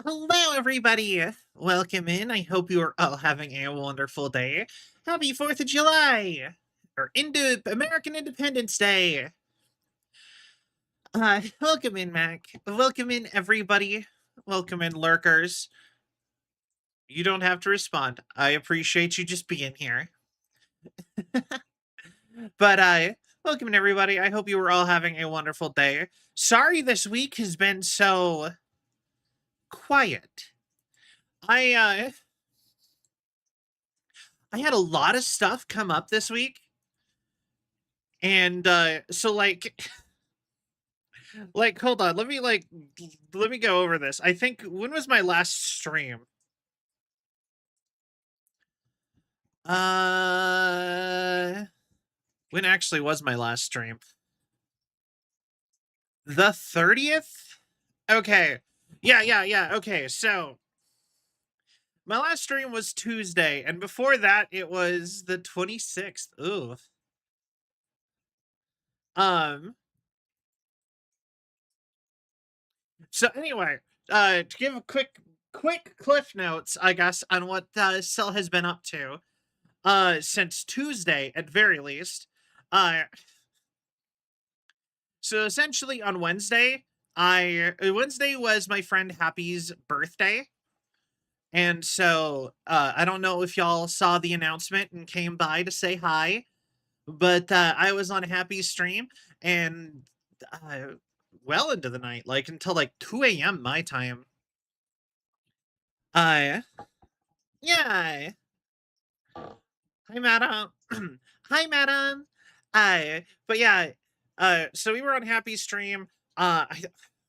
Hello, everybody. Welcome in. I hope you are all having a wonderful day. Happy 4th of July, or American Independence Day. Welcome in, Mac. Welcome in, everybody. Welcome in, lurkers. You don't have to respond. I appreciate you just being here. But welcome in, everybody. I hope you were all having a wonderful day. Sorry this week has been so quiet. I had a lot of stuff come up this week. And so hold on, let me go over this. I think, when was my last stream? When actually was my last stream? The 30th? Okay. Yeah. Okay, so my last stream was Tuesday, and before that it was the 26th. Ooh. So anyway, to give a quick cliff notes, I guess, on what Cell has been up to since Tuesday at very least. So essentially on Wednesday, Wednesday was my friend Happy's birthday. And so I don't know if y'all saw the announcement and came by to say hi, but I was on Happy's stream, and well into the night, like until like 2 a.m. my time. Yeah. Hi, madam. Hi, madam. But yeah, so we were on Happy Stream.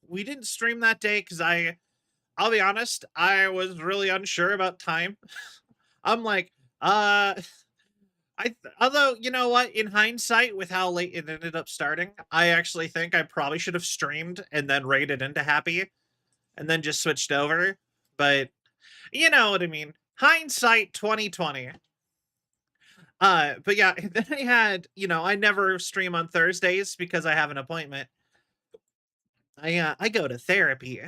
We didn't stream that day because I'll be honest, I was really unsure about time. I'm like, uh, although you know what, in hindsight, with how late it ended up starting, I actually think I probably should have streamed and then raided into Happy and then just switched over. But you know what I mean. Hindsight 2020. But yeah, then I had, I never stream on Thursdays because I have an appointment. I go to therapy.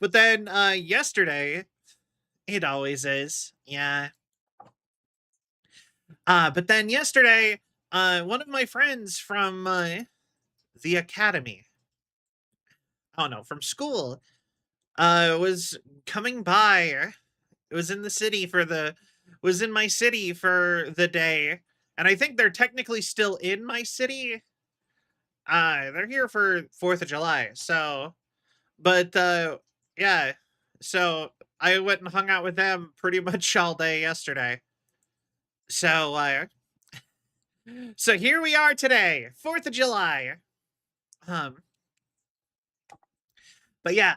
But then yesterday, it always is. Yeah. But then yesterday, one of my friends from the academy, oh no, from school, was coming by. It was in the city for the was in my city for the day. And I think they're technically still in my city. They're here for 4th of July. So, but yeah. So I went and hung out with them pretty much all day yesterday. So so here we are today, 4th of July. Um but yeah,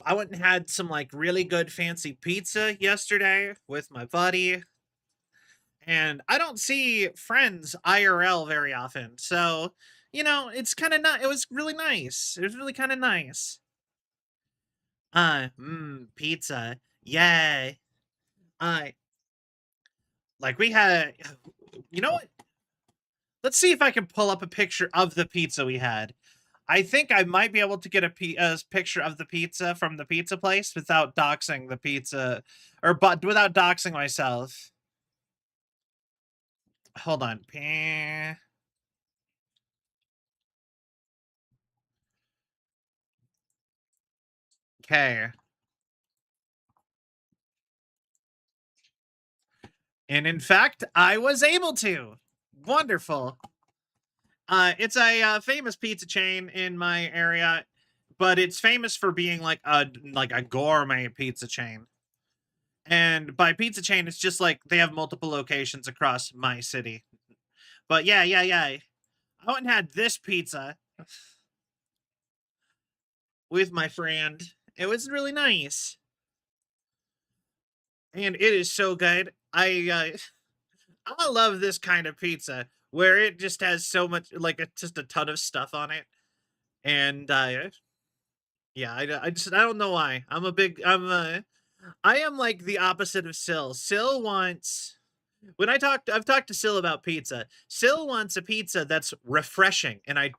I went and had some like really good fancy pizza yesterday with my buddy. And I don't see friends IRL very often. So, it's kind of not it was really nice. It was really kind of nice. Pizza. Yay. Uh like we had you know what? Let's see if I can pull up a picture of the pizza we had. I think I might be able to get a picture of the pizza from the pizza place without doxing the pizza but without doxing myself. Hold on. Okay. And in fact, I was able to. Wonderful. It's a famous pizza chain in my area, but it's famous for being like a gourmet pizza chain. And by pizza chain, it's just like they have multiple locations across my city. But yeah, yeah, yeah. I went and had this pizza with my friend. It was really nice. And it is so good. I love this kind of pizza where it just has so much just a ton of stuff on it. And yeah, I don't know why. I am like the opposite of Sil. Sil wants when I've talked to Sil about pizza. Sil wants a pizza that's refreshing, and I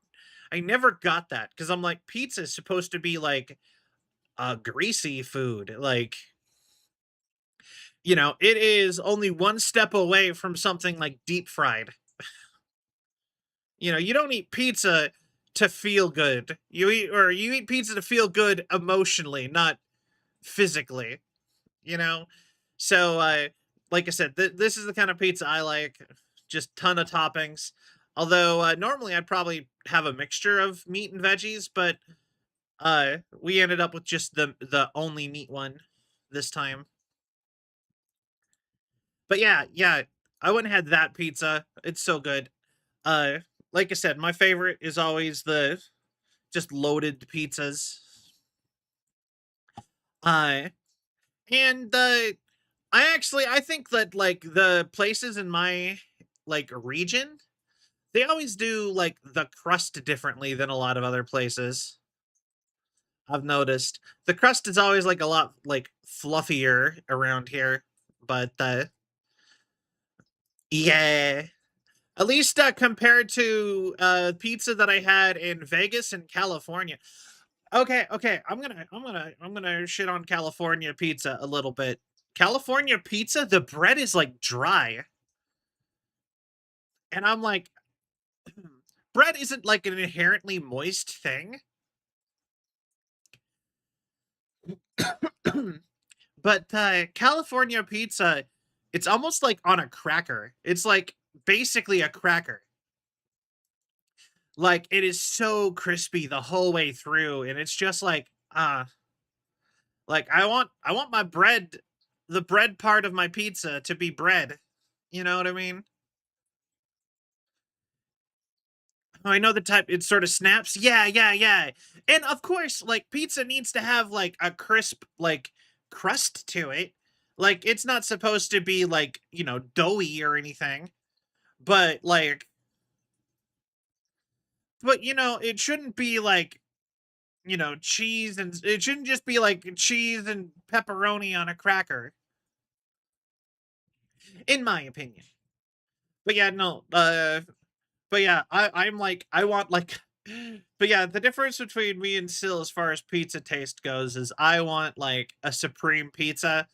never got that because I'm like pizza is supposed to be like a greasy food. Like, it is only one step away from something like deep fried. You don't eat pizza to feel good. You eat pizza to feel good emotionally, not physically. You know, so like I said, this is the kind of pizza I like. Just ton of toppings. Although normally I'd probably have a mixture of meat and veggies, but we ended up with just the only meat one this time. But yeah, yeah, I went and had that pizza. It's so good. Uh, like I said, my favorite is always the just loaded pizzas. Uh, and I think that like the places in my like region, they always do like the crust differently than a lot of other places. I've noticed the crust is always like a lot like fluffier around here, but yeah, at least compared to pizza that I had in Vegas and California. Okay, okay, I'm gonna shit on California pizza a little bit. California pizza, the bread is like dry, and I'm like, bread isn't like an inherently moist thing. But California pizza, it's almost like on a cracker. It's like basically a cracker. Like it is so crispy the whole way through, and it's just like I want my bread, the bread part of my pizza to be bread. You know what I mean? Oh, I know the type, it sort of snaps. Yeah, yeah, yeah. And of course, like pizza needs to have like a crisp like crust to it. Like it's not supposed to be like, doughy or anything, but like it shouldn't be like, cheese, and it shouldn't just be like cheese and pepperoni on a cracker, in my opinion. But yeah, no, but yeah, I'm like I want like but yeah, the difference between me and Sil as far as pizza taste goes is I want like a supreme pizza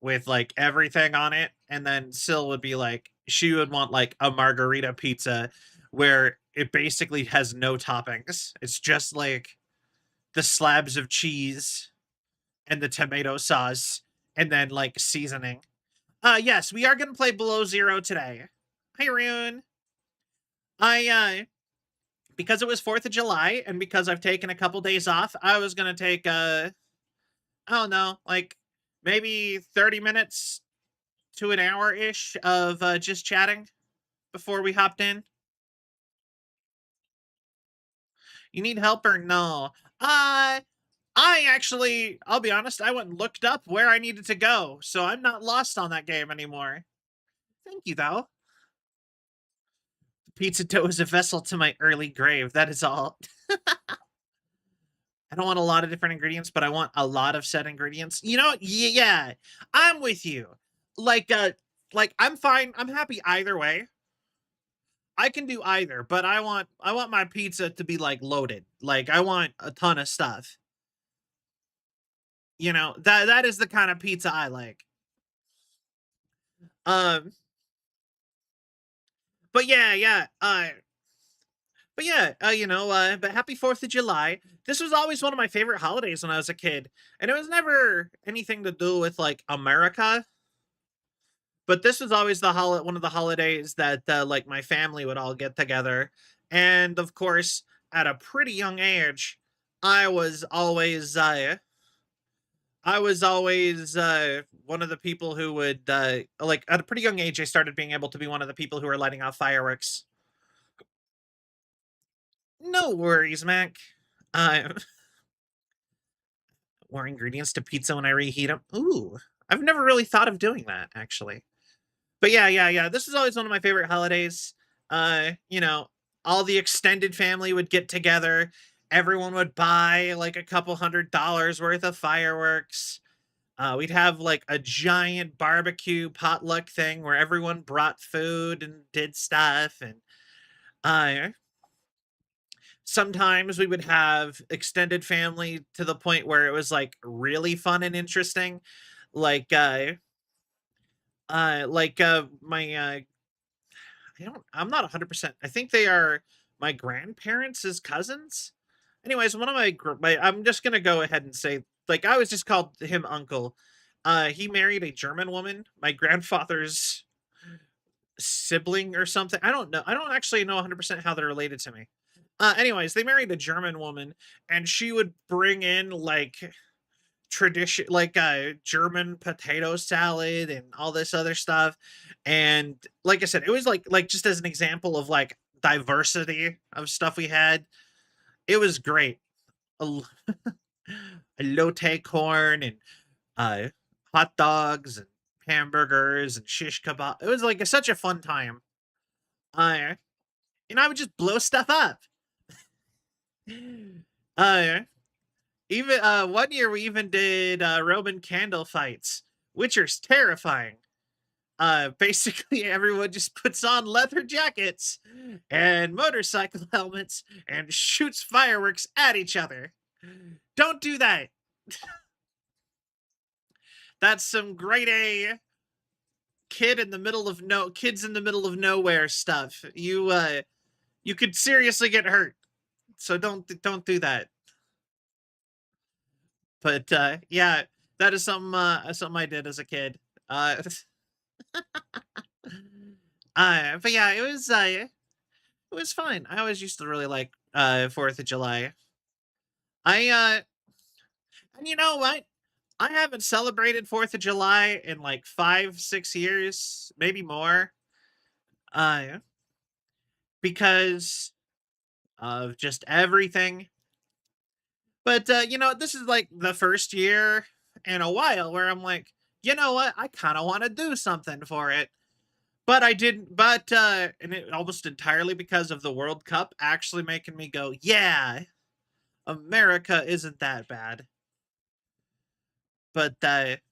with like everything on it, and then Sil would be like she would want like a margarita pizza where it basically has no toppings. It's just like the slabs of cheese and the tomato sauce and then like seasoning. Yes, we are gonna play Below Zero today. Hi Rune. I because it was 4th of July and because I've taken a couple days off, I was gonna take I don't know, like maybe 30 minutes to an hour ish of just chatting before we hopped in. You need help or no? I actually, I'll be honest, I went and looked up where I needed to go, so I'm not lost on that game anymore. Thank you, though. Pizza dough is a vessel to my early grave. That is all. I don't want a lot of different ingredients, but I want a lot of set ingredients. Yeah, I'm with you. Like, I'm fine. I'm happy either way. I can do either, but I want my pizza to be like loaded. Like, I want a ton of stuff. That is the kind of pizza I like. Um, but yeah, yeah. But yeah, but happy 4th of July. This was always one of my favorite holidays when I was a kid. And it was never anything to do with like America, but this was always one of the holidays that like my family would all get together. And of course, at a pretty young age, I was always one of the people who would like at a pretty young age I started being able to be one of the people who are lighting off fireworks. No worries, Mac. Uh More ingredients to pizza when I reheat them. Ooh, I've never really thought of doing that actually. But yeah, yeah, yeah. This is always one of my favorite holidays. All the extended family would get together. Everyone would buy like a couple $100 worth of fireworks. We'd have like a giant barbecue potluck thing where everyone brought food and did stuff. And uh, sometimes we would have extended family to the point where it was like really fun and interesting. Like, my I'm not 100%. I think they are my grandparents' cousins. Anyways, one of I'm just gonna go ahead and say, like, I was just called him uncle. He married a German woman, my grandfather's sibling or something. I don't know. I don't actually know 100% how they're related to me. Anyways, they married a German woman, and she would bring in like tradition, like German potato salad and all this other stuff. And like I said, it was like just as an example of like diversity of stuff we had. It was great. A elote corn and uh hot dogs and hamburgers and shish kebab. It was like such a fun time. Uh I would just blow stuff up. Uh even one year we even did Roman candle fights, which are terrifying. Basically everyone just puts on leather jackets and motorcycle helmets and shoots fireworks at each other. Don't do that. That's some grade A kids in the middle of nowhere stuff. You could seriously get hurt. So don't do that. But yeah, that is something I did as a kid. Uh but yeah, it was fun. I always used to really like 4th of July. I and you know what? I haven't celebrated 4th of July in like 5, 6 years, maybe more. Uh, because of just everything. But this is like the first year in a while where I'm like, you know what? I kind of want to do something for it. But I didn't, and it almost entirely because of the World Cup actually making me go, yeah, America isn't that bad. But, at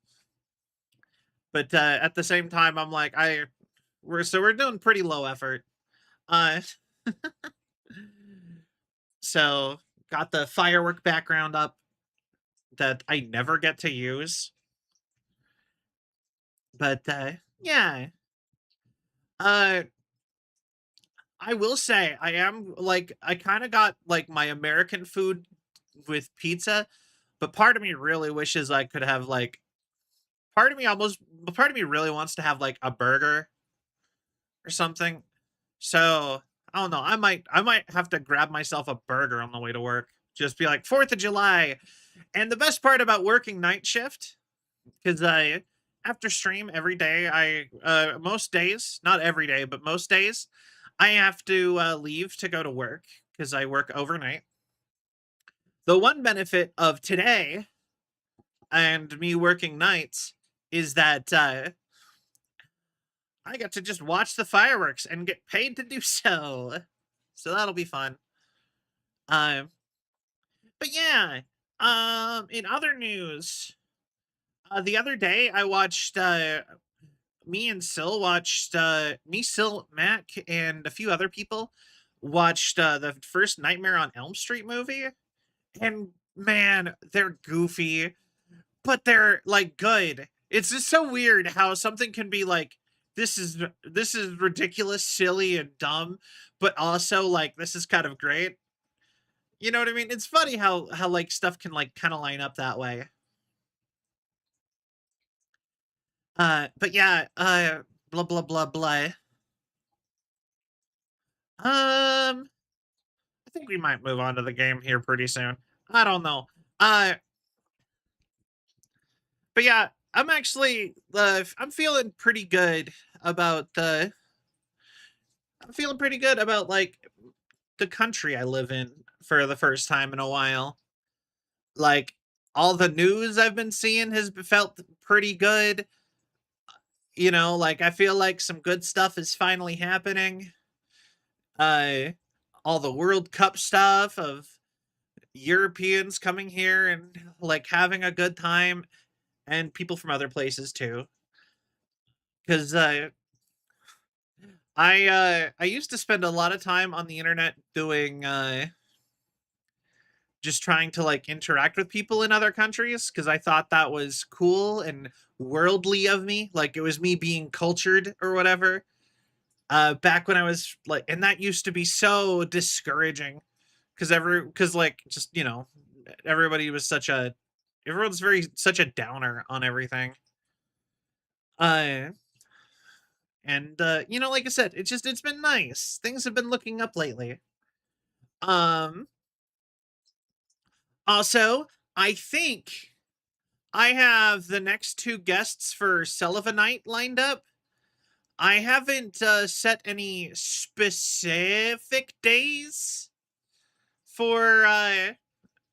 the same time, I'm like, we're doing pretty low effort. Uh, so got the firework background up that I never get to use. But, yeah, uh, I will say I am like I kind of got like my American food with pizza, but part of me really wishes I could have like part of me really wants to have like a burger or something. So I don't know. I might have to grab myself a burger on the way to work. Just be like 4th of July. And the best part about working night shift, because I after stream every day, I most days, not every day, but most days, I have to leave to go to work because I work overnight. The one benefit of today and me working nights is that I got to just watch the fireworks and get paid to do so. So that'll be fun. Um, but yeah, in other news, the other day I watched Sil, Mac, and a few other people watched the first Nightmare on Elm Street movie, and man, they're goofy, but they're like good. It's just so weird how something can be like this is ridiculous, silly, and dumb, but also like this is kind of great. You know what I mean? It's funny how like stuff can like kind of line up that way. But yeah, blah blah blah blah. I think we might move on to the game here pretty soon. I don't know. Uh, but yeah, I'm feeling pretty good about the I'm feeling pretty good about like the country I live in for the first time in a while. Like all the news I've been seeing has felt pretty good. Like I feel like some good stuff is finally happening. Uh all the World Cup stuff of Europeans coming here and like having a good time, and people from other places too. Because I used to spend a lot of time on the internet doing just trying to like interact with people in other countries because I thought that was cool and worldly of me, like it was me being cultured or whatever. Back when I was like, and that used to be so discouraging because like just everybody was everyone's very such a downer on everything. Uh and like I said, it's been nice. Things have been looking up lately. Um Also, I think I have the next two guests for Celvion lined up. I haven't set any specific days for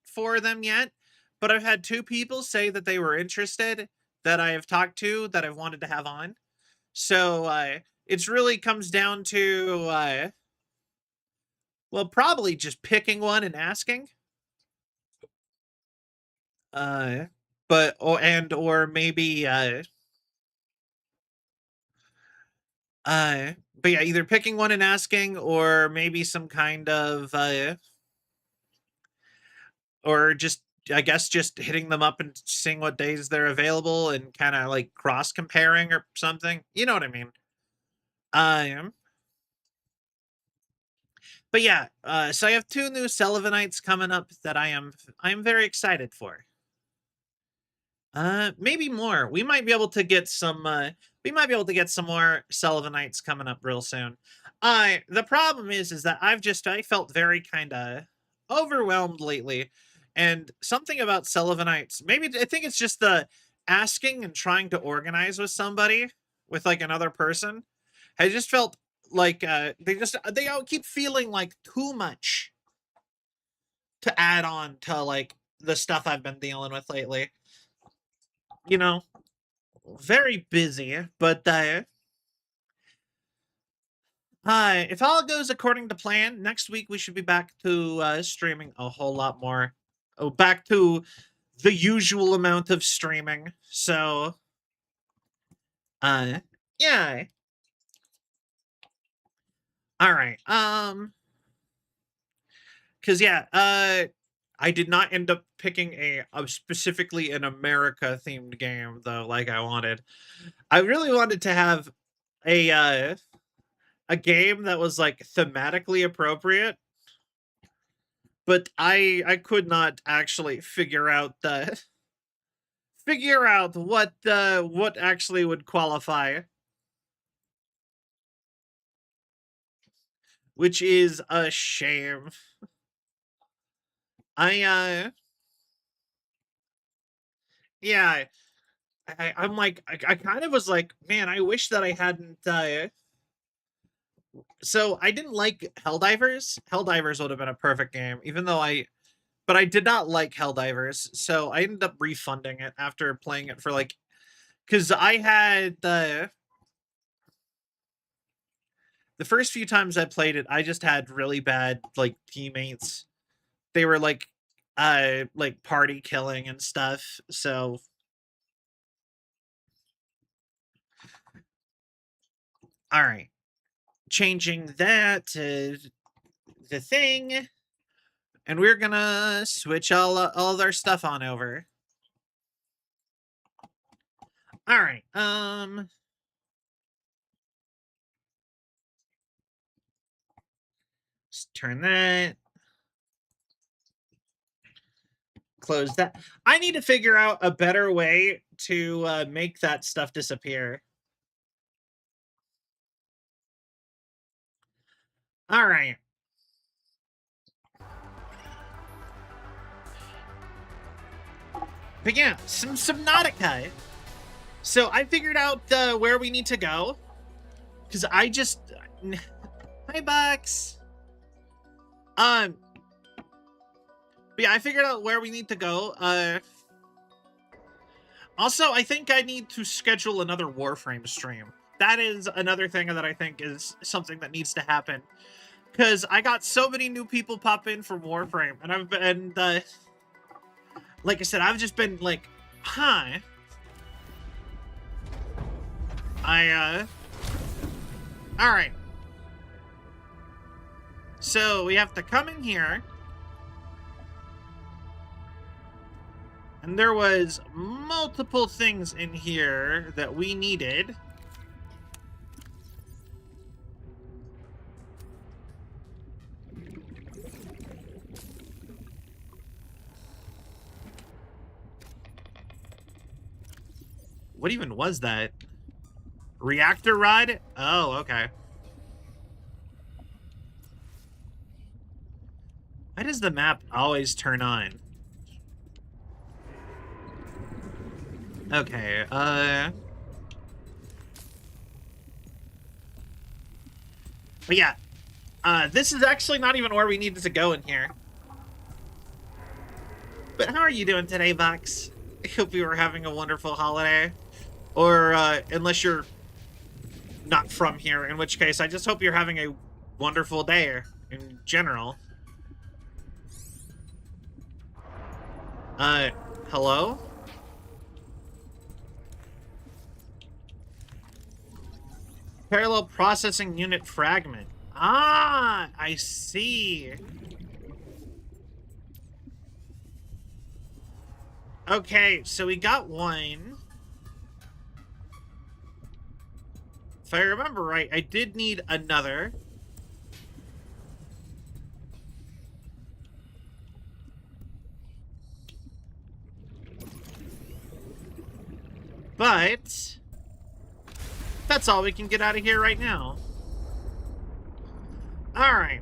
for them yet, but I've had two people say that they were interested that I have talked to that I've wanted to have on. So it's really comes down to well, probably just picking one and asking. Uh or maybe but yeah, either picking one and asking or maybe some kind of or just I guess just hitting them up and seeing what days they're available and kind of like cross comparing or something. You know what I mean? Um but yeah, so I have two new Celvionites coming up that I'm very excited for. Maybe more. We might be able to get some more Sullivanites coming up real soon. The problem is that I felt very kind of overwhelmed lately, And something about Celvionites, maybe I think it's just the asking and trying to organize with somebody, with like another person. I just felt like they all keep feeling like too much to add on to like the stuff I've been dealing with lately. You know, very busy, but if all goes according to plan, next week we should be back to streaming a whole lot more. Oh, back to the usual amount of streaming. So, uh, yeah. All right. Cause yeah, I did not end up picking a specifically an America themed game though, like I wanted. I really wanted to have a game that was like thematically appropriate, but I could not actually figure out what actually would qualify, which is a shame. I yeah, I'm like I kind of was like, man, I wish that I hadn't so I didn't like Helldivers. Helldivers would have been a perfect game, even though but I did not like Helldivers, so I ended up refunding it after playing it for like, because I had the first few times I played it, I just had really bad like teammates. They were like party killing and stuff. So all right, changing that to the thing, and we're gonna switch all of our stuff on over. All right. Just turn that. Close that. I need to figure out a better way to make that stuff disappear. All right. But yeah, some Subnautica. So I figured out where we need to go. Because I just... Hi, Bucks. But yeah, I figured out where we need to go. Also, I think I need to schedule another Warframe stream. That is another thing that I think is something that needs to happen. Because I got so many new people pop in for Warframe. And I've been... like I said, I've just been like, huh. Alright. So we have to come in here. And there was multiple things in here that we needed. What even was that? Reactor rod? Oh, okay. Why does the map always turn on? Okay, but yeah, this is actually not even where we needed to go in here. But how are you doing today, Vox? I hope you were having a wonderful holiday. Or, unless you're not from here, in which case, I just hope you're having a wonderful day in general. Hello? Parallel processing unit fragment. Ah, I see. Okay, so we got one. If I remember right, I did need another. But that's all we can get out of here right now. All right.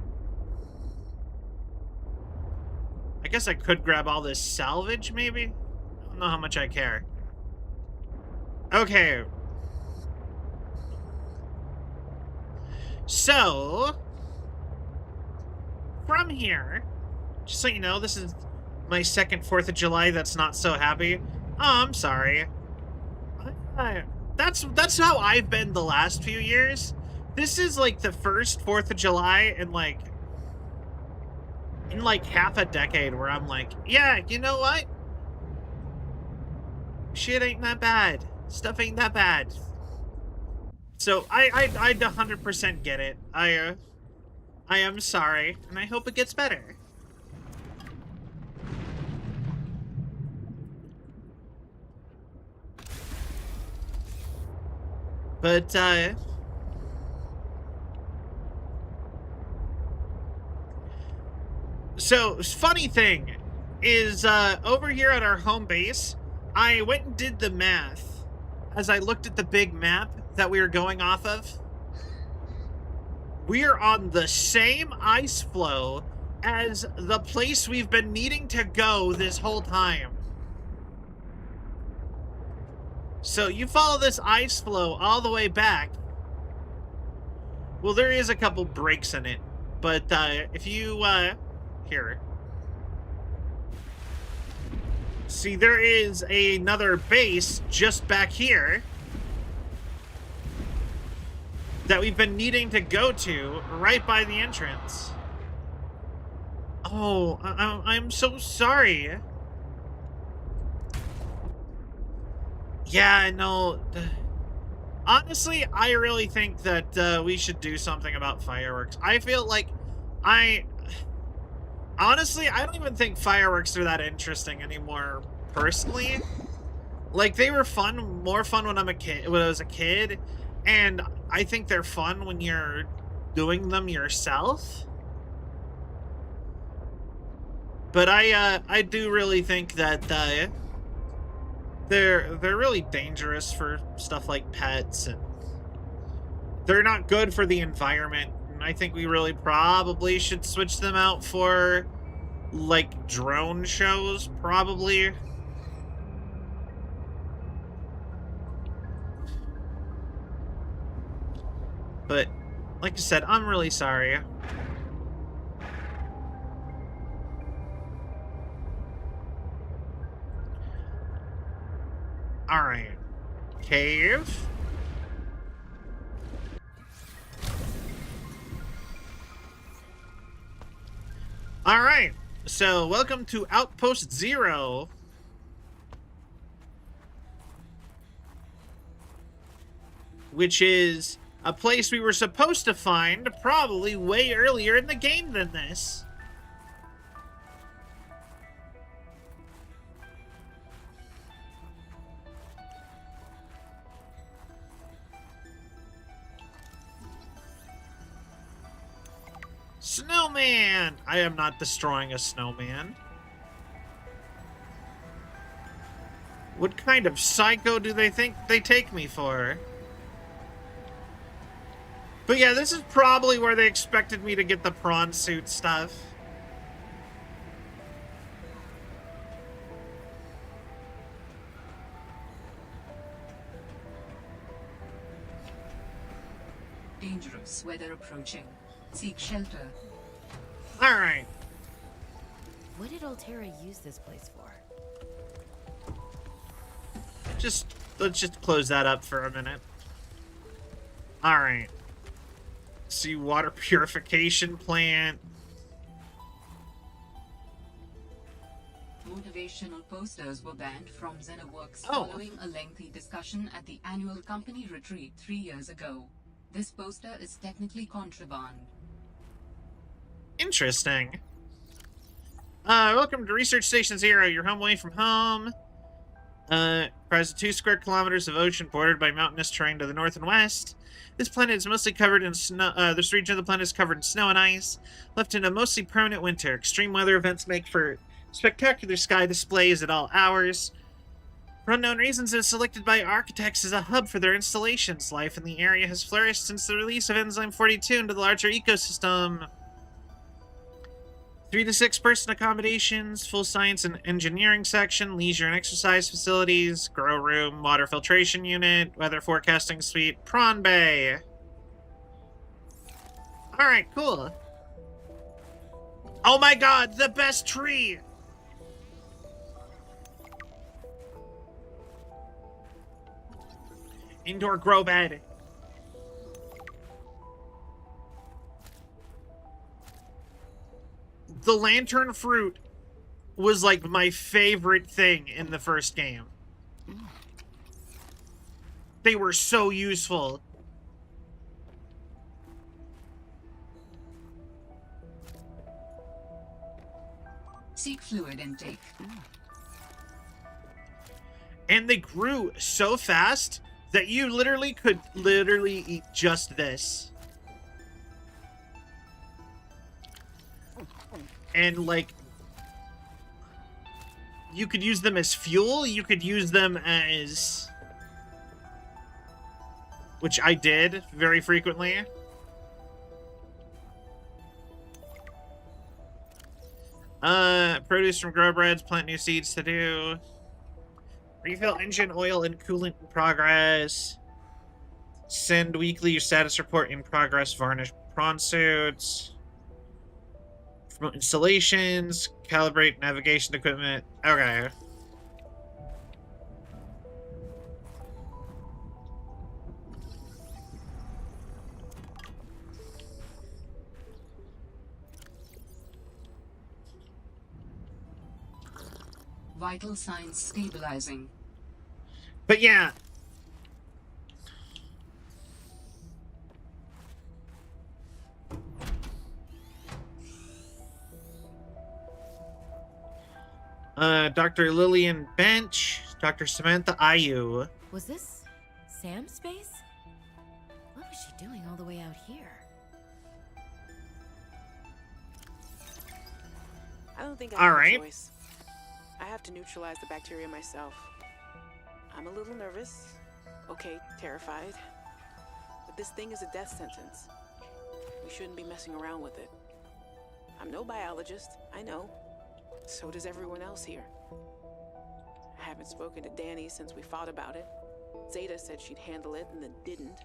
I guess I could grab all this salvage, maybe? I don't know how much I care. Okay. So, from here, just so you know, this is my second 4th of July that's not so happy. Oh, I'm sorry. That's how I've been the last few years. This is like the first 4th of July in like half a decade where I'm like, yeah, you know what? Shit ain't that bad. Stuff ain't that bad. So I 100% get it. I am sorry, and I hope it gets better. But so funny thing is over here at our home base, I went and did the math as I looked at the big map that we were going off of. We are on the same ice floe as the place we've been needing to go this whole time. So you follow this ice floe all the way back. Well, there is a couple breaks in it, but if you here, see, there is another base just back here that we've been needing to go to right by the entrance. Oh, I'm so sorry. Yeah, I know. Honestly, I really think that we should do something about fireworks. I feel like honestly, I don't even think fireworks are that interesting anymore, personally. Like, they were fun, more fun when I was a kid, and I think they're fun when you're doing them yourself. But I do really think that they're really dangerous for stuff like pets, and they're not good for the environment. And I think we really probably should switch them out for like drone shows, probably. But like I said, I'm really sorry. Alright. Cave. Alright. So, welcome to Outpost 0. Which is a place we were supposed to find probably way earlier in the game than this. Snowman! I am not destroying a snowman. What kind of psycho do they think they take me for? But yeah, this is probably where they expected me to get the prawn suit stuff. Dangerous weather approaching. Seek shelter. Alright. What did Altera use this place for? Let's just close that up for a minute. Alright. See, water purification plant. Motivational posters were banned from XenoWorks following a lengthy discussion at the annual company retreat 3 years ago. This poster is technically contraband. Interesting. Welcome to Research Station 0, your home away from home. Comprises of 2 square kilometers of ocean bordered by mountainous terrain to the north and west. This planet is mostly covered in snow. This region of the planet is covered in snow and ice, left in a mostly permanent winter. Extreme weather events make for spectacular sky displays at all hours. For unknown reasons, it is selected by architects as a hub for their installations. Life in the area has flourished since the release of Enzyme 42 into the larger ecosystem. 3 to 6 person accommodations, full science and engineering section, leisure and exercise facilities, grow room, water filtration unit, weather forecasting suite, prawn bay. All right, cool. Oh my god, the best tree! Indoor grow bed. The lantern fruit was like my favorite thing in the first game. They were so useful. Seek fluid intake. And they grew so fast that you literally could eat just this. And like, you could use them as fuel, you could use them as, which I did very frequently. Produce from grow breads, plant new seeds to do. Refill engine oil and coolant in progress. Send weekly status report in progress, varnish prawn suits. Promote installations, calibrate navigation equipment. Okay. Vital signs stabilizing. But yeah. Dr. Lillian Bench, Dr. Samantha Ayu. Was this Sam's space? What was she doing all the way out here? I don't think I have Alright. a choice. I have to neutralize the bacteria myself. I'm a little nervous. Okay, terrified. But this thing is a death sentence. We shouldn't be messing around with it. I'm no biologist, I know. So does everyone else here. I haven't spoken to Danny since we fought about it. Zeta said she'd handle it and then didn't.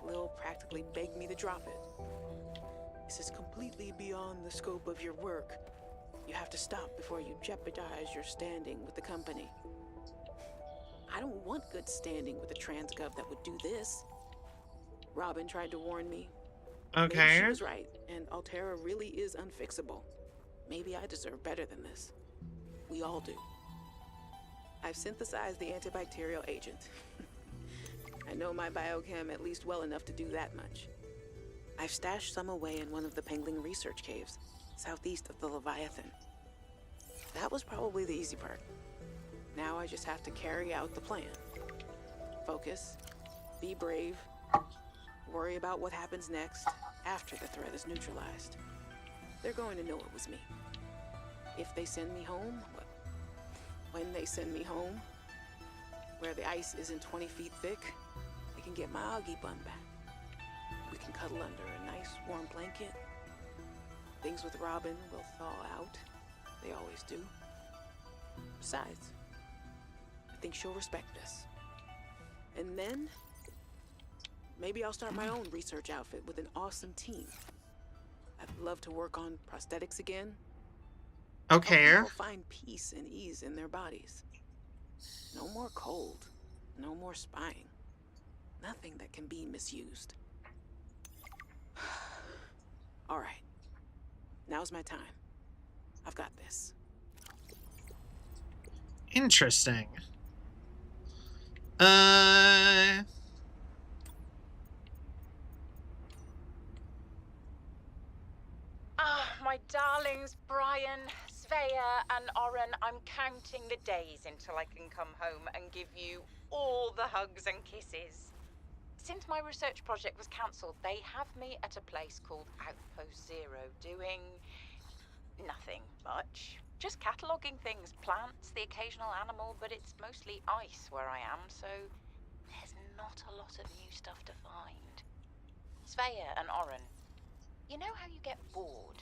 Lil practically begged me to drop it. This is completely beyond the scope of your work. You have to stop before you jeopardize your standing with the company. I don't want good standing with a transgov that would do this. Robin tried to warn me. Maybe Okay. she was right, and Altera really is unfixable. Maybe I deserve better than this. We all do. I've synthesized the antibacterial agent. I know my biochem at least well enough to do that much. I've stashed some away in one of the Pengling research caves, southeast of the Leviathan. That was probably the easy part. Now I just have to carry out the plan. Focus, be brave, worry about what happens next after the threat is neutralized. They're going to know it was me. If they send me home, when they send me home, where the ice isn't 20 feet thick, they can get my Augie bun back. We can cuddle under a nice warm blanket. Things with Robin will thaw out. They always do. Besides, I think she'll respect this. And then, maybe I'll start my own research outfit with an awesome team. I'd love to work on prosthetics again. Okay. Help people find peace and ease in their bodies. No more cold. No more spying. Nothing that can be misused. All right. Now's my time. I've got this. Interesting. My darlings, Brian, Svea, and Oren, I'm counting the days until I can come home and give you all the hugs and kisses. Since my research project was cancelled, they have me at a place called Outpost Zero, doing nothing much. Just cataloguing things, plants, the occasional animal, but it's mostly ice where I am, so there's not a lot of new stuff to find. Svea and Oren, you know how you get bored?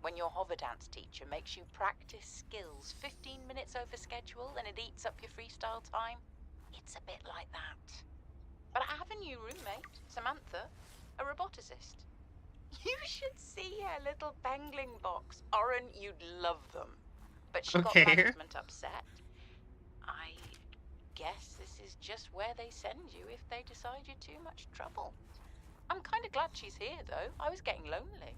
when your hover dance teacher makes you practice skills 15 minutes over schedule and it eats up your freestyle time? It's a bit like that. But I have a new roommate, Samantha, a roboticist. You should see her little bangling box. Oren, you'd love them. But she got management upset. I guess this is just where they send you if they decide you're too much trouble. I'm kind of glad she's here, though. I was getting lonely.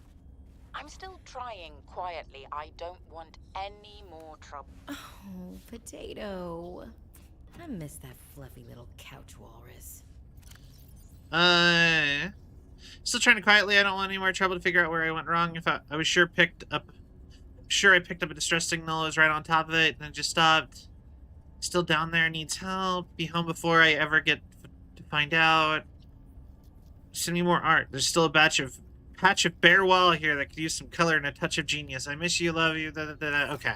I'm still trying quietly. I don't want any more trouble. Oh, Potato. I miss that fluffy little couch walrus. Still trying to quietly. I don't want any more trouble to figure out where I went wrong. If I was sure I picked up a distress signal. I was right on top of it, and then just stopped. Still down there, needs help. Be home before I ever get to find out. Send me more art. There's still a patch of bare wall here that could use some color and a touch of genius. I miss you, love you. Okay.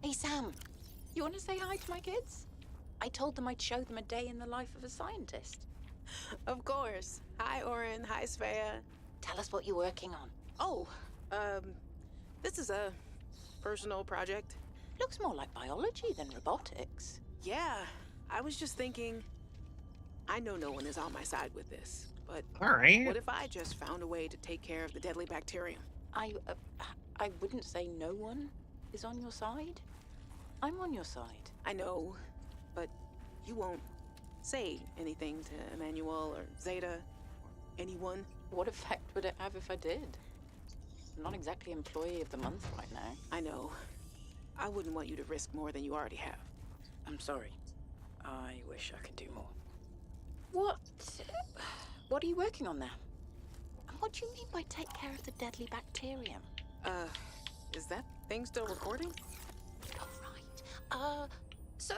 Hey, Sam. You want to say hi to my kids? I told them I'd show them a day in the life of a scientist. Of course. Hi, Oren. Hi, Svea. Tell us what you're working on. Oh, this is a personal project. Looks more like biology than robotics. Yeah, I was just thinking, I know no one is on my side with this, but all right. What if I just found a way to take care of the deadly bacterium? I wouldn't say no one is on your side. I'm on your side. I know, but you won't say anything to Emmanuel or Zeta or anyone. What effect would it have if I did? I'm not exactly employee of the month right now. I know. I wouldn't want you to risk more than you already have. I'm sorry. I wish I could do more. What are you working on there? And what do you mean by take care of the deadly bacterium? Is that thing still recording? Oh, right. So,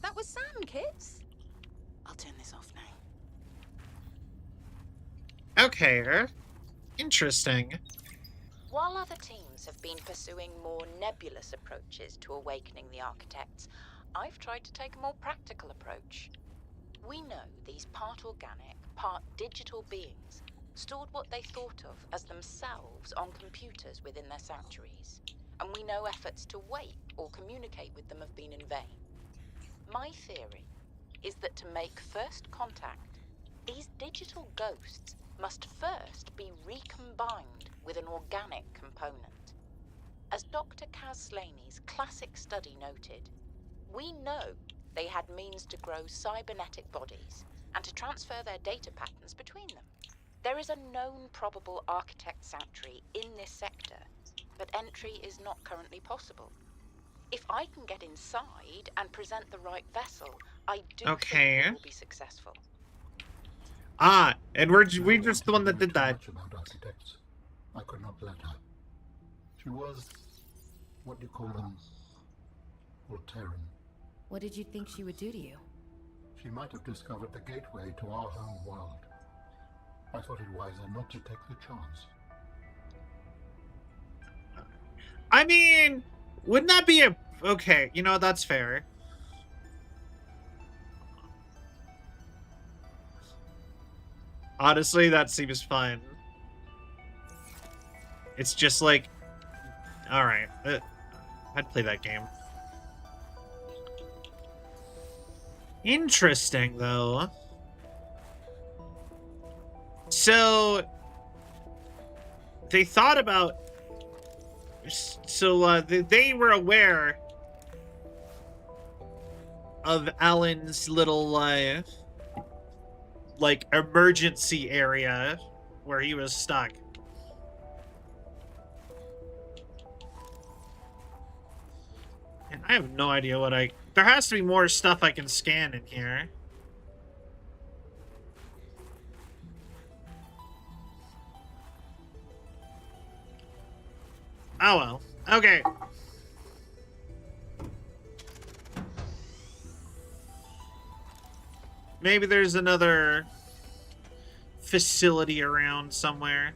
that was Sam, kids. I'll turn this off now. Okay. Interesting. While other teams have been pursuing more nebulous approaches to awakening the architects, I've tried to take a more practical approach. We know these part organic, part digital beings stored what they thought of as themselves on computers within their sanctuaries, and we know efforts to wake or communicate with them have been in vain. My theory is that to make first contact, these digital ghosts must first be recombined with an organic component. As Dr. Kaz Slaney's classic study noted, we know they had means to grow cybernetic bodies and to transfer their data patterns between them. There is a known probable architect sanctuary in this sector, but entry is not currently possible. If I can get inside and present the right vessel, I do think we will be successful. Ah, and we're just the one that did that. Much about architects. I could not let her. She was, what do you call them? Voltairean. What did you think she would do to you? She might have discovered the gateway to our home world. I thought it wiser not to take the chance. I mean, wouldn't that be a... Okay, you know, that's fair. Honestly, that seems fun. It's just like... Alright. I'd play that game. Interesting, though. So... They thought about... So, they were aware of Alan's little, like, emergency area where he was stuck. And I have no idea what there has to be more stuff I can scan in here. Oh well. Okay. Maybe there's another facility around somewhere.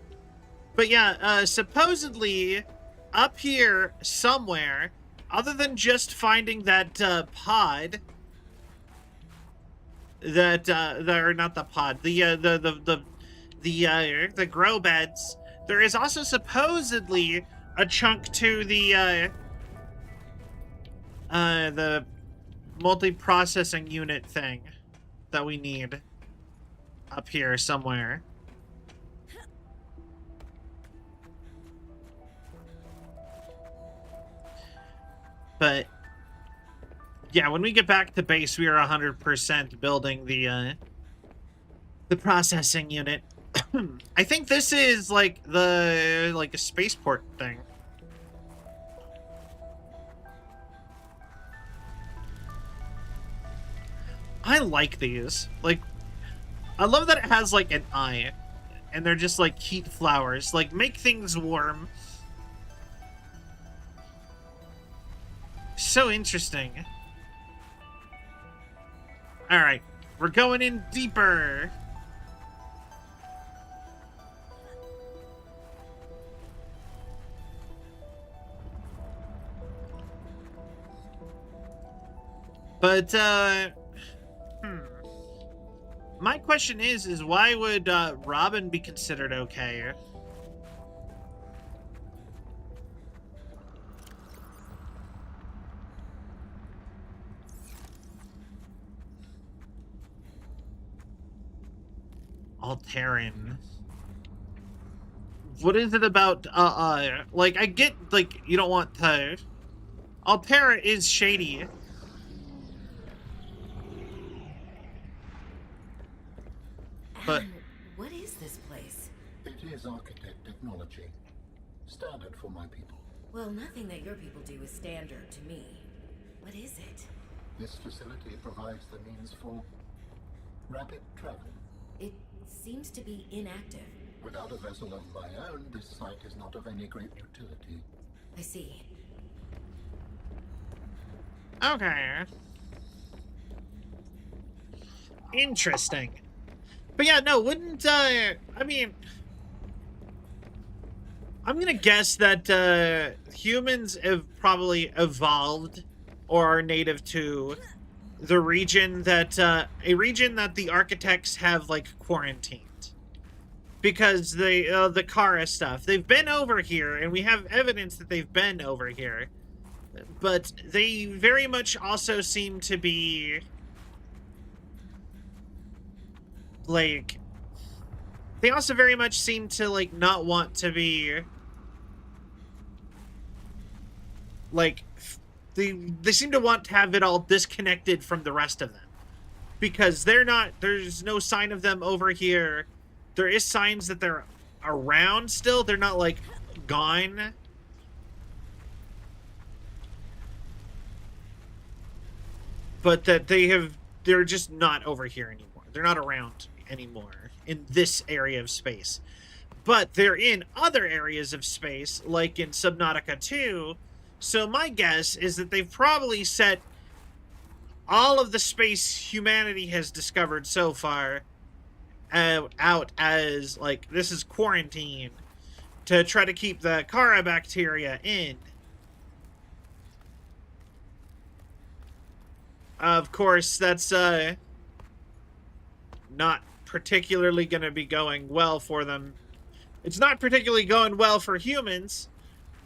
But yeah, supposedly up here somewhere, other than just finding that pod, or not the pod, the the grow beds, there is also supposedly a chunk to the multi-processing unit thing that we need up here somewhere. But yeah, when we get back to base, we are 100% building the processing unit. I think this is like a spaceport thing. I like these. Like, I love that it has like an eye, and they're just like heat flowers. Like, make things warm. So interesting. All right, we're going in deeper. But, my question is why would, Robin be considered okay? Alteran. What is it about, like, I get, like, you don't want to... Altera is shady. But what is this place? It is architect technology. Standard for my people. Well, nothing that your people do is standard to me. What is it? This facility provides the means for rapid travel. It seems to be inactive. Without a vessel of my own, this site is not of any great utility. I see. okay. Interesting. But yeah, no, wouldn't, I mean... I'm gonna guess that, humans have probably evolved or are native to the region that, a region that the architects have, like, quarantined. Because they, the Kara stuff. They've been over here, and we have evidence that they've been over here. But they very much also seem to be... like... They also very much seem to, like, not want to be... like... They seem to want to have it all disconnected from the rest of them. Because they're not... There's no sign of them over here. There is signs that they're around still. They're not, like, gone. But that they're just not over here anymore. They're not around anymore in this area of space. But they're in other areas of space, like in Subnautica 2. So my guess is that they've probably set all of the space humanity has discovered so far out as, like, this is quarantine to try to keep the Kara bacteria in. Of course, that's not particularly going to be going well for them. It's not particularly going well for humans.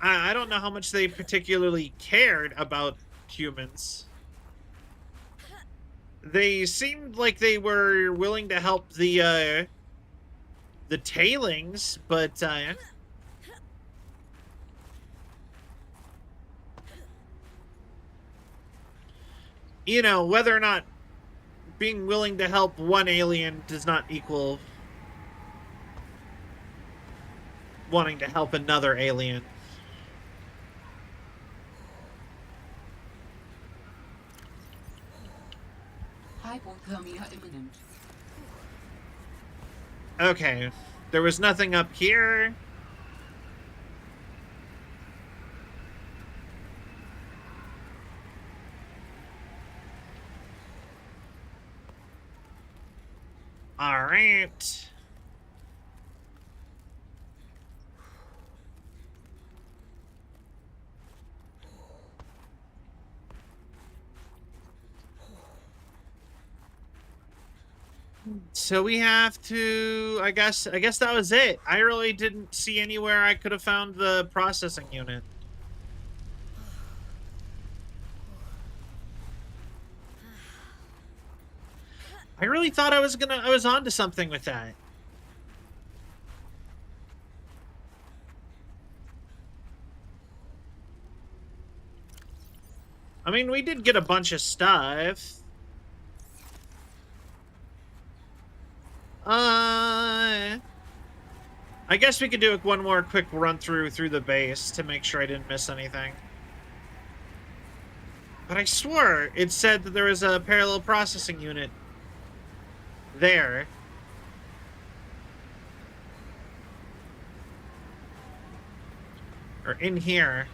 I don't know how much they particularly cared about humans. They seemed like they were willing to help the tailings, but you know, whether or not being willing to help one alien does not equal wanting to help another alien. Hypothermia imminent. Okay, there was nothing up here. All right. So we have to, I guess that was it. I really didn't see anywhere I could have found the processing unit. I really thought I was onto something with that. I mean, we did get a bunch of stuff. I guess we could do one more quick run through the base to make sure I didn't miss anything. But I swore it said that there was a parallel processing unit there. Or in here.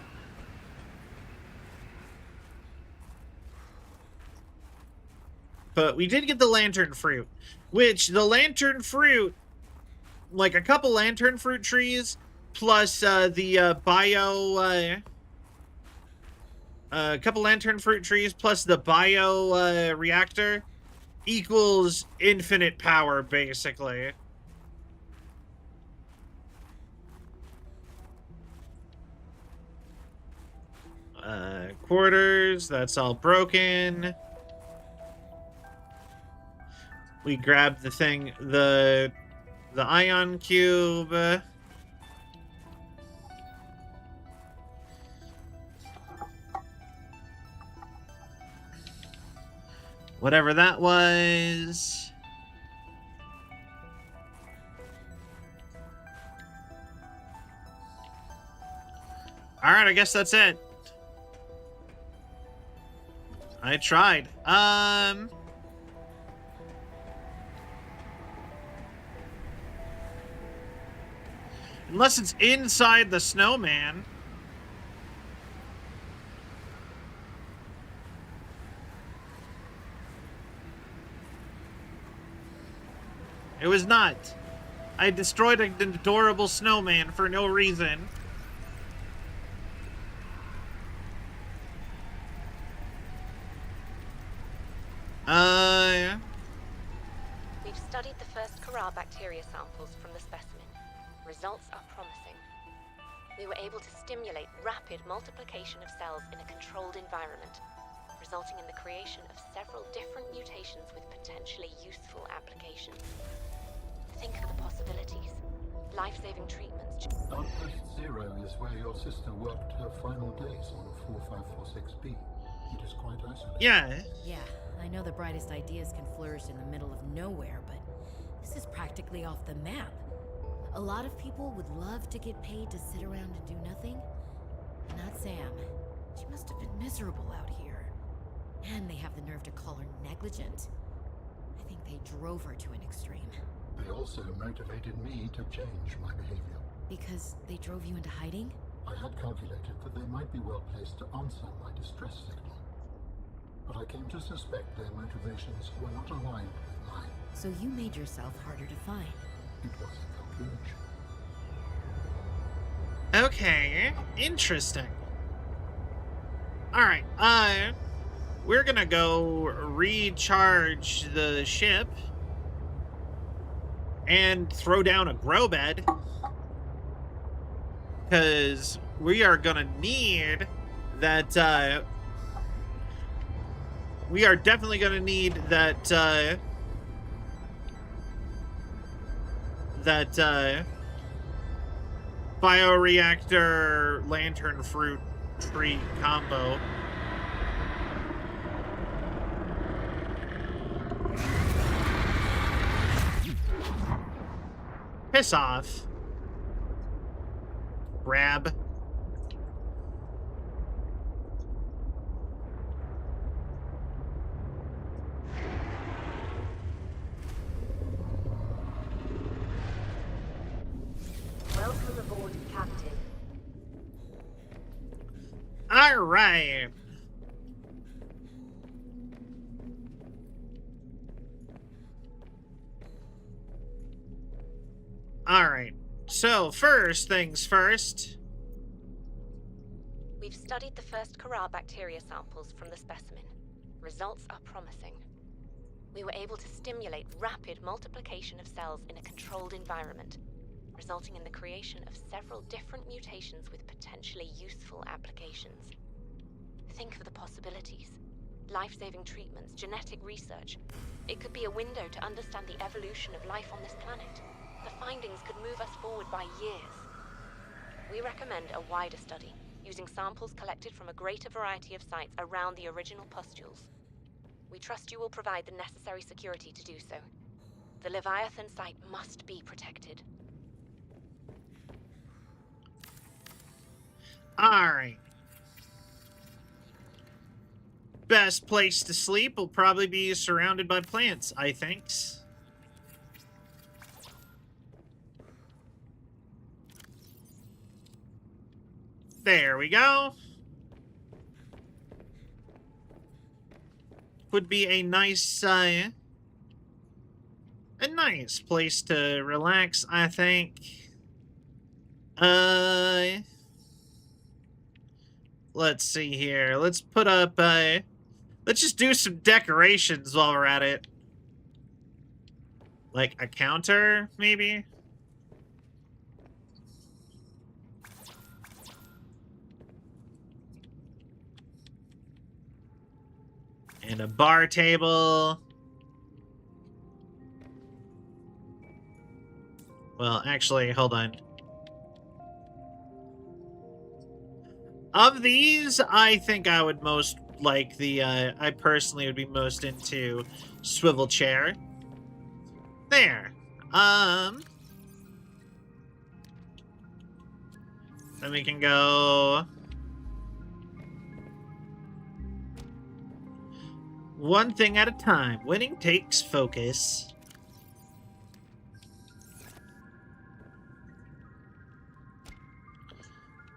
But we did get the lantern fruit, which the lantern fruit, like a couple lantern fruit trees, plus the a couple lantern fruit trees, plus the bio reactor, equals infinite power, basically. Quarters, that's all broken. We grabbed the thing, the ion cube. Whatever that was. Alright, I guess that's it. I tried. Unless it's inside the snowman. It was not. I destroyed an adorable snowman for no reason. Yeah. We've studied the first Corral bacteria samples from the specimen. Results are promising. We were able to stimulate rapid multiplication of cells in a controlled environment, resulting in the creation of several different mutations with potentially useful applications. Think of the possibilities. Life-saving treatments. Outpost 0 is where your sister worked her final days on 4546B. It is quite isolated. Yeah. Yeah, I know the brightest ideas can flourish in the middle of nowhere, but this is practically off the map. A lot of people would love to get paid to sit around and do nothing. Not Sam. She must have been miserable out here. And they have the nerve to call her negligent. I think they drove her to an extreme. They also motivated me to change my behavior. Because they drove you into hiding? I had calculated that they might be well placed to answer my distress signal. But I came to suspect their motivations were not aligned with mine. So you made yourself harder to find. It was a calculation. Okay. Interesting. Alright, we're gonna go recharge the ship and throw down a grow bed, because we are gonna need that, we are definitely gonna need that, bioreactor lantern fruit tree combo. Piss off. Grab. Welcome aboard, Captain. All right. All right. So, first things first. We've studied the first Corral bacteria samples from the specimen. Results are promising. We were able to stimulate rapid multiplication of cells in a controlled environment, resulting in the creation of several different mutations with potentially useful applications. Think of the possibilities. Life-saving treatments, genetic research. It could be a window to understand the evolution of life on this planet. The findings could move us forward by years. We recommend a wider study, using samples collected from a greater variety of sites around the original pustules. We trust you will provide the necessary security to do so. The Leviathan site must be protected. Alright. Best place to sleep will probably be surrounded by plants, I think. There we go. Would be a nice place to relax, I think. Let's see here. Let's put up let's just do some decorations while we're at it. Like a counter, maybe? And a bar table. Well, actually, hold on. Of these, I think I would most like the, I personally would be most into swivel chair. There. Then we can go one thing at a time. Winning takes focus.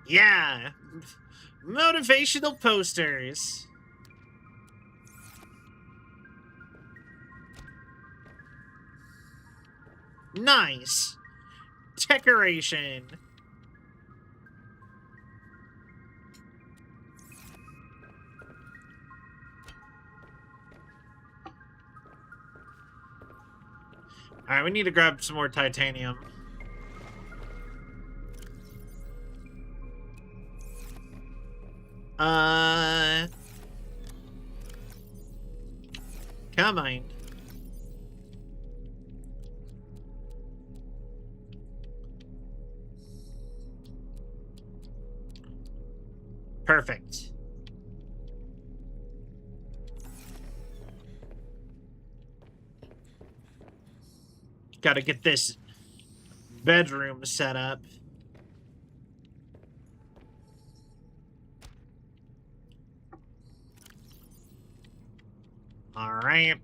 Yeah. Motivational posters. Nice. Decoration. Alright, we need to grab some more titanium. Come on. Perfect. Gotta get this bedroom set up. All right.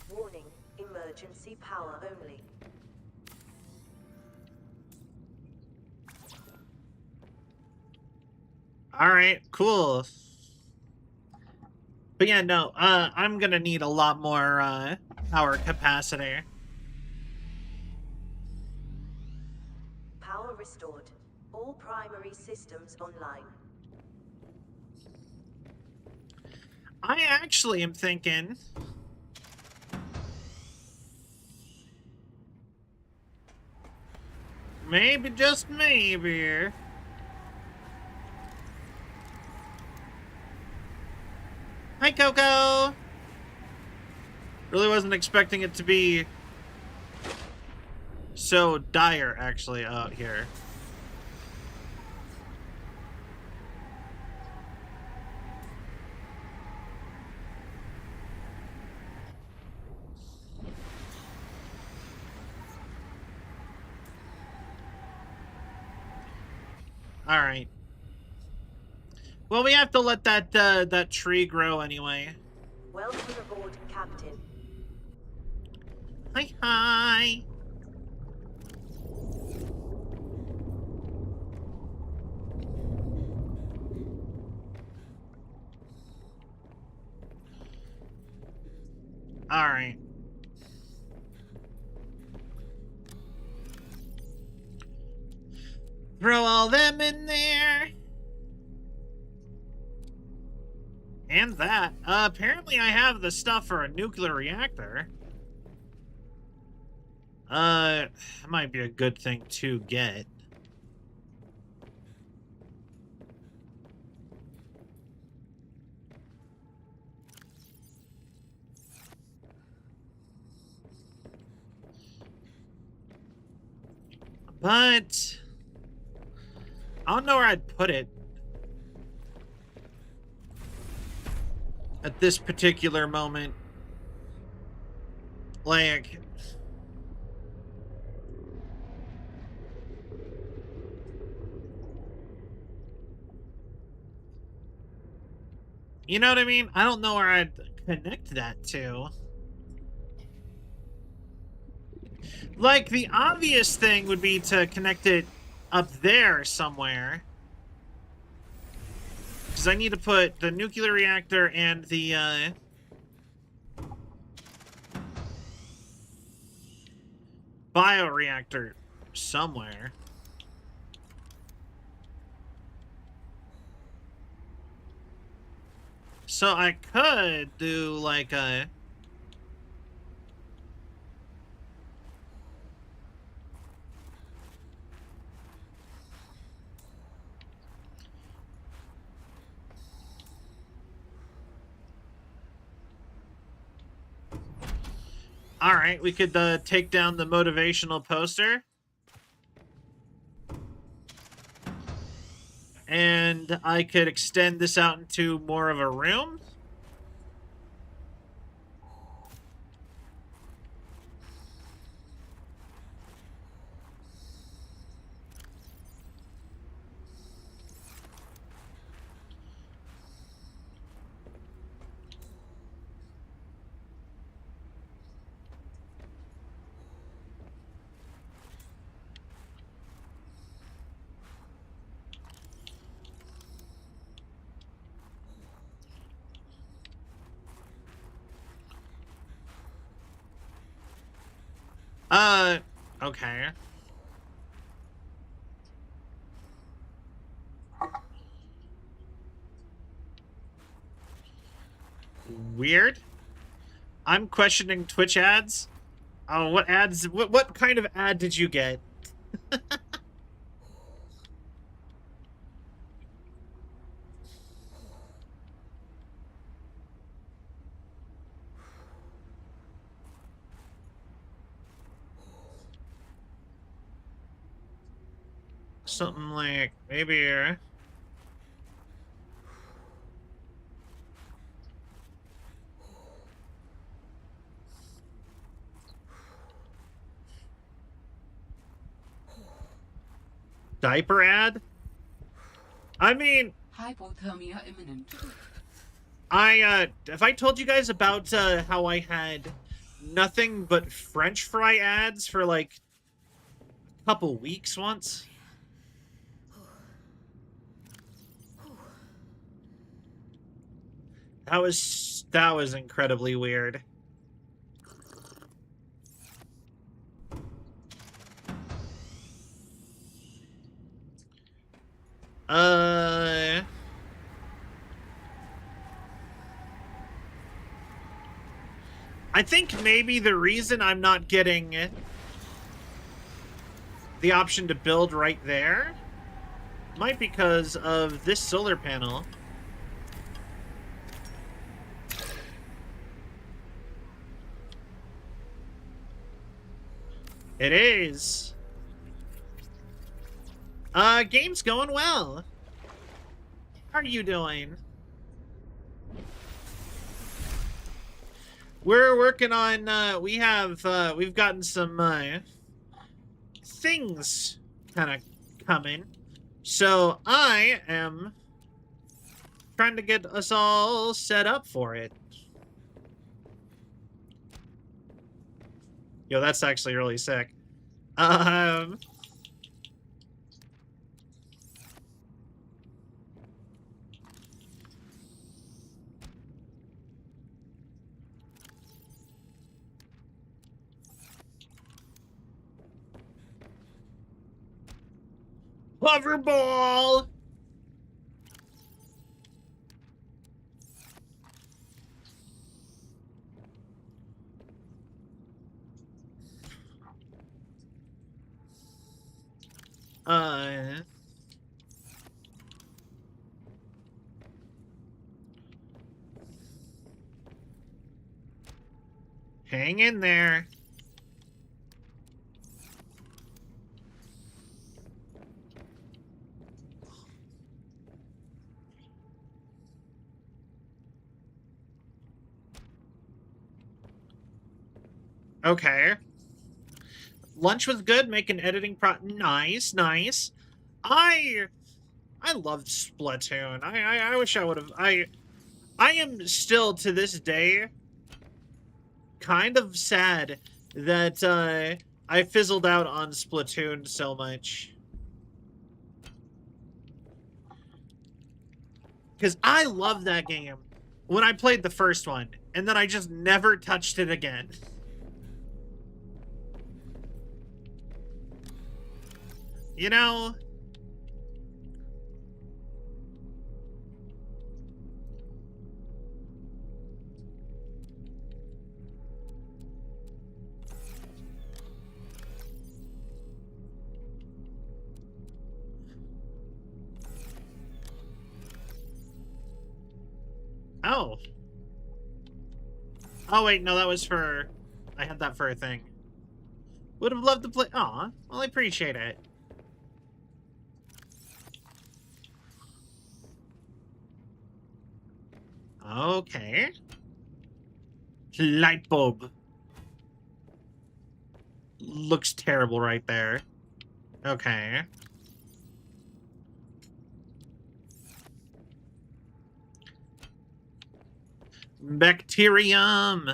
Warning, emergency power only. All right, cool. But yeah, no, I'm gonna need a lot more power capacity. Power restored. All primary systems online. I actually am thinking maybe, just maybe, hi, Coco! Really wasn't expecting it to be so dire, actually, out here. All right. Well, we have to let that that tree grow anyway. Welcome aboard, Captain. Hi, hi. All right. Throw all them in there. And that. Apparently I have the stuff for a nuclear reactor. That might be a good thing to get. But I don't know where I'd put it at this particular moment. Like, you know what I mean? I don't know where I'd connect that to. Like, the obvious thing would be to connect it up there somewhere. Because I need to put the nuclear reactor and the, bioreactor somewhere. So I could do, like, a... Alright, we could take down the motivational poster. And I could extend this out into more of a room. Okay. Weird. I'm questioning Twitch ads. Oh, what ads? What kind of ad did you get? Something like maybe. Diaper ad? I mean, Hypothermia imminent. have I told you guys about how I had nothing but French fry ads for like a couple weeks once? That was incredibly weird. I think maybe the reason I'm not getting the option to build right there might be because of this solar panel. It is. Game's going well. How are you doing? We're working on, we've gotten some, things kind of coming. So I am trying to get us all set up for it. Yo, that's actually really sick. Hoverball! Hang in there. Okay. Lunch was good. Making editing nice, nice. I loved Splatoon. I wish I would have. I am still to this day kind of sad that I fizzled out on Splatoon so much. Because I love that game when I played the first one, and then I just never touched it again. You know? Oh. Oh, wait, no, that was for... I had that for a thing. Would have loved to play... Aw, well, I appreciate it. Okay. Light bulb. Looks terrible right there. Okay. Bacterium.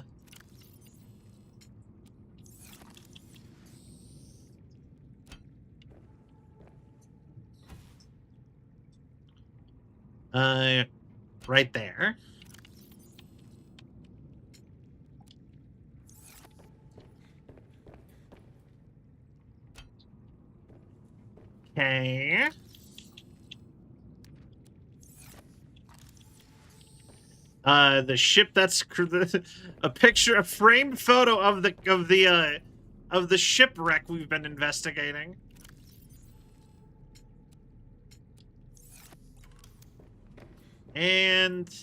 Right there. Okay. The ship that's a picture, a framed photo of the shipwreck we've been investigating. And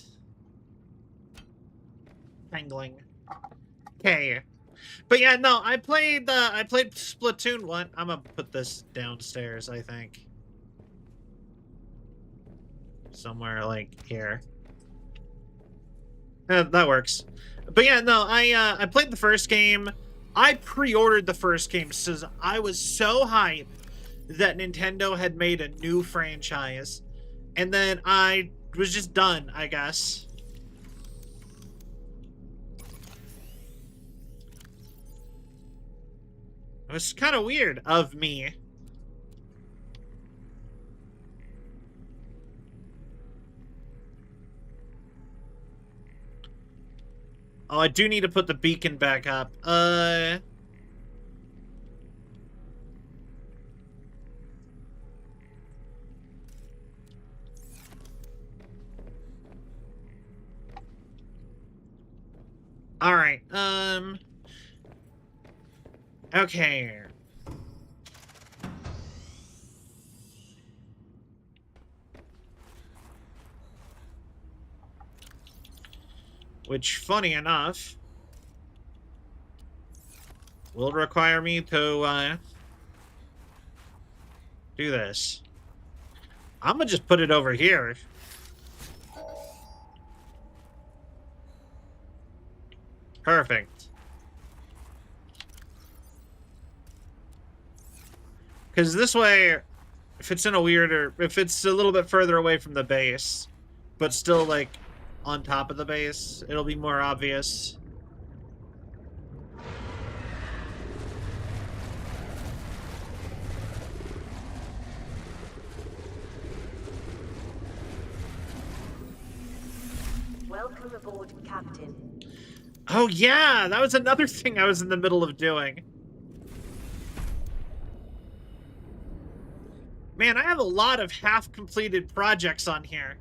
tangling. Okay. But yeah, no, I played Splatoon 1. I'm gonna put this downstairs, I think. Somewhere like here. That works. But yeah, no, I played the first game. I pre-ordered the first game since I was so hyped that Nintendo had made a new franchise. And then I was just done, I guess. It was kind of weird of me. Oh, I do need to put the beacon back up. All right. Okay. Which, funny enough, will require me to do this. I'm gonna just put it over here. Perfect. Because this way, if it's in a weirder, if it's a little bit further away from the base, but still like on top of the base, it'll be more obvious. Welcome aboard, Captain. Oh yeah, that was another thing I was in the middle of doing. Man, I have a lot of half-completed projects on here.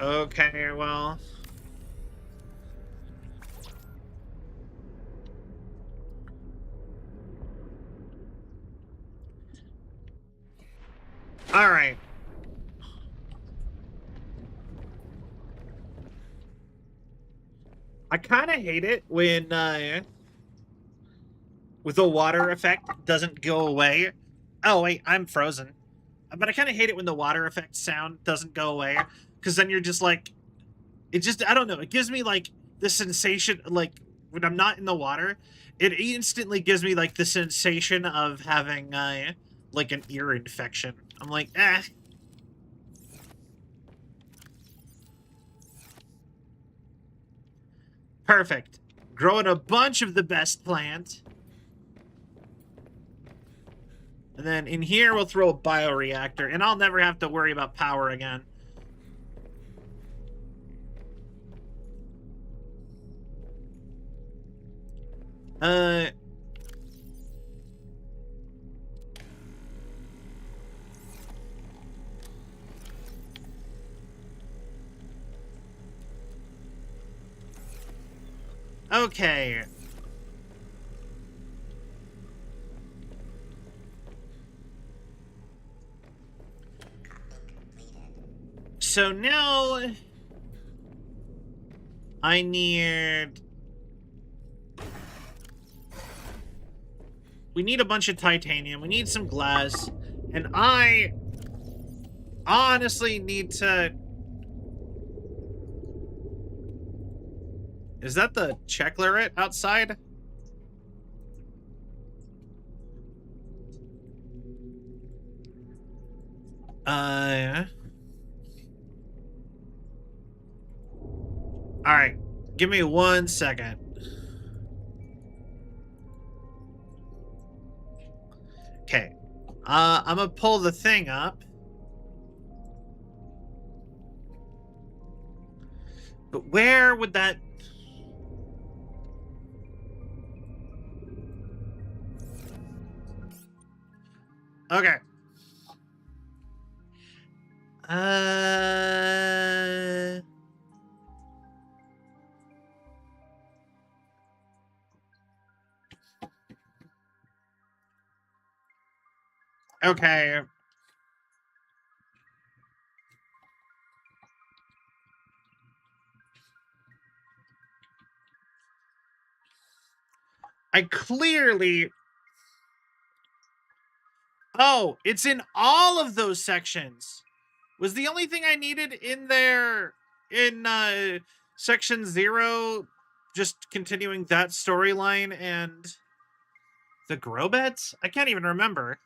Okay, well. All right. I kind of hate it when with the water effect doesn't go away. Oh wait, I'm frozen. But I kind of hate it when the water effect sound doesn't go away, because then you're just like, it just, I don't know, it gives me like the sensation, like when I'm not in the water, it instantly gives me like the sensation of having like an ear infection. I'm like, eh. Perfect. Growing a bunch of the best plant. And then in here, we'll throw a bioreactor, and I'll never have to worry about power again. Okay. So now I need... We need a bunch of titanium. We need some glass. And I honestly need to... Is that the Checklerate outside? Alright. Give me 1 second. Okay. I'm gonna pull the thing up. But where would that... Okay. Okay. I clearly... Oh, it's in all of those sections. Was the only thing I needed in there in section 0 just continuing that storyline and the grow beds? I can't even remember.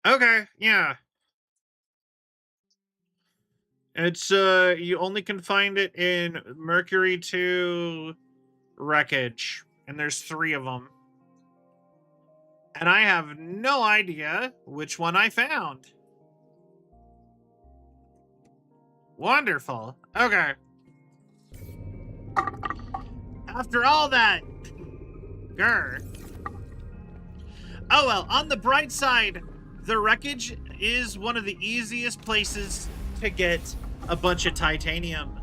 Okay, yeah. It's you only can find it in Mercury 2 wreckage, and there's 3 of them. And I have no idea which one I found. Wonderful. Okay. After all that, grr. Oh well, on the bright side, the wreckage is one of the easiest places to get a bunch of titanium.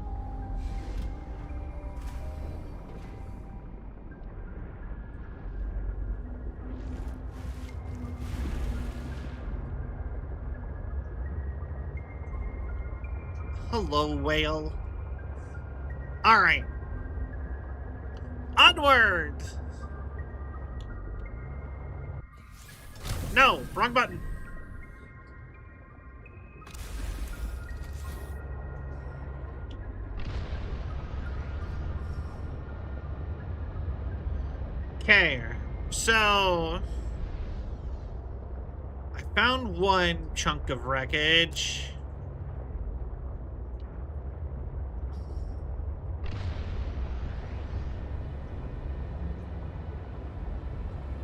Hello, whale. All right. Onward! No, wrong button. Okay, so I found one chunk of wreckage.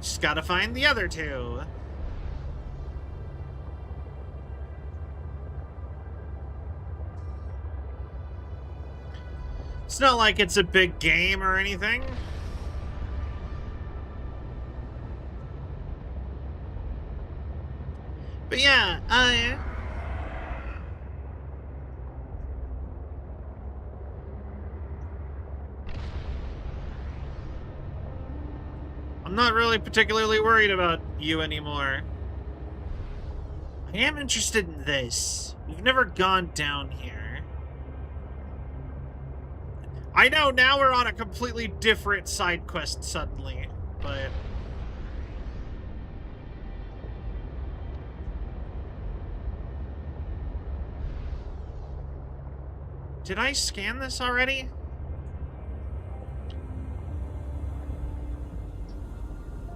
Just gotta find the other 2. It's not like it's a big game or anything. But yeah, I'm not really particularly worried about you anymore. I am interested in this. We've never gone down here. I know, now we're on a completely different side quest suddenly, but... Did I scan this already?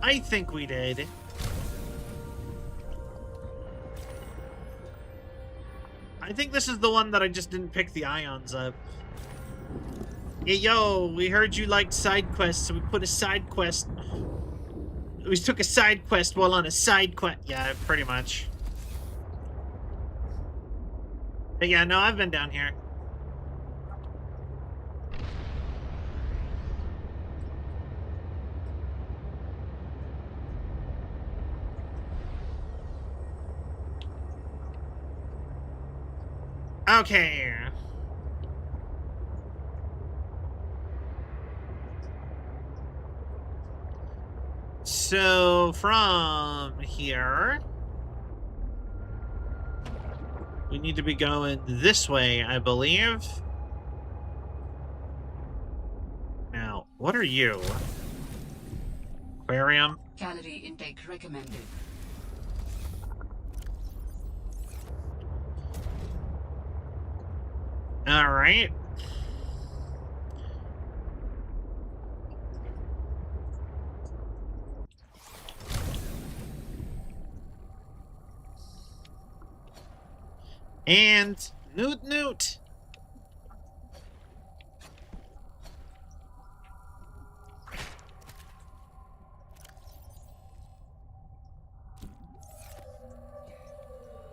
I think we did. I think this is the one that I just didn't pick the ions up. Hey, yo, we heard you liked side quests, so we put a side quest... We took a side quest while on a side quest. Yeah, pretty much. But yeah, no, I've been down here. Okay. So, from here... We need to be going this way, I believe. Now, what are you? Aquarium? Calorie intake recommended. All right. And Newt Newt.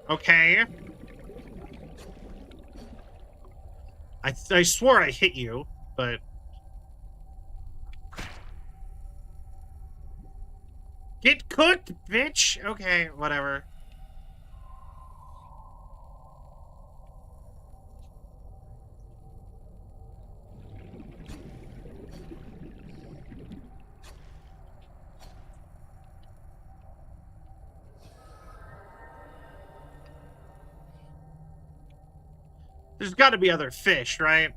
Okay. I swore I hit you, but... Get cooked, bitch! Okay, whatever. There's got to be other fish, right?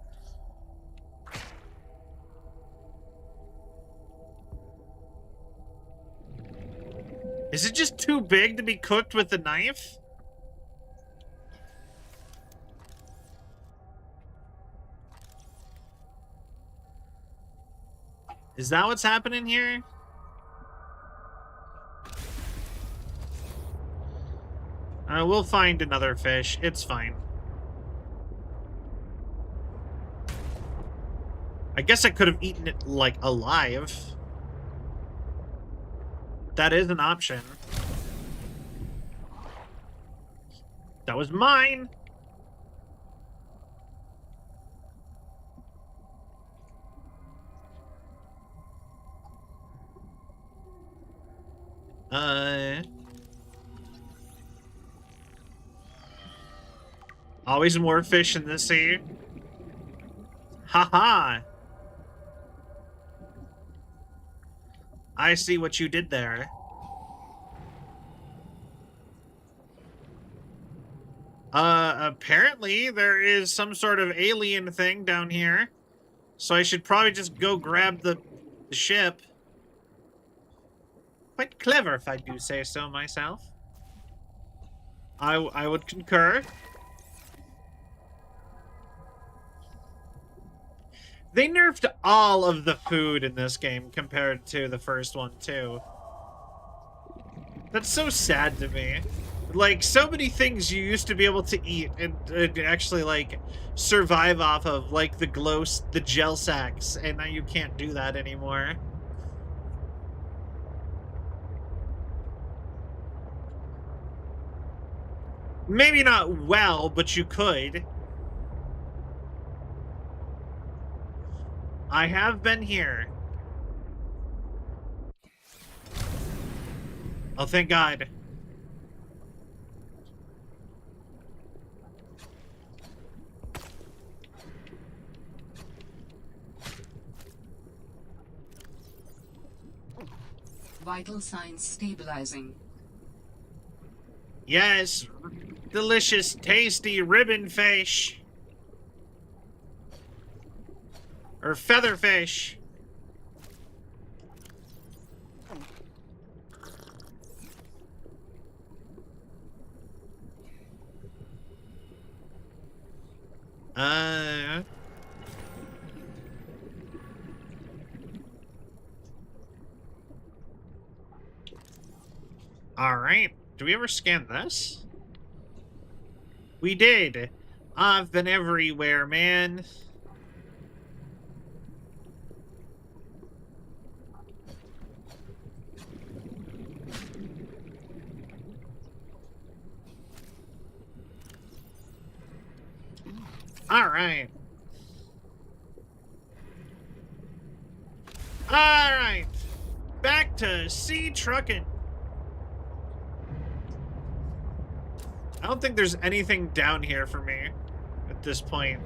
Is it just too big to be cooked with a knife? Is that what's happening here? We'll find another fish. It's fine. I guess I could have eaten it, like, alive. That is an option. That was mine! Always more fish in the sea. Haha! I see what you did there. Apparently there is some sort of alien thing down here. So I should probably just go grab the ship. Quite clever, if I do say so myself. I would concur. They nerfed all of the food in this game compared to the first one, too. That's so sad to me. Like, so many things you used to be able to eat and actually, like, survive off of, like the the gel sacks, and now you can't do that anymore. Maybe not well, but you could. I have been here. Oh, thank God. Vital signs stabilizing. Yes, delicious, tasty ribbon fish. Or feather fish. All right. Do we ever scan this? We did. I've been everywhere, man. All right. All right. Back to sea trucking. I don't think there's anything down here for me at this point.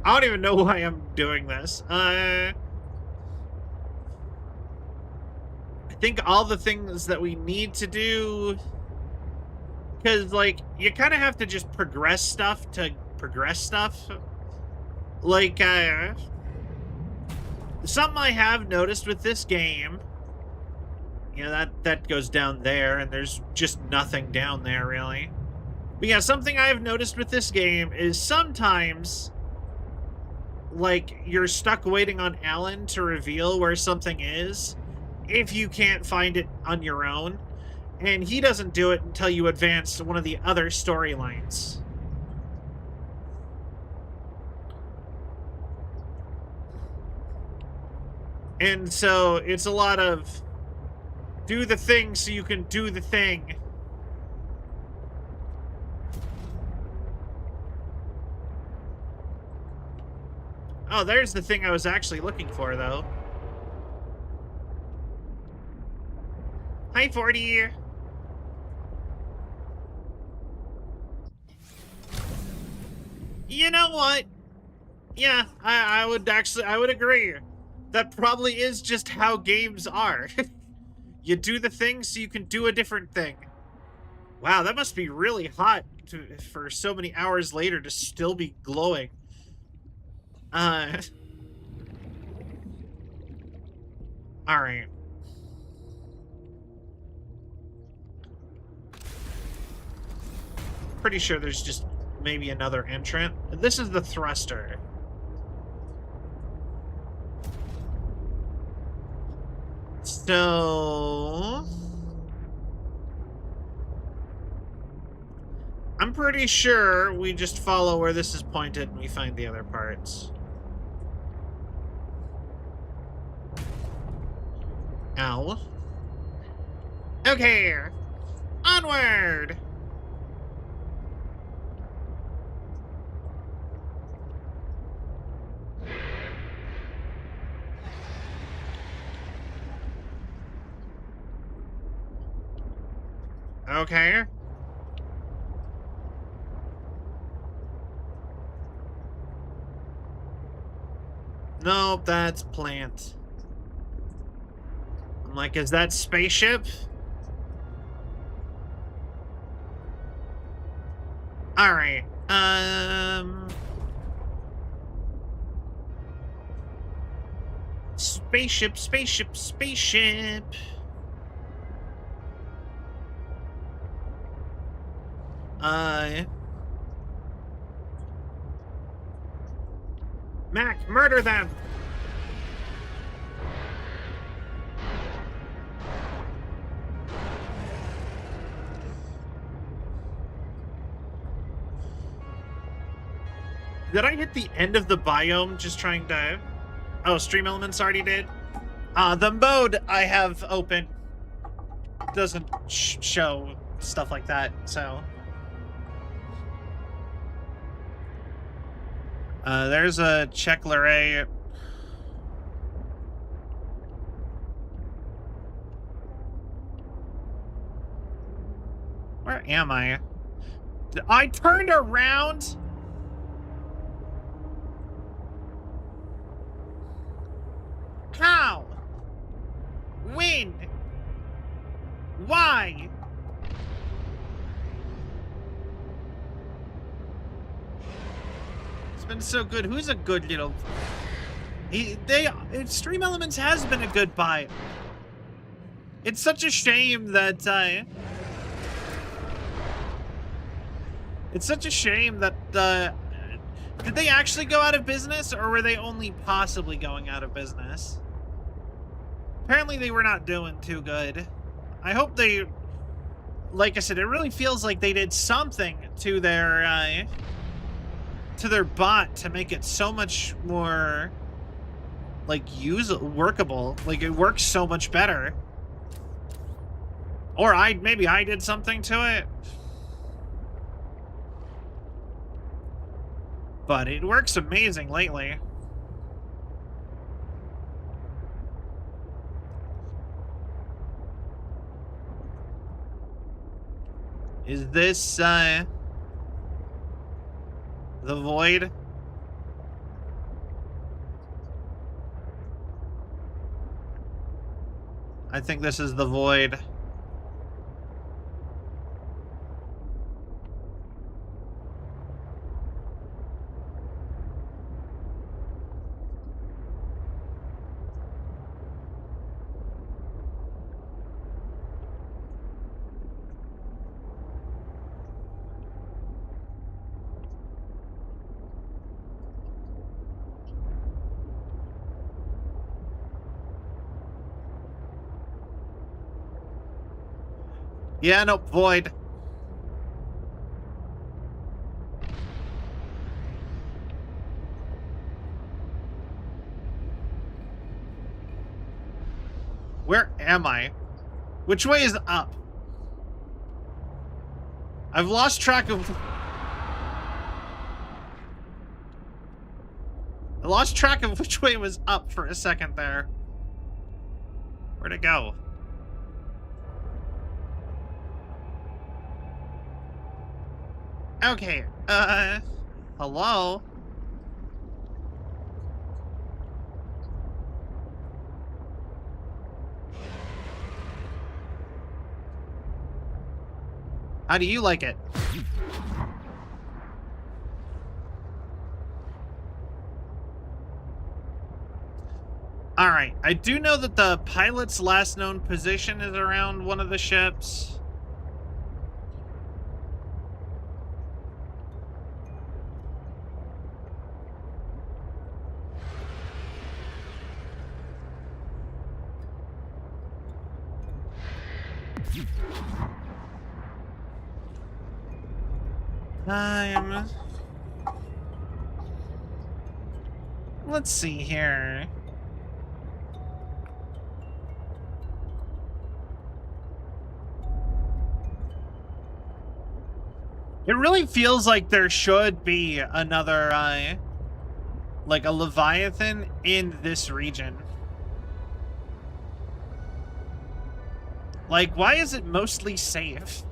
I don't even know why I'm doing this. I think all the things that we need to do, because like you kind of have to just progress stuff to progress stuff. Like something I have noticed with this game, you know, that goes down there, and there's just nothing down there really. But yeah, something I've noticed with this game is sometimes, like, you're stuck waiting on Alan to reveal where something is if you can't find it on your own, and he doesn't do it until you advance to one of the other storylines. And so it's a lot of do the thing so you can do the thing. Oh, there's the thing I was actually looking for, though. Hi, 40. You know what? Yeah, I would agree. That probably is just how games are. You do the thing so you can do a different thing. Wow, that must be really hot for so many hours later to still be glowing. Alright. Pretty sure there's just maybe another entrant. This is the thruster. So I'm pretty sure we just follow where this is pointed and we find the other parts. Ow. Okay. Onward! Okay. Nope, that's plant. I'm like, is that spaceship? Alright, spaceship, spaceship, spaceship. Mac, murder them! Did I hit the end of the biome just trying to... Oh, Stream Elements already did? The mode I have open doesn't show stuff like that, so... There's a Checkleray. Where am I? I turned around? How? When? Why? It's been so good. Who's a good little... Stream Elements has been a good buy. It's such a shame that, it's such a shame that, did they actually go out of business, or were they only possibly going out of business? Apparently they were not doing too good. I hope they, like I said, it really feels like they did something to their bot to make it so much more, like, workable. Like, it works so much better. Or maybe I did something to it. But it works amazing lately. Is this, the void? I think this is the void. Yeah, no, void. Where am I? Which way is up? I've lost track of... I lost track of which way was up for a second there. Where'd it go? Okay, hello? How do you like it? Alright, I do know that the pilot's last known position is around one of the ships. Let's see here. It really feels like there should be another, like a Leviathan in this region. Like, why is it mostly safe?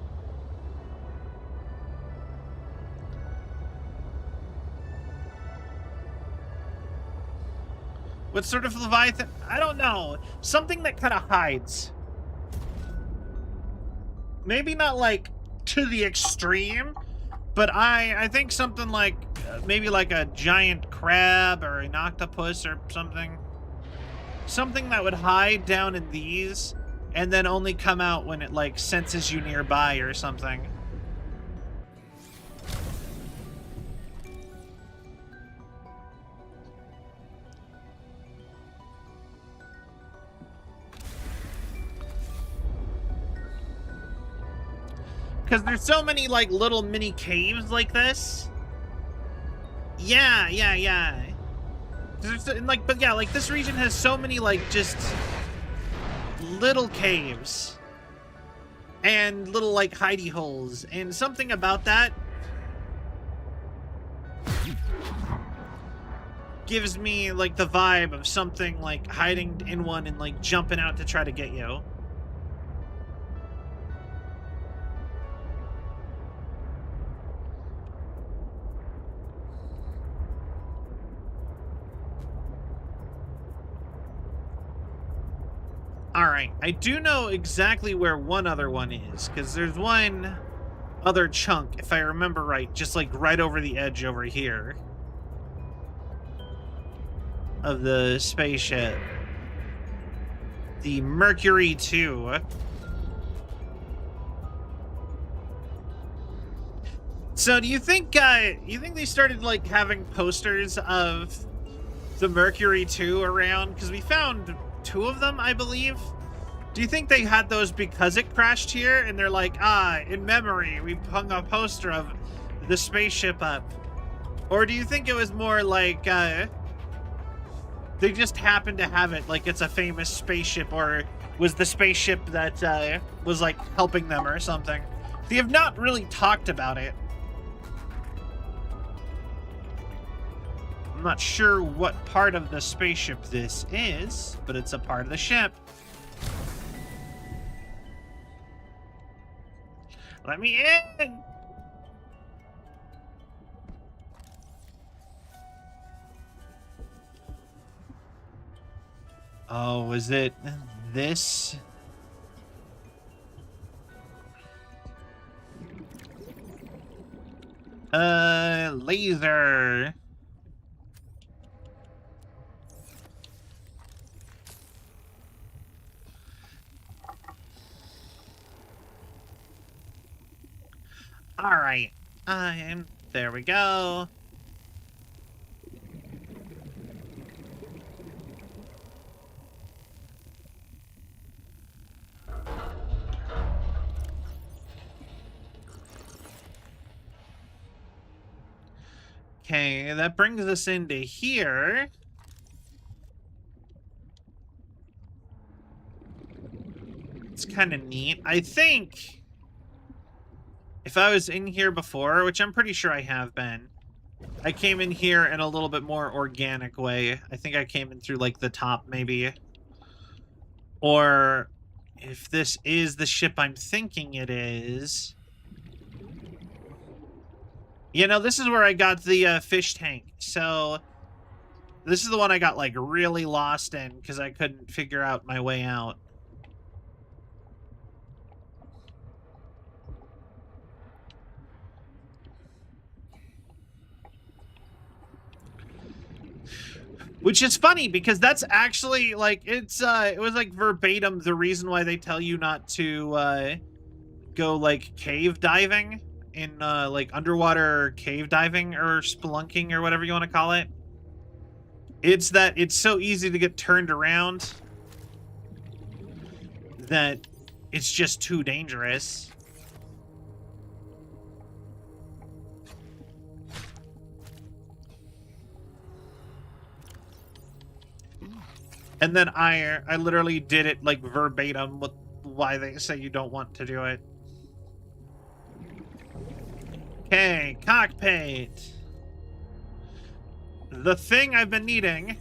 What sort of Leviathan? I don't know. Something that kind of hides. Maybe not like to the extreme, but I think something like maybe like a giant crab or an octopus or something. Something that would hide down in these and then only come out when it like senses you nearby or something. Because there's so many, like, little mini caves like this. Yeah. Like, but yeah, like, this region has so many, like, just little caves. And little, like, hidey holes. And something about that gives me, like, the vibe of something, like, hiding in one and, like, jumping out to try to get you. Alright, I do know exactly where one other one is, because there's one other chunk, if I remember right, just like right over the edge over here of the spaceship. The Mercury 2. So do you think they started like having posters of the Mercury 2 around? Because we found 2 of them, I believe. Do you think they had those because it crashed here and they're like, in memory, we hung a poster of the spaceship up? Or do you think it was more like, they just happened to have it like it's a famous spaceship, or was the spaceship that was like helping them or something? They have not really talked about it. I'm not sure what part of the spaceship this is, but it's a part of the ship. Let me in! Oh, is it this? Laser. All right. There we go. Okay, that brings us into here. It's kind of neat. I think if I was in here before, which I'm pretty sure I have been, I came in here in a little bit more organic way. I think I came in through like the top maybe. Or if this is the ship I'm thinking it is. You know, this is where I got the fish tank. So this is the one I got like really lost in because I couldn't figure out my way out. Which is funny because that's actually like it was like verbatim the reason why they tell you not to go like cave diving in like underwater cave diving or spelunking or whatever you want to call it. It's that it's so easy to get turned around that it's just too dangerous. And then I literally did it like verbatim with why they say you don't want to do it. Okay, cockpit. The thing I've been needing.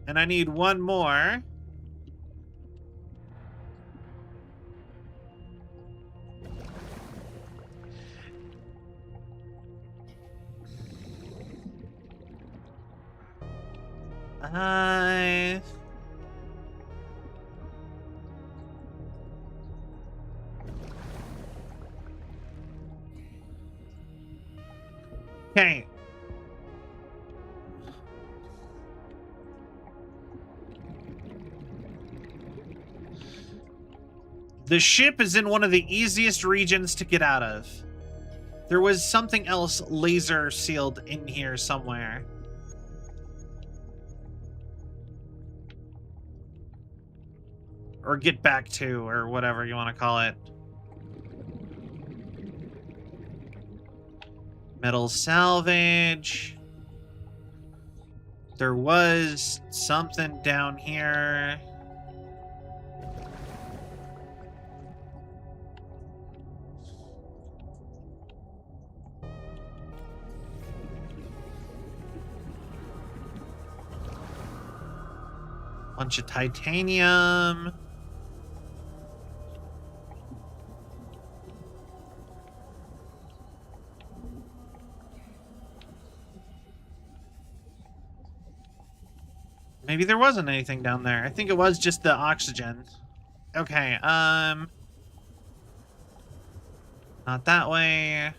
And I need one more. Okay. The ship is in one of the easiest regions to get out of. There was something else laser sealed in here somewhere. Or get back to, or whatever you want to call it. Metal salvage. There was something down here. Bunch of titanium. Maybe there wasn't anything down there. I think it was just the oxygen. Okay, not that way.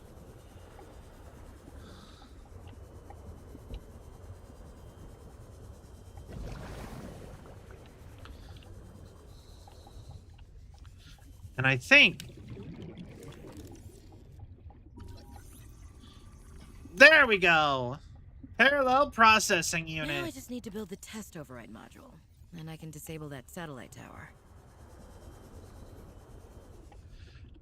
And I think... There we go! Parallel processing unit. Now I just need to build the test override module, and I can disable that satellite tower.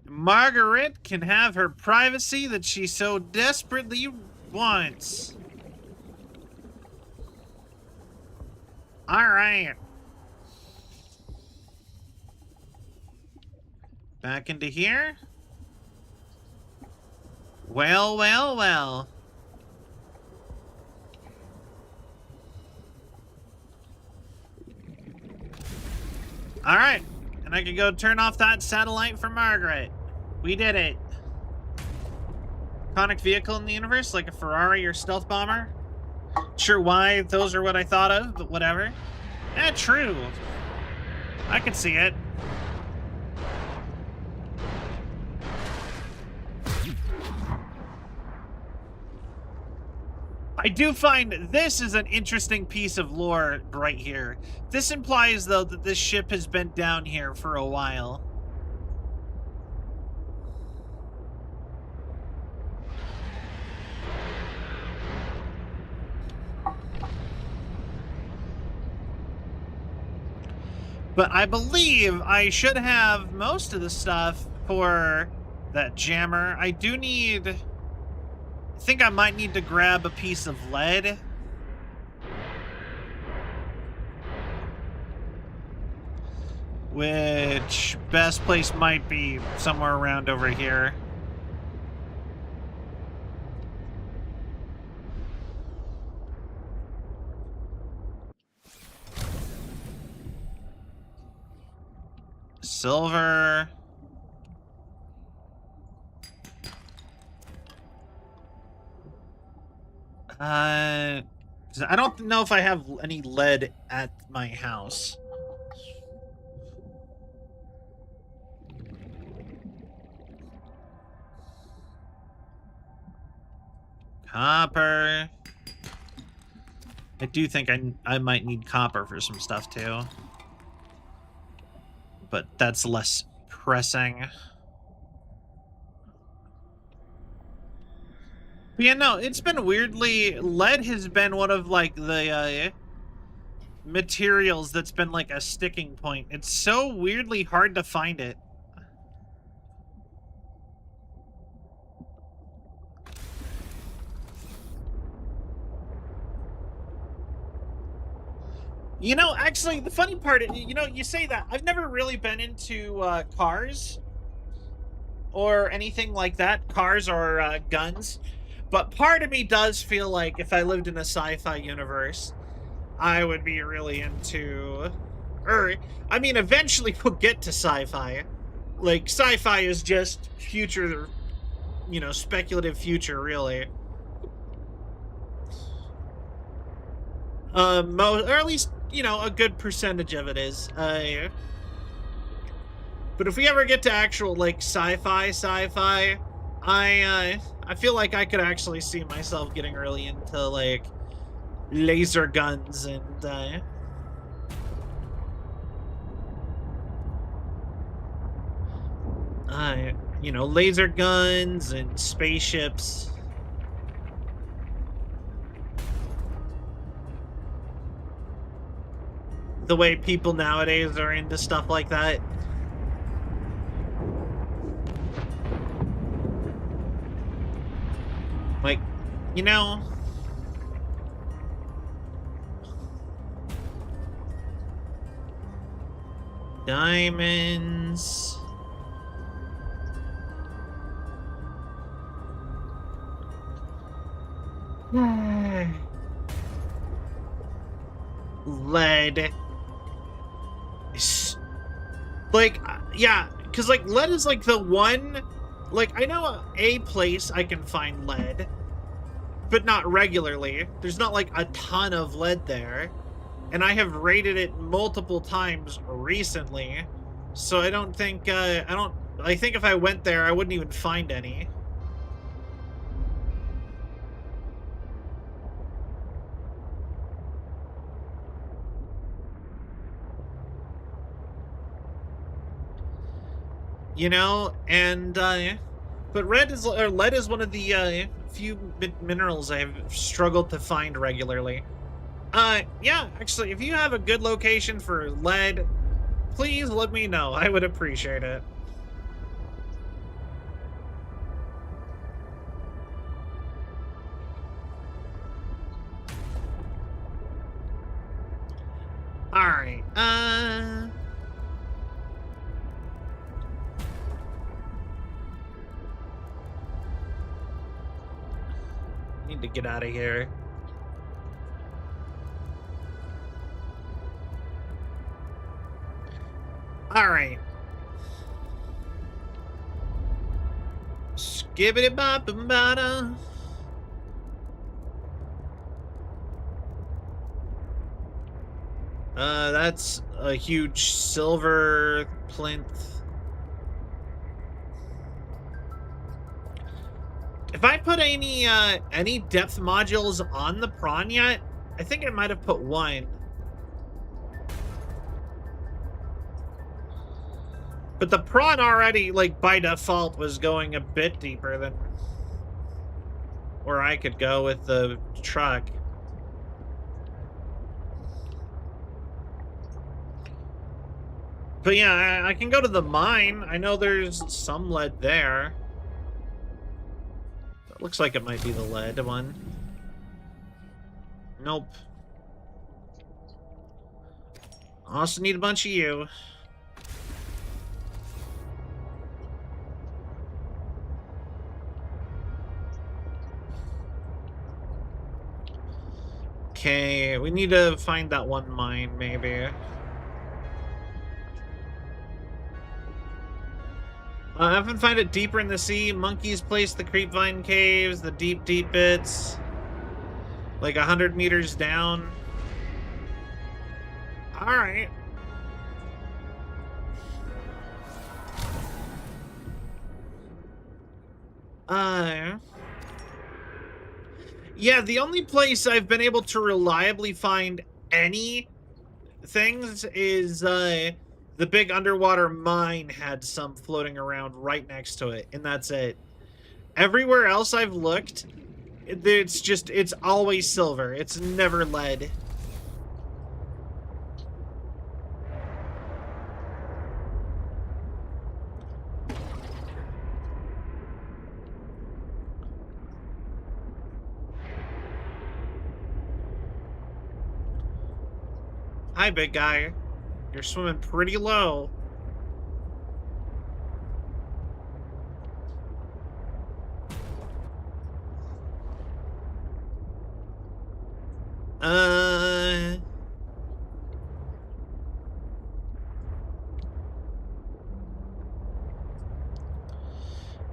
Margaret can have her privacy that she so desperately wants. Alright. Back into here. Well, well, well. Alright. And I can go turn off that satellite for Margaret. We did it. Iconic vehicle in the universe, like a Ferrari or stealth bomber. Sure why those are what I thought of, but whatever. Eh, true. I can see it. I do find this is an interesting piece of lore right here. This implies, though, that this ship has been down here for a while. But I believe I should have most of the stuff for that jammer. I do need... I think I might need to grab a piece of lead. Which best place might be somewhere around over here. Silver. I don't know if I have any lead at my house. Copper. I do think I might need copper for some stuff too. But that's less pressing. But yeah, no, it's been weirdly... Lead has been one of, like, the materials that's been, like, a sticking point. It's so weirdly hard to find it. You know, actually, the funny part, you know, you say that. I've never really been into cars or anything like that. Cars or guns. But part of me does feel like if I lived in a sci-fi universe, I would be really into... I mean, eventually we'll get to sci-fi. Like, sci-fi is just future, you know, speculative future, really. Or at least, you know, a good percentage of it is. But if we ever get to actual, like, sci-fi, I feel like I could actually see myself getting really into, like, laser guns and, you know, laser guns and spaceships. The way people nowadays are into stuff like that. Like, you know... Diamonds... Lead... Like, yeah, because, like, lead is, like, the one... Like, I know a place I can find lead, but not regularly. There's not, like, a ton of lead there. and I have raided it multiple times recently, so I don't think, I think if I went there, I wouldn't even find any. You know, and, but lead is one of the, few minerals I've struggled to find regularly. Yeah, actually, if you have a good location for lead, please let me know. I would appreciate it. Alright, need to get out of here. Alright. Skibbity bop and bada. That's a huge silver plinth. If I put any depth modules on the prawn yet? I think I might have put one. But the prawn already, like, by default was going a bit deeper than where I could go with the truck. But yeah, I can go to the mine. I know there's some lead there. That looks like it might be the lead one. Nope. Also need a bunch of you. Okay, we need to find that one mine, maybe. I often find it deeper in the sea. Monkeys place the creepvine caves, the deep, deep bits. Like 100 meters down. Alright. Yeah, the only place I've been able to reliably find any things is, the big underwater mine had some floating around right next to it, and that's it. Everywhere else I've looked, it's always silver. It's never lead. Hi, big guy. You're swimming pretty low.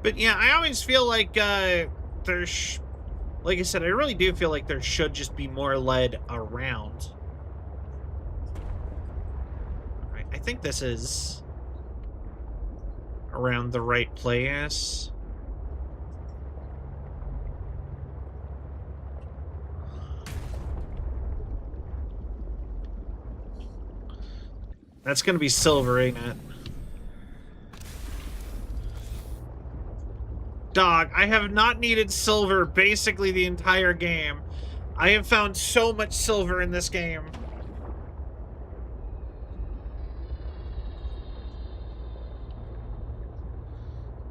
But yeah, I always feel like, there's... Like I said, I really do feel like there should just be more lead around. Alright, I think this is around the right place. That's gonna be silver, ain't it? Dog, I have not needed silver basically the entire game. I have found so much silver in this game.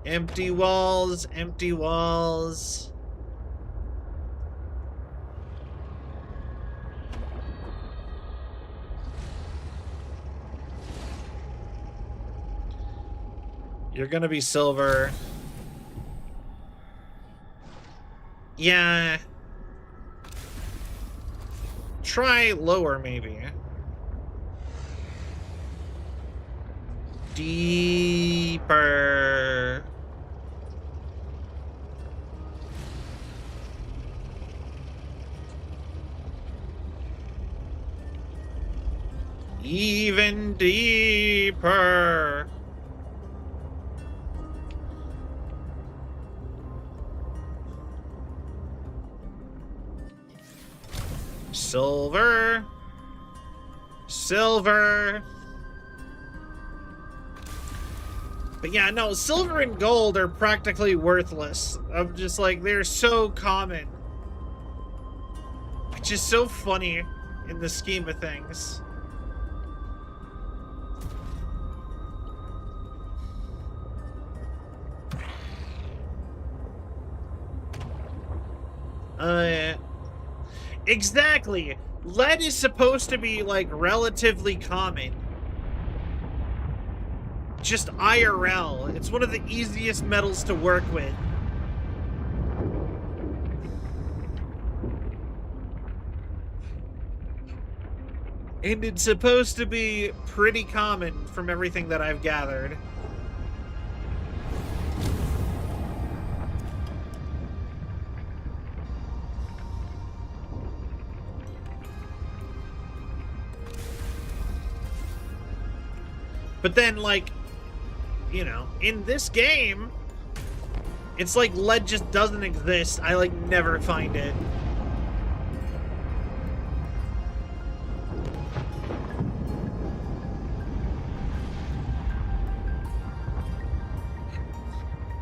Empty walls, empty walls. You're gonna be silver. Yeah. Try lower, maybe. Deeper. Even deeper. Silver. Silver. But yeah, no, silver and gold are practically worthless. I'm just like, they're so common. Which is so funny in the scheme of things. Exactly. Lead is supposed to be, like, relatively common. Just IRL. It's one of the easiest metals to work with. And it's supposed to be pretty common from everything that I've gathered. But then, like, you know, in this game, it's like lead just doesn't exist. I, like, never find it.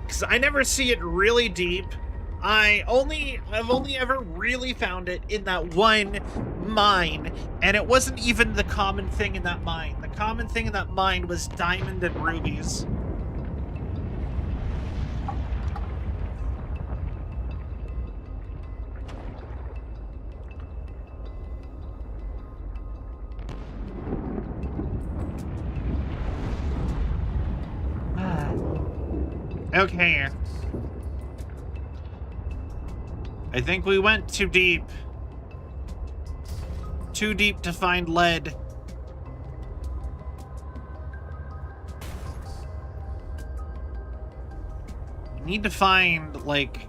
Because I never see it really deep. I've only ever really found it in that one mine, and it wasn't even the common thing in that mine. The common thing in that mine was diamond and rubies. Okay. I think we went too deep. Too deep to find lead. We need to find, like...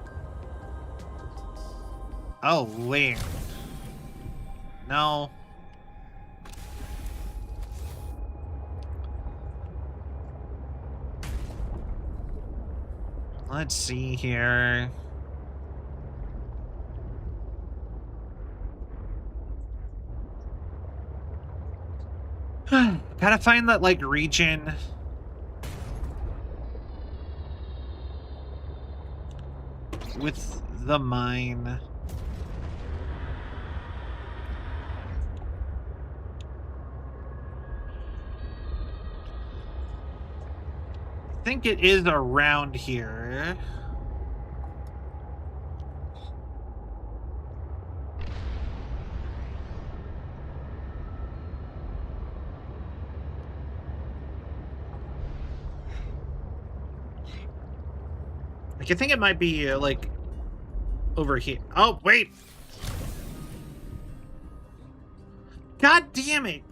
Oh, wait. No. Let's see here. Gotta find that, like, region. With the mine. I think it is around here. Like, I think it might be, like, over here. Oh, wait! God damn it!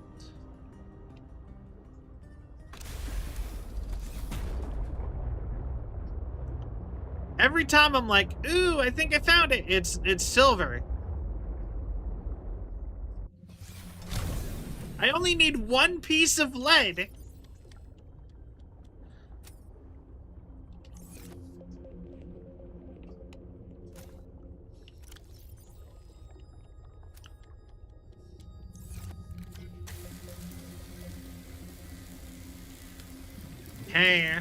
Every time I'm like, ooh, I think I found it. It's silver. I only need one piece of lead. Hey.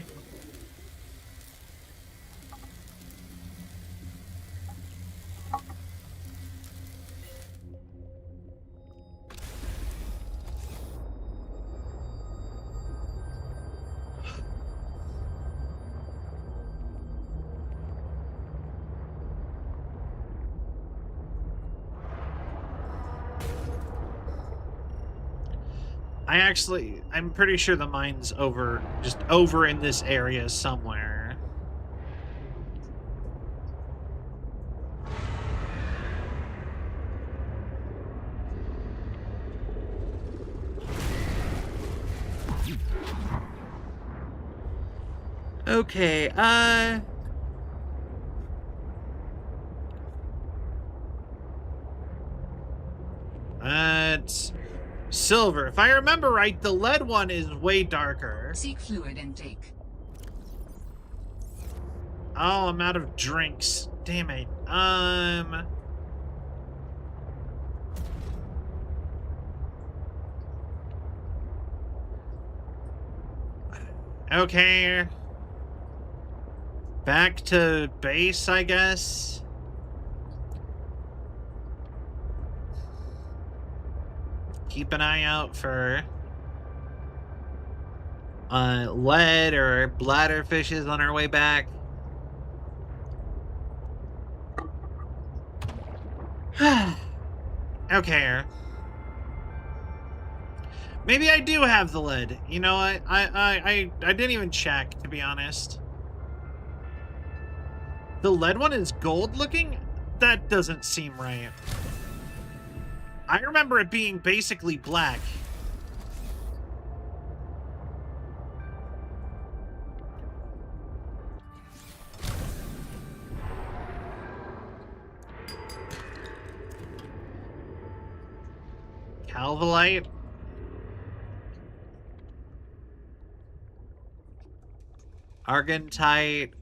I'm pretty sure the mine's just over in this area somewhere. Okay, silver. If I remember right, the lead one is way darker. Seek fluid intake. Oh, I'm out of drinks. Damn it. Okay. Back to base, I guess. Keep an eye out for lead or bladderfishes on our way back. Okay. Maybe I do have the lead. You know what? I didn't even check, to be honest. The lead one is gold looking? That doesn't seem right. I remember it being basically black. Calvolite? Argentite?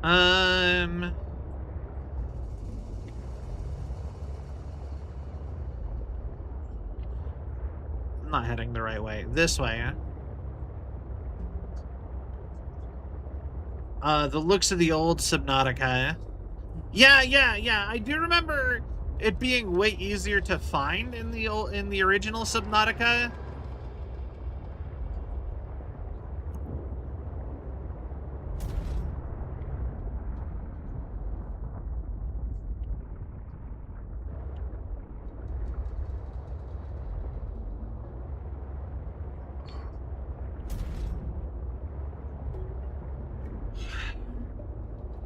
I'm not heading the right way. This way, the looks of the old Subnautica. Yeah. I do remember it being way easier to find in the original Subnautica.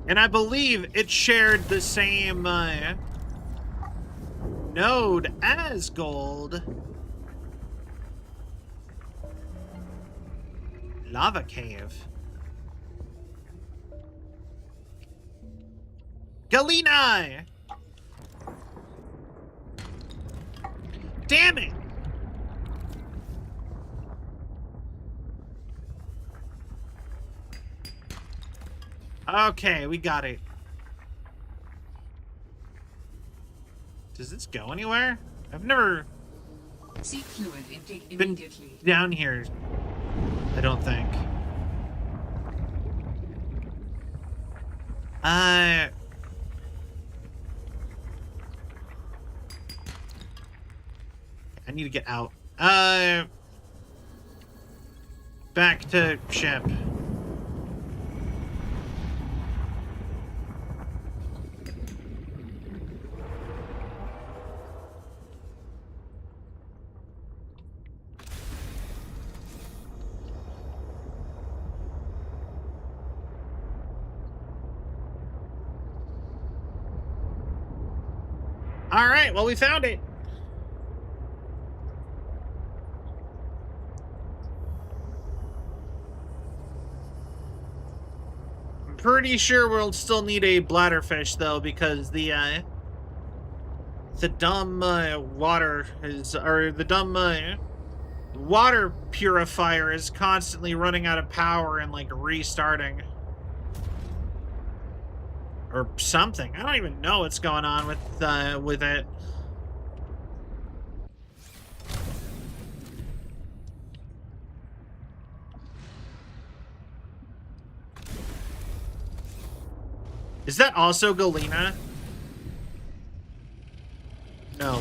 And I believe it shared the same node as gold. Lava cave. Galena! Damn it! Okay, we got it. Does this go anywhere? I've never Seek fluid intake been immediately. down here, I don't think. I need to get out. Back to ship. All right, well, we found it. I'm pretty sure we'll still need a bladderfish, though, because the dumb water is, or the dumb water purifier is constantly running out of power and like restarting. Or something. I don't even know what's going on with it. Is that also Galena? No.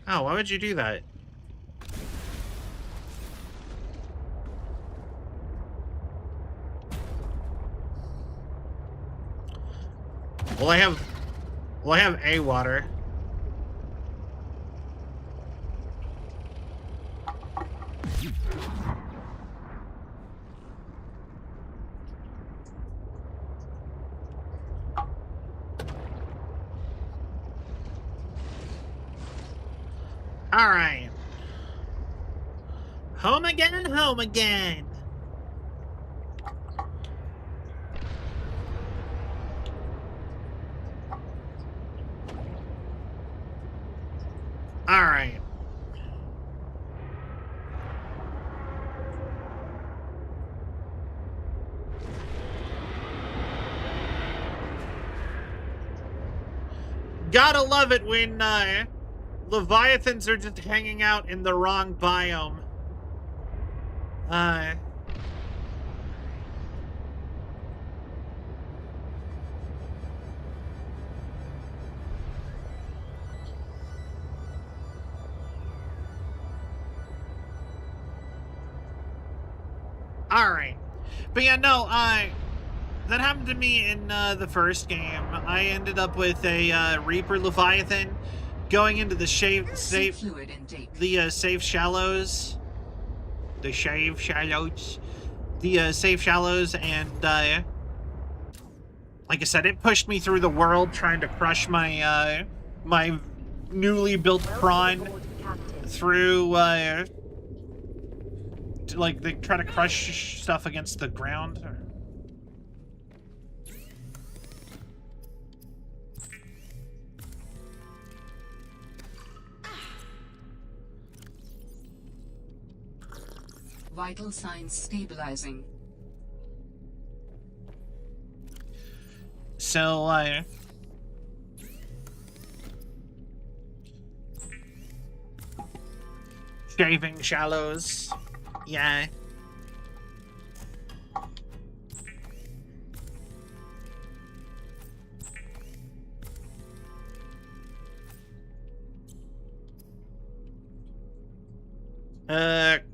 Oh, why would you do that? Well, I have a water. All right. Home again, home again. All right. Gotta love it when Leviathans are just hanging out in the wrong biome. Alright. But yeah, no, that happened to me in the first game. I ended up with a Reaper Leviathan going into the safe shallows. The safe shallows. The safe shallows, and like I said, it pushed me through the world trying to crush my my newly built prawn through like they try to crush stuff against the ground. Vital signs stabilizing. So, shaving shallows. Yeah.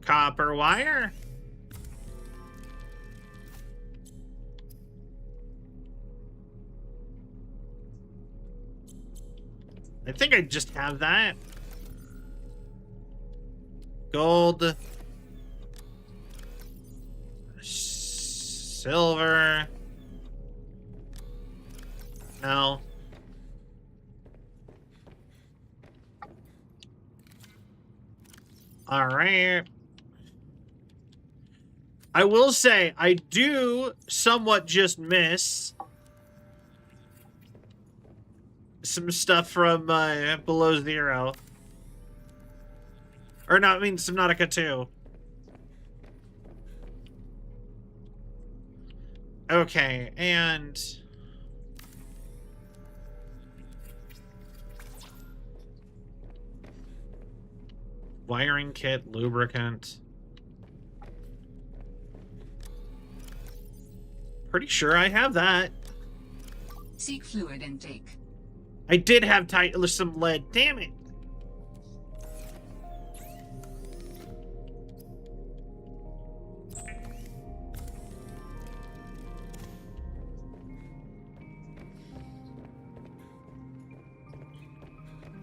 Copper wire? I think I just have that. Gold. Silver. No. All right. I will say, I do somewhat just miss some stuff from Below Zero. Or no, I mean Subnautica 2. Okay, and wiring kit, lubricant. Pretty sure I have that. Seek fluid intake. I did have some lead. Damn it.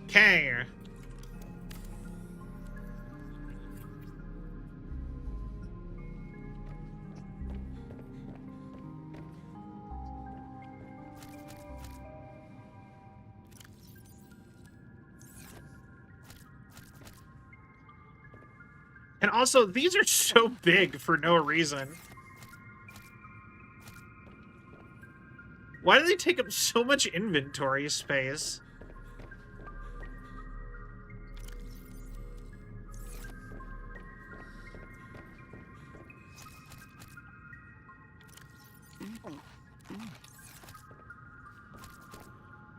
Okay. And also, these are so big for no reason. Why do they take up so much inventory space?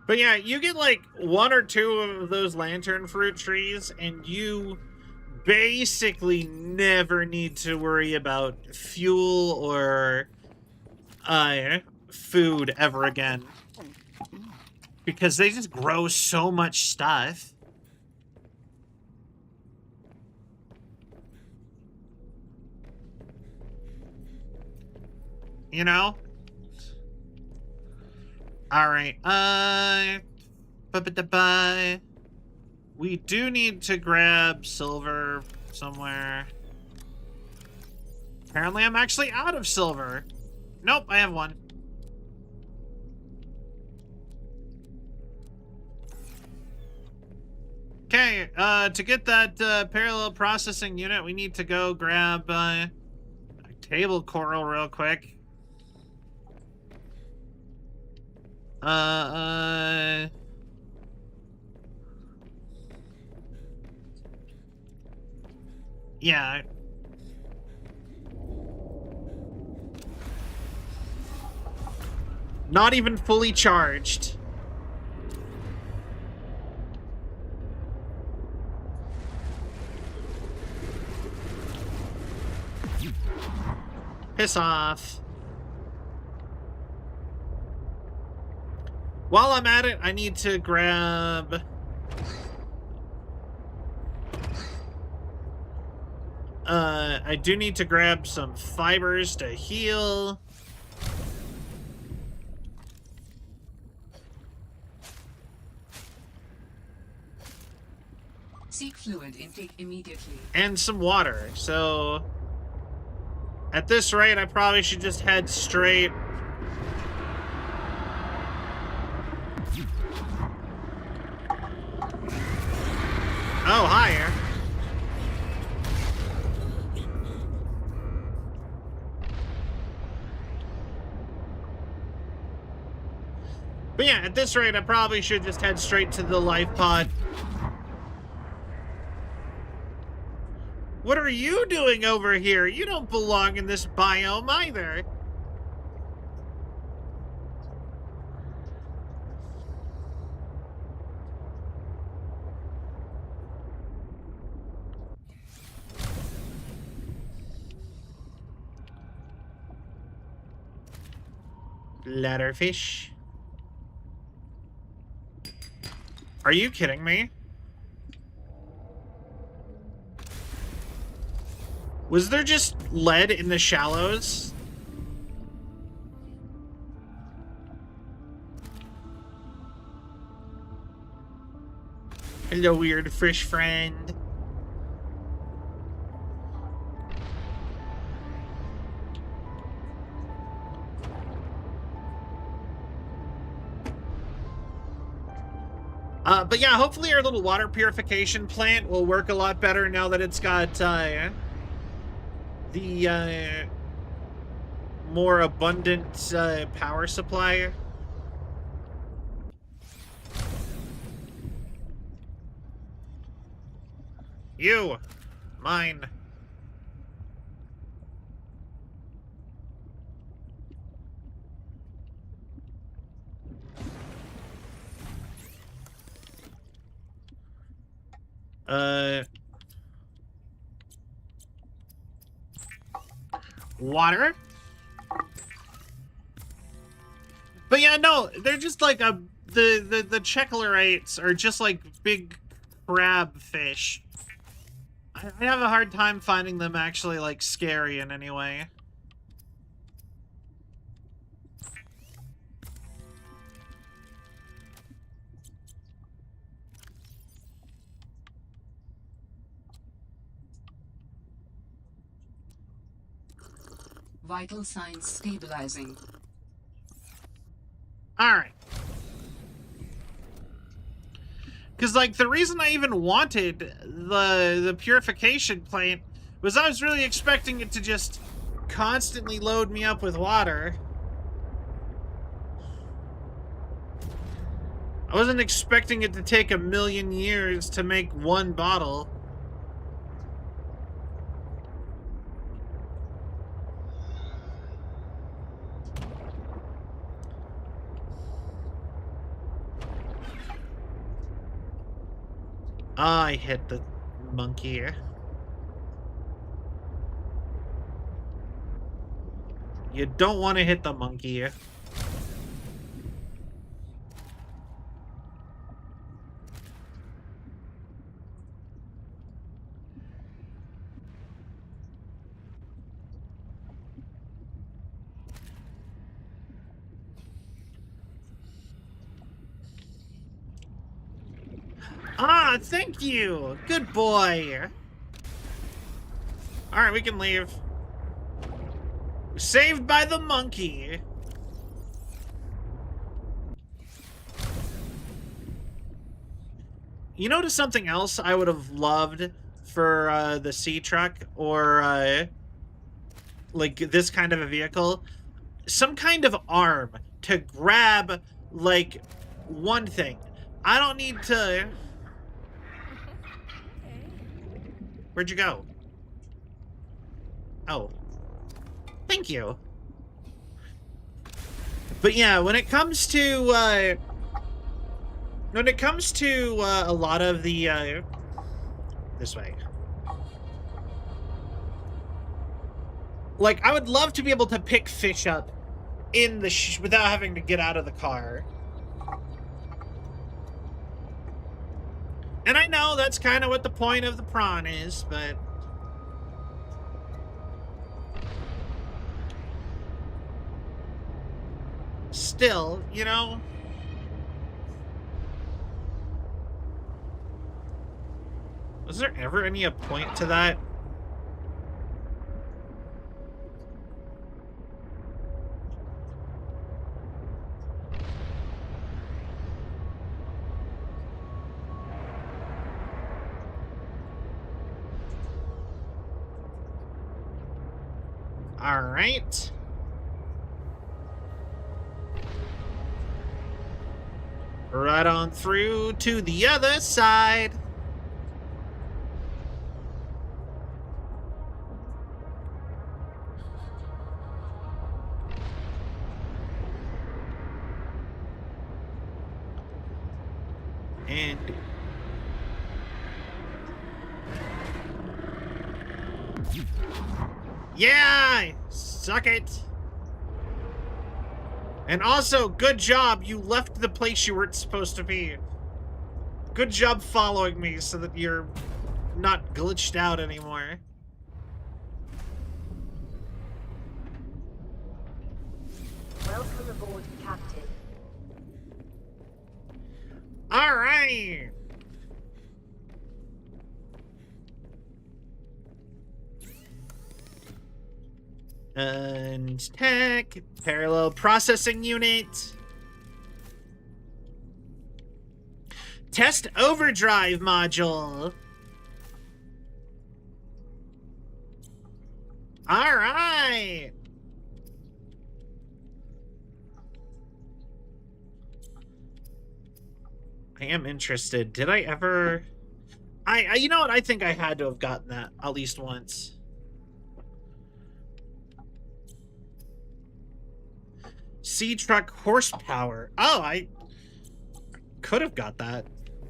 But yeah, you get like 1 or 2 of those lantern fruit trees, and you basically never need to worry about fuel or food ever again. Because they just grow so much stuff. You know? Alright, we do need to grab silver somewhere. Apparently I'm actually out of silver. Nope, I have 1. Okay. Okay, to get that parallel processing unit, we need to go grab a table coral real quick. Yeah. Not even fully charged. Piss off. While I'm at it, I need to grab... I do need to grab some fibers to heal. Seek fluid intake immediately. And some water, so... At this rate, I probably should just head straight... Oh, higher. But yeah, at this rate, I probably should just head straight to the life pod. What are you doing over here? You don't belong in this biome either. Ladderfish. Are you kidding me? Was there just lead in the shallows? Hello, weird fish friend. But yeah, hopefully our little water purification plant will work a lot better now that it's got the more abundant power supply. You, mine. Water? But yeah, no, they're just like the checklerates are just like big crab fish. I have a hard time finding them actually like scary in any way. Vital signs stabilizing. Alright. Because, like, the reason I even wanted the purification plant was I was really expecting it to just constantly load me up with water. I wasn't expecting it to take 1,000,000 years to make one bottle. I hit the monkey. You don't want to hit the monkey. Ah, thank you. Good boy. All right, we can leave. Saved by the monkey. You notice something else I would have loved for the sea truck or like this kind of a vehicle? Some kind of arm to grab like one thing. I don't need to... Where'd you go? Oh. Thank you. But yeah, when it comes to a lot of the this way. Like, I would love to be able to pick fish up in the without having to get out of the car. And I know that's kind of what the point of the prawn is, but... Still, you know... Was there ever any point to that? All right. Right on through to the other side. And yeah, suck it. And also, good job, you left the place you weren't supposed to be. Good job following me so that you're not glitched out anymore. Welcome aboard, Captain. All right. And tech, parallel processing unit. Test overdrive module. All right. I am interested. Did I ever... you know what? I think I had to have gotten that at least once. Sea truck horsepower. Oh, I could have got that.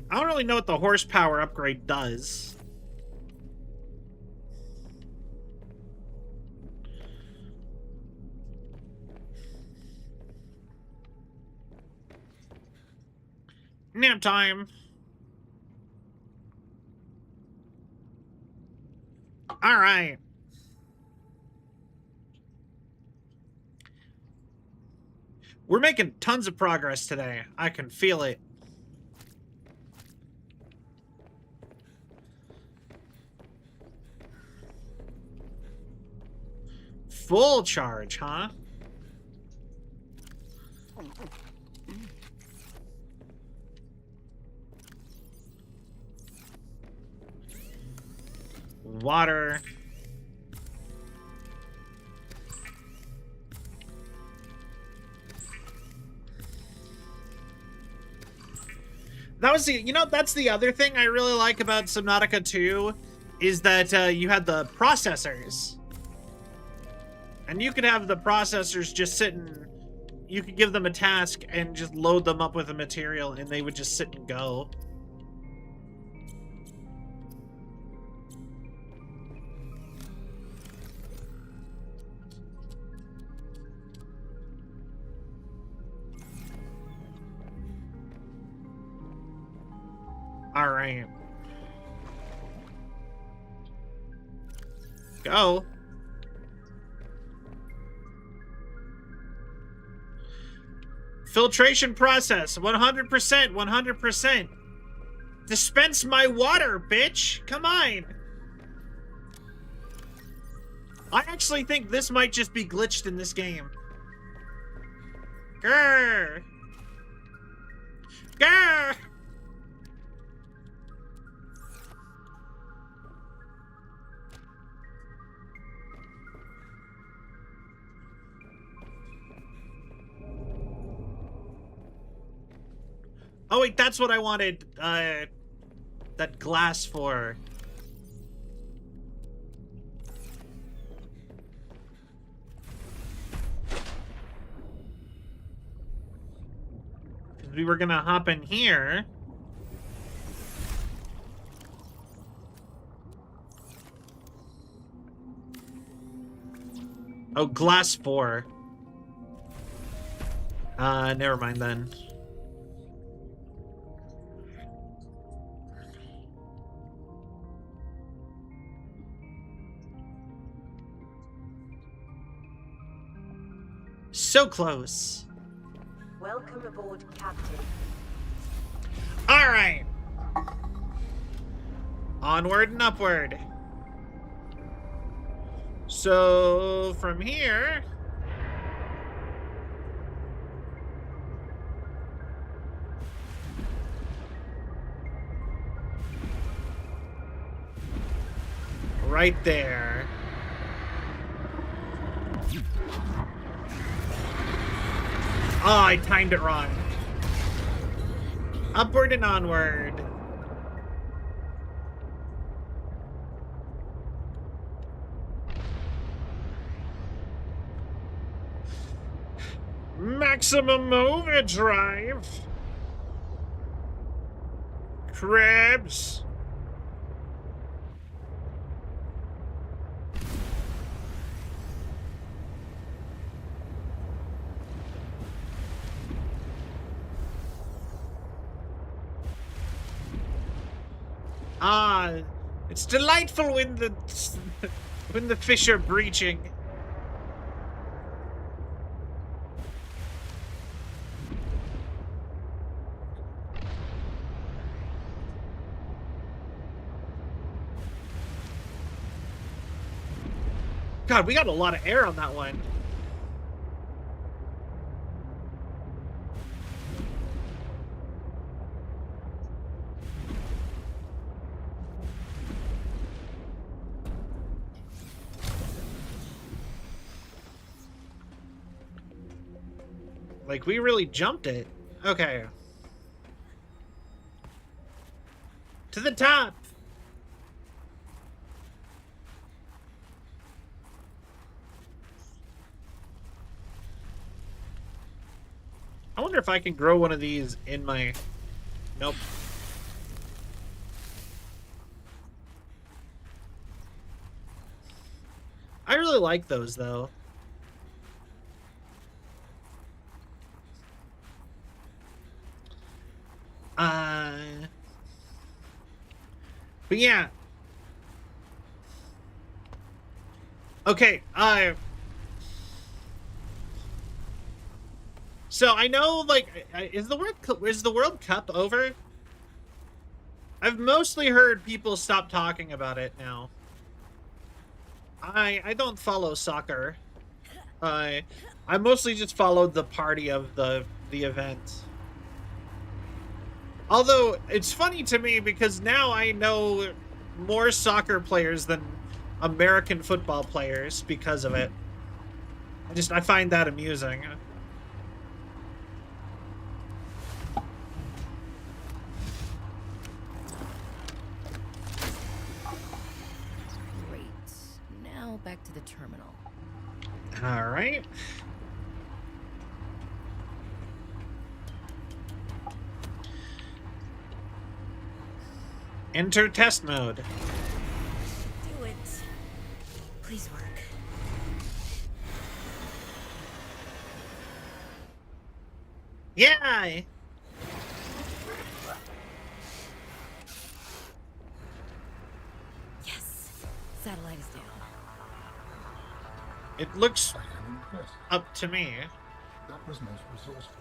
I don't really know what the horsepower upgrade does. Nap time. All right. We're making tons of progress today. I can feel it. Full charge, huh? Water. That was the, you know, that's the other thing I really like about Subnautica 2 is that you had the processors. And you could have the processors just sitting, you could give them a task and just load them up with a material and they would just sit and go. All right. Go. Filtration process, 100%, 100%. Dispense my water, bitch. Come on. I actually think this might just be glitched in this game. Grr. Grr. Oh wait, that's what I wanted that glass for. We were gonna hop in here. Oh, glass 4. Never mind then. So close. Welcome aboard, Captain. All right. Onward and upward. So from here, right there. Oh, I timed it wrong. Upward and onward. Maximum overdrive. Crabs. Ah, it's delightful when the fish are breaching. God, we got a lot of air on that one. Like, we really jumped it. Okay. To the top. I wonder if I can grow one of these in my... Nope. I really like those, though. But yeah. Okay, so I know, like, is the World Cup over? I've mostly heard people stop talking about it now. I don't follow soccer. I mostly just followed the party of the event. Although it's funny to me because now I know more soccer players than American football players because of it. I find that amusing. Great. Now back to the terminal. All right. Enter test mode. Do it. Please work. Yeah. Yes. Satellite is down. It looks I am impressed. up to me. That was most resourceful.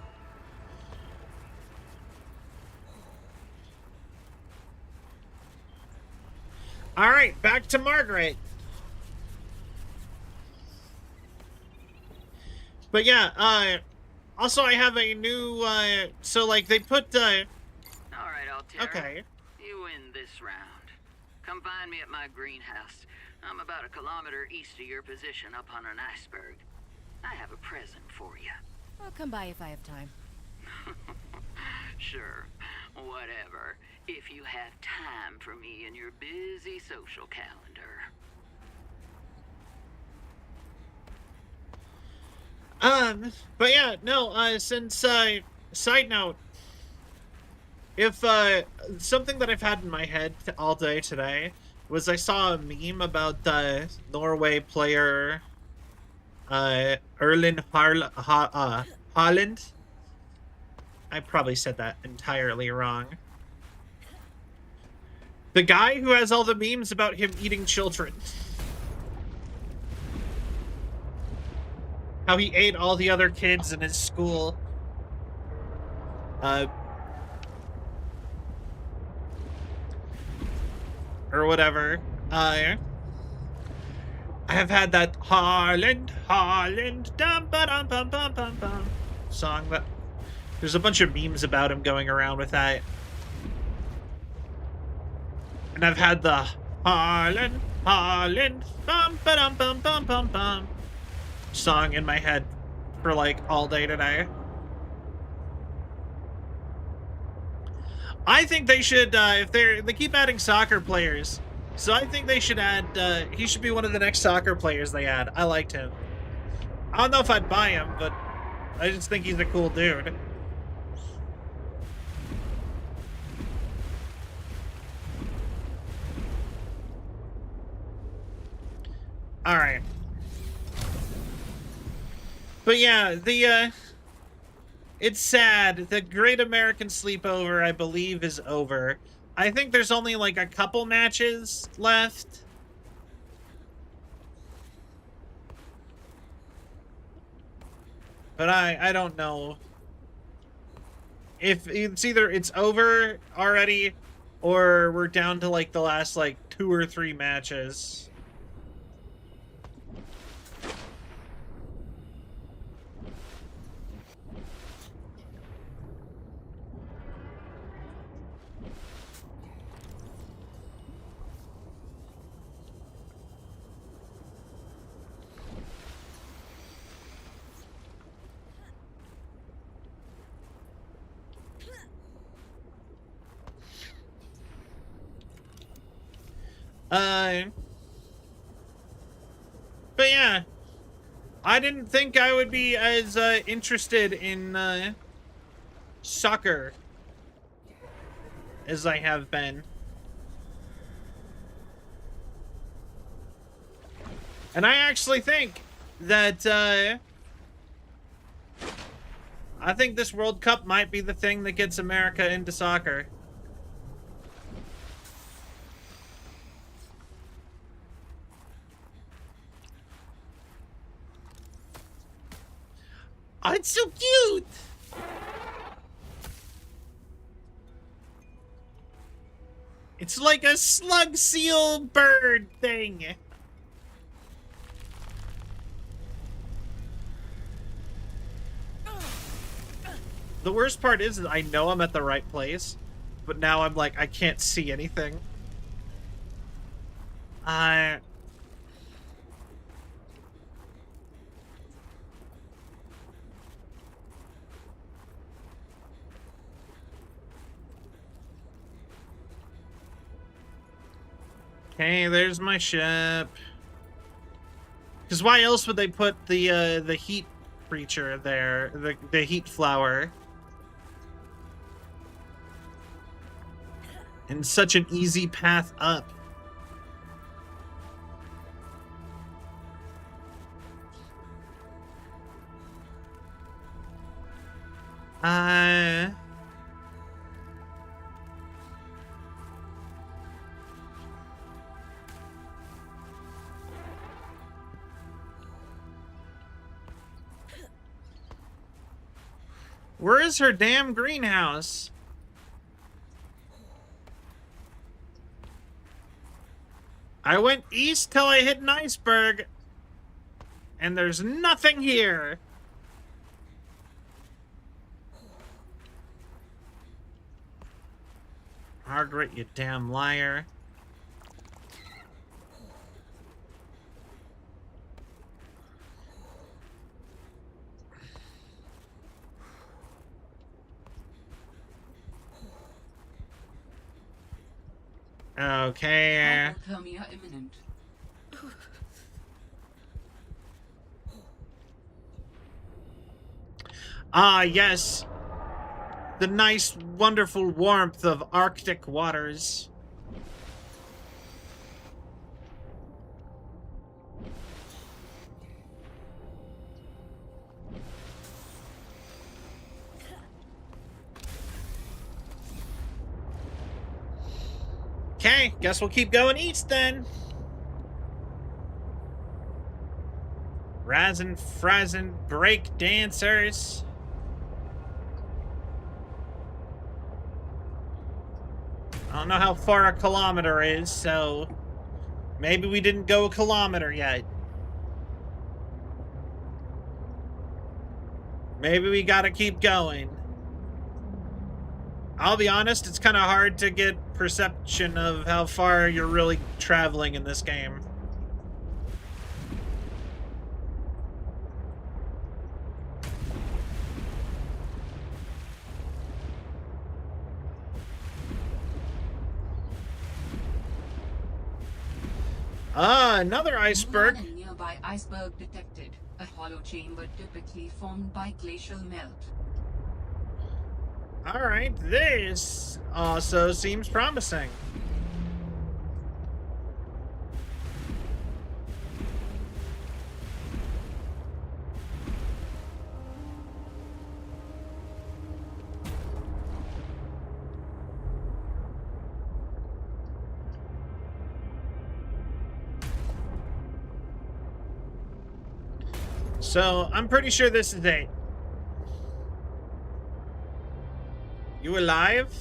All right, back to Margaret. But yeah, also I have a new, so like they put, All right, Altera. okay. You win this round. Come find me at my greenhouse. I'm about a kilometer east of your position up on an iceberg. I have a present for you. I'll come by if I have time. Sure, whatever. If you have time for me in your busy social calendar. But yeah, no, side note, if, something that I've had in my head all day today was I saw a meme about the Norway player, Erlend Haaland. I probably said that entirely wrong. The guy who has all the memes about him eating children. How he ate all the other kids in his school. Or whatever. I have had that Haaland, dum ba dum bum bum bum bum song that there's a bunch of memes about him going around with that. And I've had the Haaland, bum ba dum bum bum bum bum song in my head for like all day today. I think they should, if they keep adding soccer players, so I think they should add, he should be one of the next soccer players they add. I liked him. I don't know if I'd buy him, but I just think he's a cool dude. Alright. But yeah, it's sad. The Great American Sleepover, I believe, is over. I think there's only like a couple matches left. But I don't know. If it's either it's over already or we're down to like the last like 2 or 3 matches. But yeah, I didn't think I would be as interested in soccer as I have been. And I actually think that I think this World Cup might be the thing that gets America into soccer. Oh, it's so cute! It's like a slug seal bird thing. The worst part is I know I'm at the right place, but now I'm like, I can't see anything. Okay, there's my ship. Because why else would they put the heat creature there, the heat flower? And such an easy path up. Where is her damn greenhouse? I went east till I hit an iceberg. And there's nothing here. Margaret, you damn liar. Okay. Hypothermia imminent. Ah, yes. The nice, wonderful warmth of Arctic waters. Okay, guess we'll keep going east then. Razzin' frazzin' break dancers. I don't know how far a kilometer is, so maybe we didn't go a kilometer yet. Maybe we gotta keep going. I'll be honest, it's kind of hard to get perception of how far you're really traveling in this game. Ah, another iceberg. A nearby iceberg detected. A hollow chamber typically formed by glacial melt. Alright, this also seems promising. So, I'm pretty sure this is it. You alive?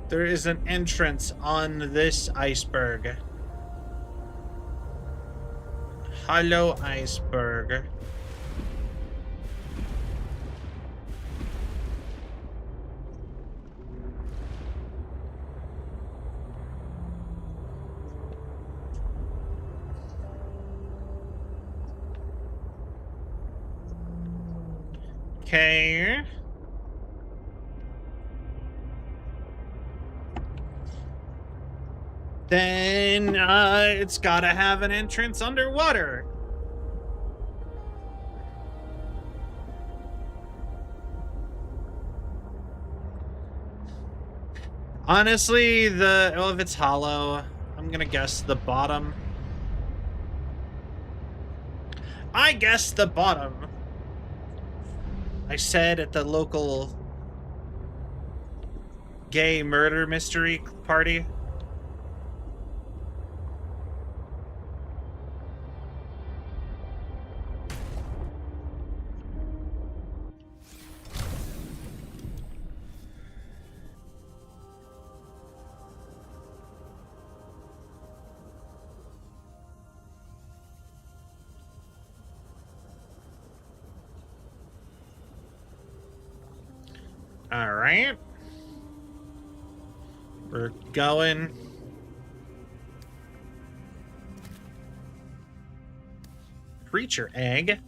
There is an entrance on this iceberg. Hollow iceberg. Okay. Then, it's gotta have an entrance underwater. Honestly, if it's hollow, I'm gonna guess the bottom. I guess the bottom. I said at the local gay murder mystery party. All right. We're going. Creature egg.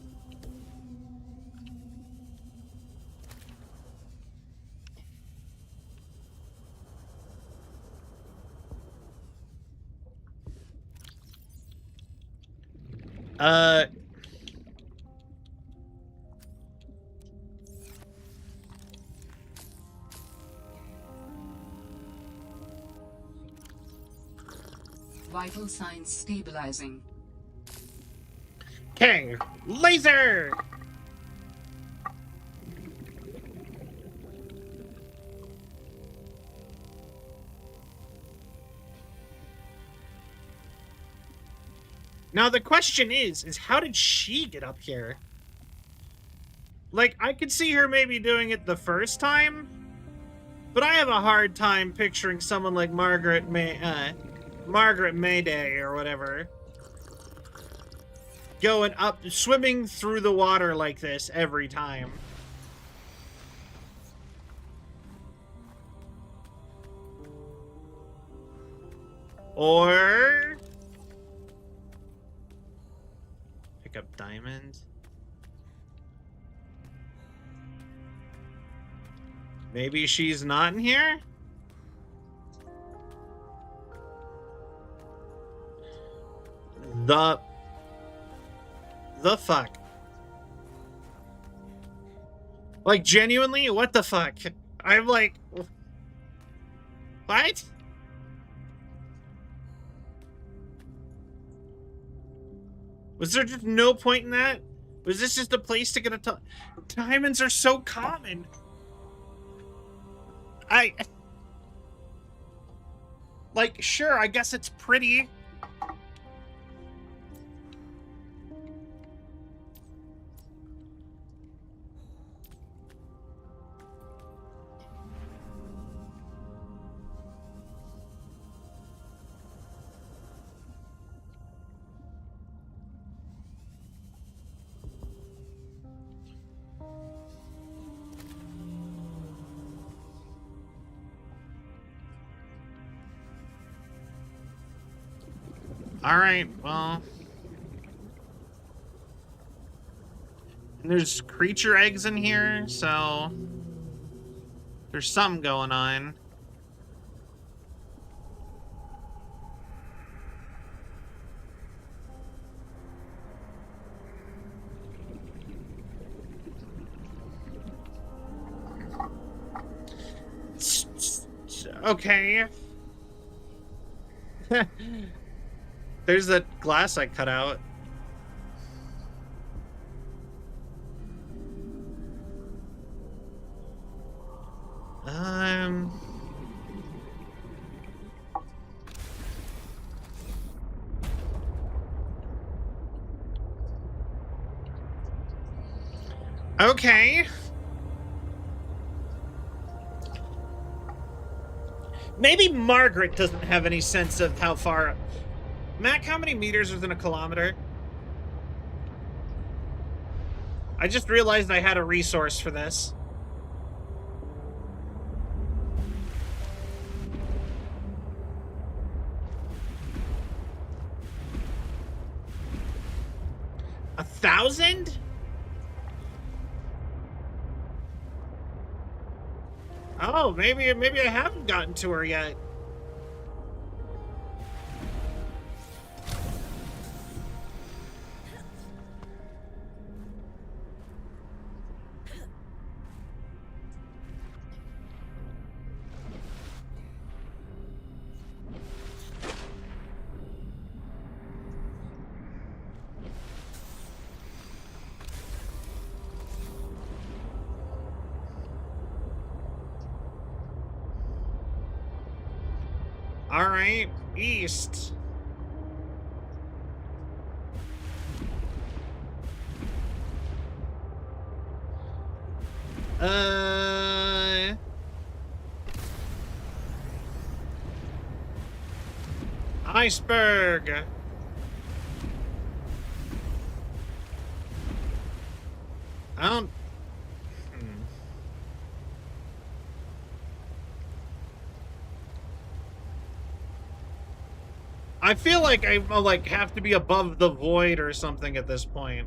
Vital signs stabilizing. Okay, laser! Now the question is how did she get up here? Like, I could see her maybe doing it the first time, but I have a hard time picturing someone like Margaret Mayday or whatever going up, swimming through the water like this every time. Or pick up diamonds. Maybe she's not in here? The fuck? Like, genuinely, what the fuck? I'm like, what? Was there just no point in that? Was this just a place to get a diamonds are so common. Like, sure, I guess it's pretty. Alright, well. And there's creature eggs in here, so there's something going on. Okay. There's that glass I cut out. Okay. Maybe Margaret doesn't have any sense of how far... Mac, how many meters within a kilometer? I just realized I had a resource for this. A 1,000? Oh, maybe I haven't gotten to her yet. All right, east. Iceberg. I don't... I feel like I have to be above the void or something at this point.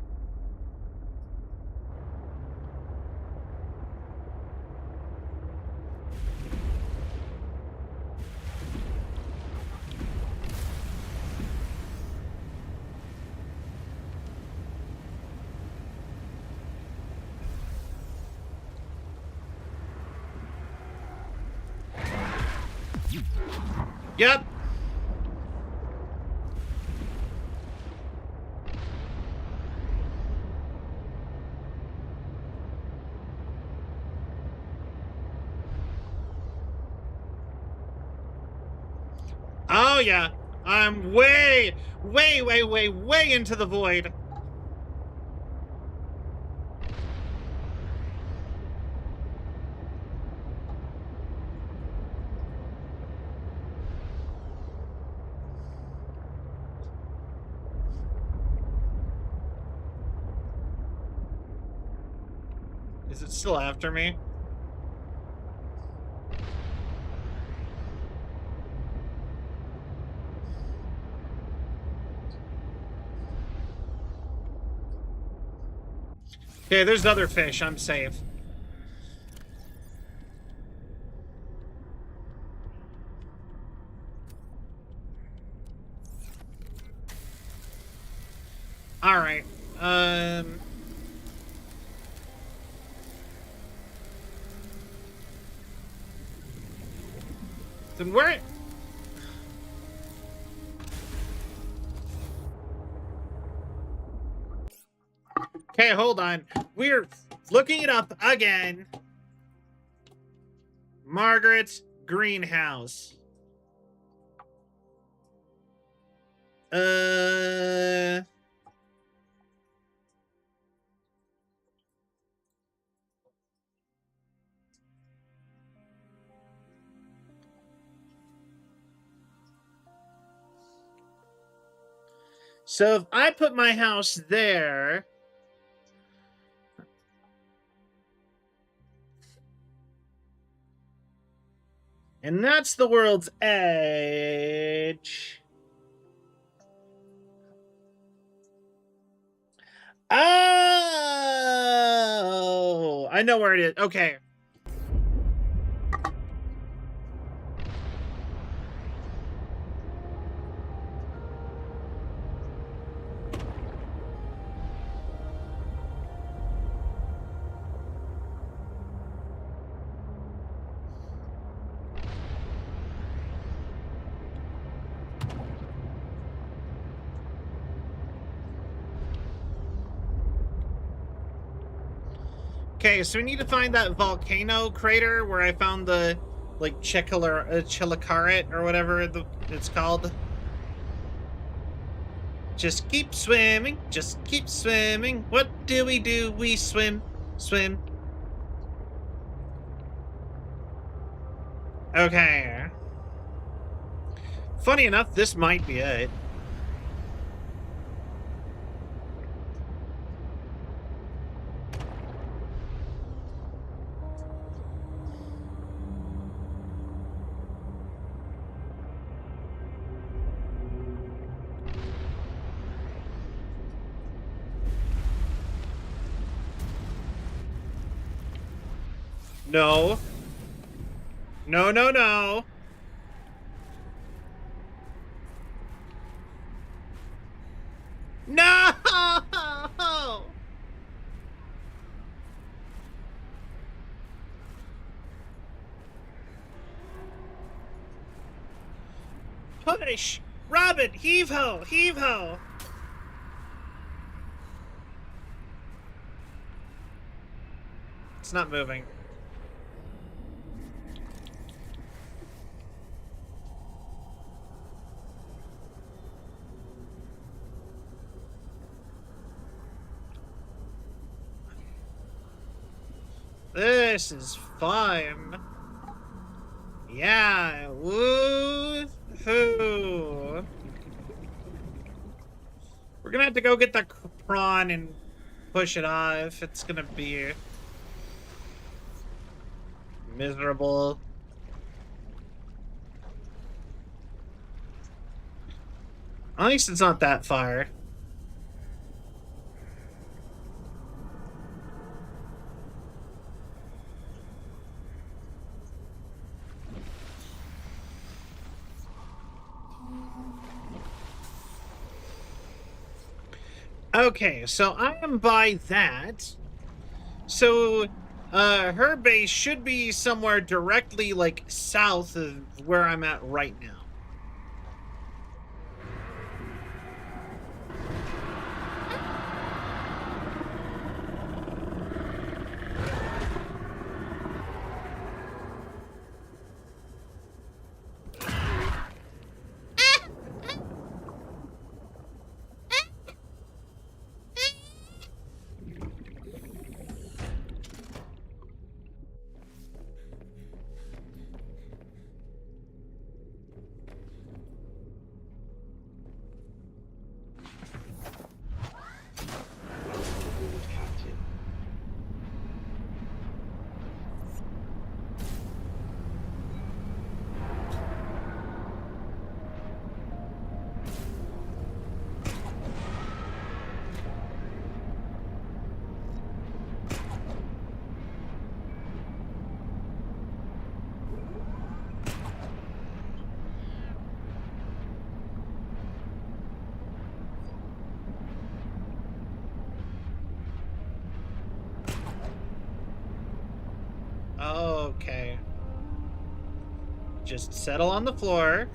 Yep. Oh, yeah. I'm way into the void. Is it still after me? Okay, there's other fish. I'm safe. All right. Then where? Okay, hold on. We're looking it up again. Margaret's greenhouse. So if I put my house there, and that's the world's edge. Oh, I know where it is. Okay. Okay, so we need to find that volcano crater where I found the, like, Chilicaret or whatever it's called. Just keep swimming, just keep swimming. What do? We swim, swim. Okay. Funny enough, this might be it. No. No, no, no. No! Push! Robin, heave ho! Heave ho! It's not moving. This is fun. Yeah, woo-hoo. We're gonna have to go get the prawn and push it off. It's gonna be miserable. At least it's not that far. Okay, so I am by that. So, her base should be somewhere directly, like, south of where I'm at right now. Okay. Just settle on the floor.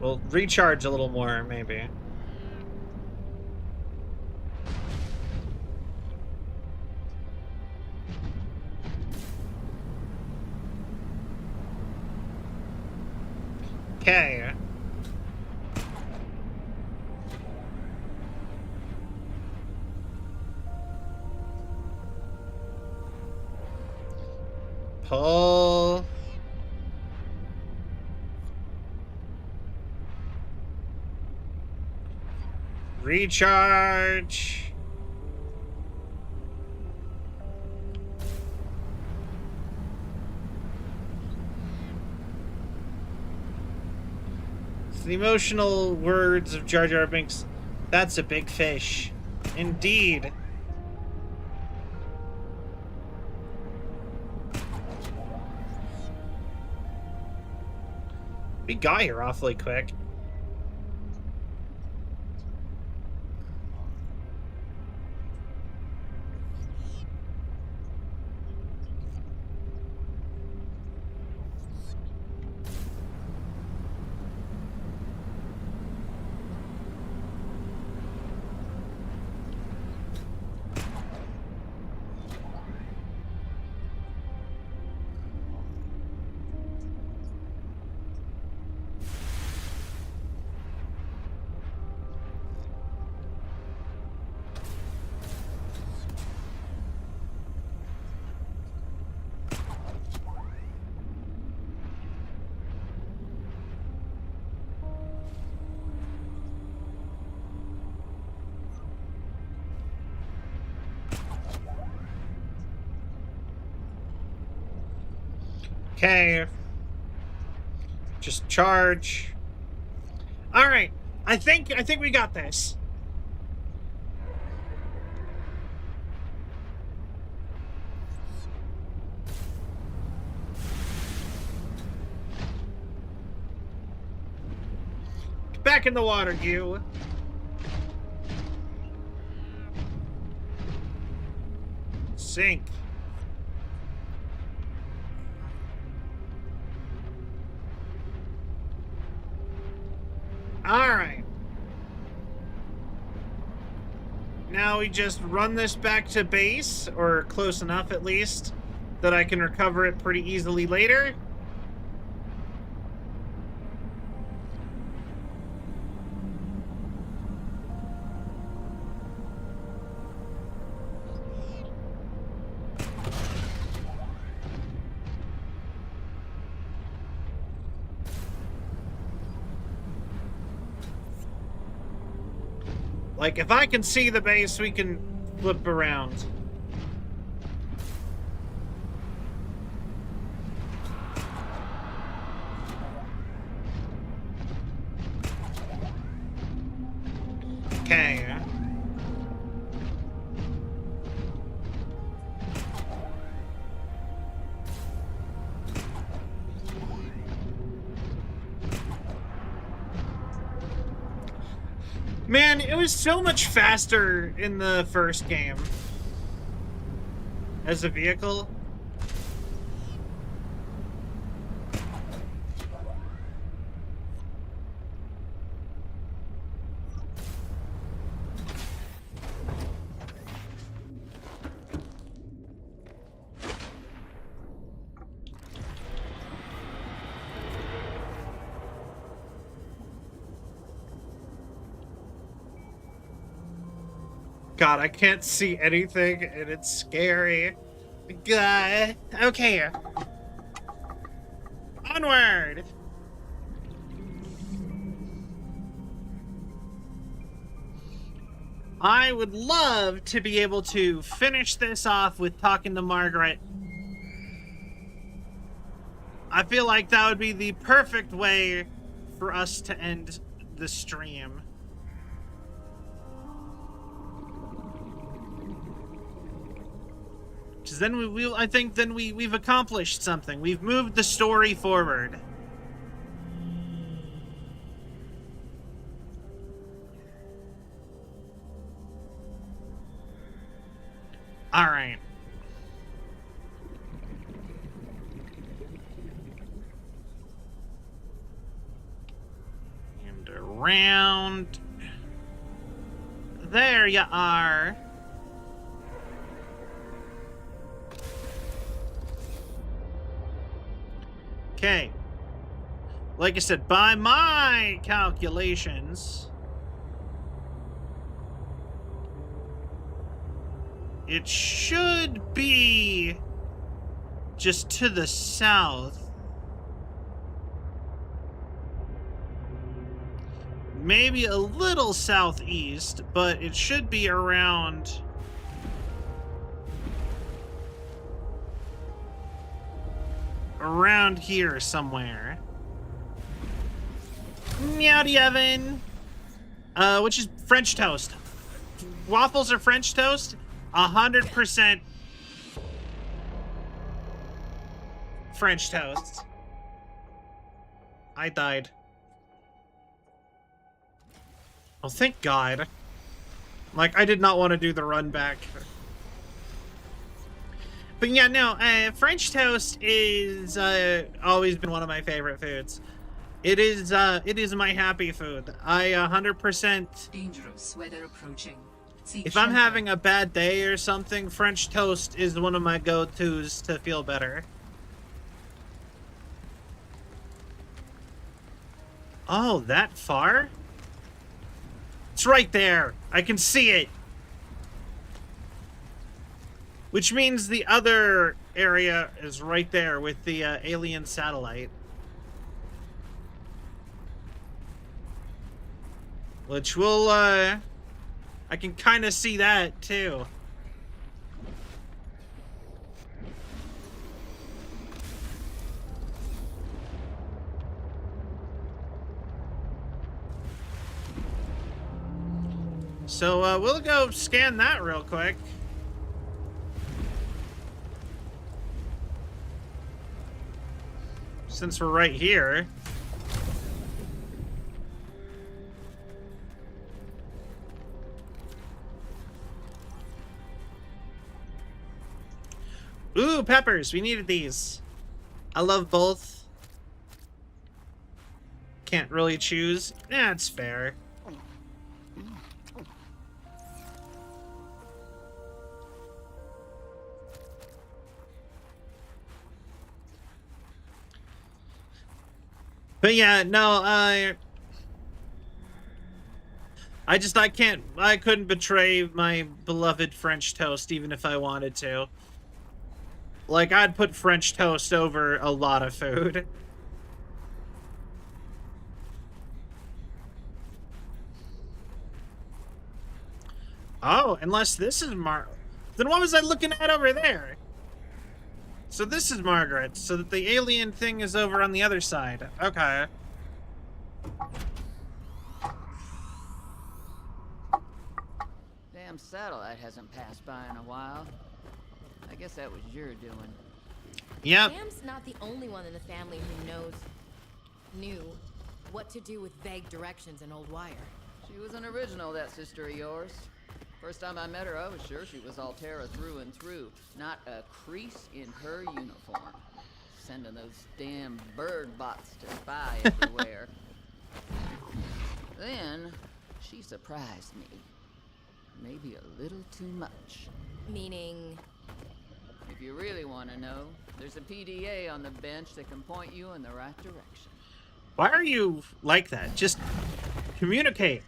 We'll recharge a little more, maybe. Okay. Pull. Recharge. It's the emotional words of Jar Jar Binks. That's a big fish. Indeed. We got here awfully quick. Okay. Just charge. All right. I think we got this. Get back in the water, you. Sink. Alright. Now we just run this back to base, or close enough at least, that I can recover it pretty easily later. Like, if I can see the base, we can flip around. Okay. Man, it was so much faster in the first game as a vehicle. God, I can't see anything, and it's scary. God. Okay. Onward! I would love to be able to finish this off with talking to Margaret. I feel like that would be the perfect way for us to end the stream. Because then I think then we've accomplished something. We've moved the story forward. All right. And around. There you are. Okay. Like I said, by my calculations, it should be just to the south. Maybe a little southeast, but it should be around here somewhere. Meowdy oven. Which is French toast. Waffles or French toast? 100% French toast. I died. Oh, thank God. Like, I did not want to do the run back. But yeah, no, French toast is always been one of my favorite foods. It is my happy food. I 100%. Dangerous weather approaching. If I'm having a bad day or something, French toast is one of my go-tos to feel better. Oh, that far? It's right there. I can see it. Which means the other area is right there with the alien satellite. Which will, I can kind of see that, too. So, we'll go scan that real quick. Since we're right here. Ooh, peppers. We needed these. I love both. Can't really choose. That's fair. But yeah, no, I couldn't betray my beloved French toast even if I wanted to. Like, I'd put French toast over a lot of food. Oh, unless this is then what was I looking at over there? So this is Margaret, so that the alien thing is over on the other side. Okay. Damn satellite hasn't passed by in a while. I guess that was your doing. Yep. Sam's not the only one in the family who knew what to do with vague directions in Old Wire. She was an original, that sister of yours. First time I met her, I was sure she was Altera through and through. Not a crease in her uniform. Sending those damn bird bots to spy everywhere. Then, she surprised me. Maybe a little too much. Meaning? If you really want to know, there's a PDA on the bench that can point you in the right direction. Why are you like that? Just communicate.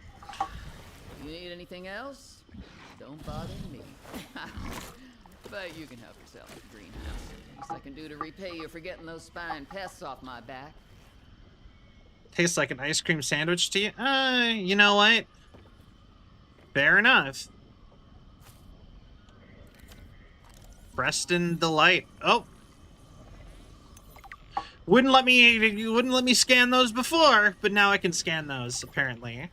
You need anything else? Don't bother me. But you can help yourself at the greenhouse. Least I can do to repay you for getting those spine pests off my back. Tastes like an ice cream sandwich to you? You know what? Fair enough. Preston Delight. Oh. You wouldn't let me scan those before, but now I can scan those, apparently.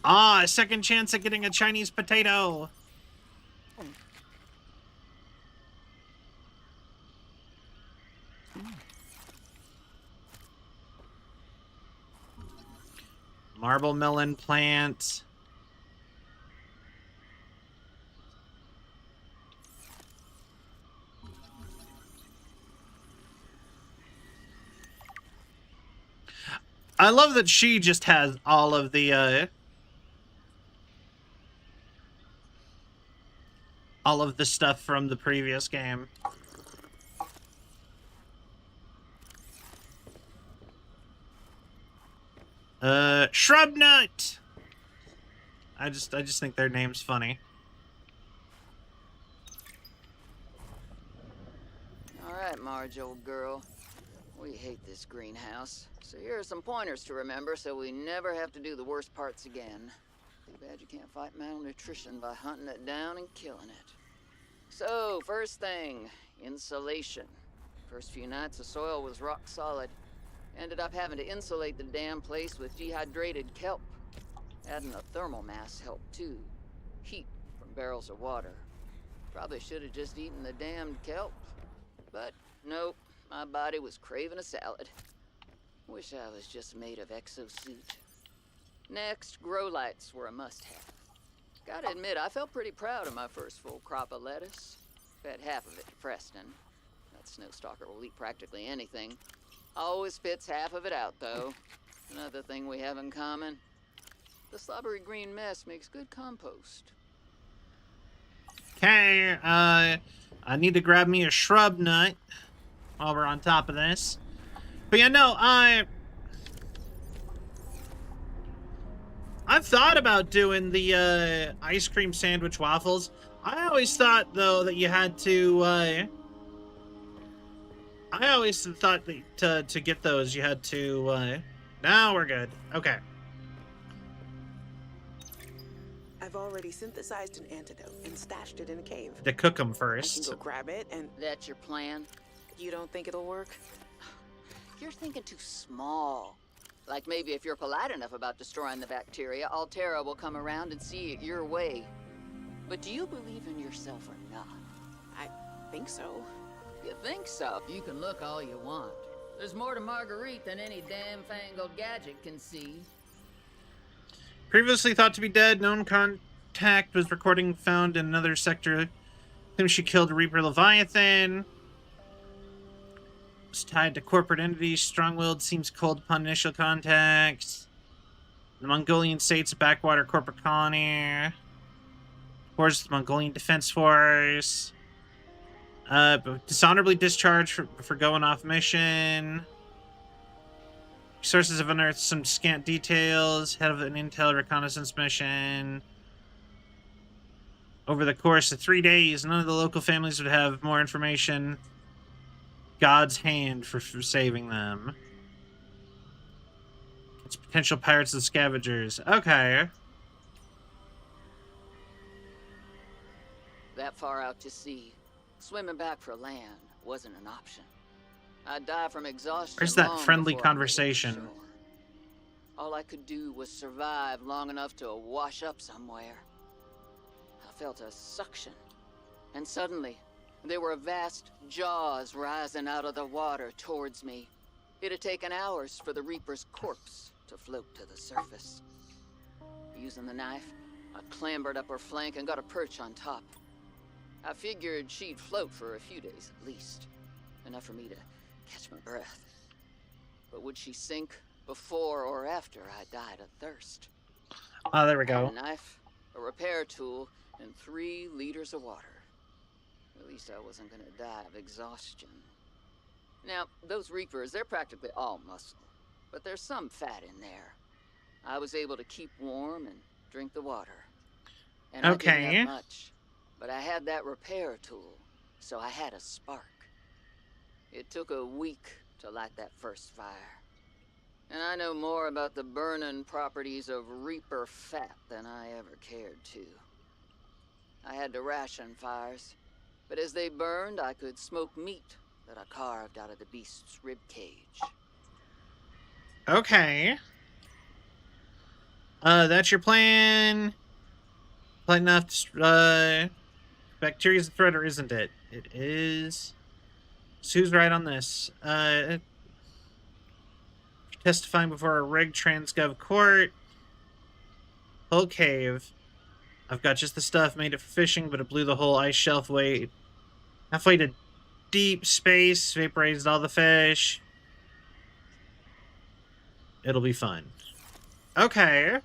Ah, a second chance at getting a Chinese potato. Marble melon plant. I love that she just has all of the stuff from the previous game. Shrub nut. I just think their name's funny. All right, Marge, old girl. We hate this greenhouse. So here are some pointers to remember so we never have to do the worst parts again. Too bad you can't fight malnutrition by hunting it down and killing it. So, first thing, insulation. First few nights the soil was rock solid. Ended up having to insulate the damn place with dehydrated kelp. Adding a thermal mass helped too. Heat from barrels of water. Probably should have just eaten the damned kelp. But nope, my body was craving a salad. Wish I was just made of exosuit. Next, grow lights were a must-have. Gotta admit, I felt pretty proud of my first full crop of lettuce. Fed half of it to Preston. That snowstalker will eat practically anything. Always spits half of it out, though. Another thing we have in common. The slobbery green mess makes good compost. Okay, I need to grab me a shrub nut while we're on top of this. But yeah, no, I've thought about doing the ice cream sandwich waffles. I always thought, though, that you had to I always thought that to get those you had to now we're good. Okay. I've already synthesized an antidote and stashed it in a cave. To cook them I can first. go grab it, and That's your plan? you don't think it'll work? You're thinking too small. Like maybe if you're polite enough about destroying the bacteria, Altera will come around and see it your way. But do you believe in yourself or not? I think so. You think so? You can look all you want. There's more to Marguerite than any damn fangled gadget can see. Previously thought to be dead, known contact was recording found in another sector. Claims she killed Reaper Leviathan. Was tied to corporate entities. Strong-willed, seems cold upon initial contact. The Mongolian state's a backwater corporate colony. Wars the Mongolian Defense Force. Dishonorably discharged for going off mission. Sources have unearthed some scant details. Head of an intel reconnaissance mission. Over the course of 3 days, none of the local families would have more information. God's hand for saving them. It's potential pirates and scavengers. Okay. That far out to sea, swimming back for land wasn't an option. I'd die from exhaustion. Where's that long friendly before I made it to conversation? shore. All I could do was survive long enough to wash up somewhere. I felt a suction, and suddenly, there were vast jaws rising out of the water towards me. It had taken hours for the Reaper's corpse to float to the surface. Using the knife, I clambered up her flank and got a perch on top. I figured she'd float for a few days at least, enough for me to catch my breath. But would she sink before or after I died of thirst? Oh, there we go. A knife, a repair tool, and 3 liters of water. At least I wasn't gonna die of exhaustion. Now, those Reapers, they're practically all muscle, but there's some fat in there. I was able to keep warm and drink the water. And I didn't have much, but I had that repair tool, so I had a spark. It took a week to light that first fire. And I know more about the burning properties of Reaper fat than I ever cared to. I had to ration fires, but as they burned, I could smoke meat that I carved out of the beast's rib cage. Okay. That's your plan. Plan enough to, bacteria's a threat, or isn't it? It is. Sue's right on this. Testifying before a rigged transgov court. whole cave. I've got just the stuff, made it for fishing, but it blew the whole ice shelf way halfway to deep space, vaporized all the fish. It'll be fun. Okay.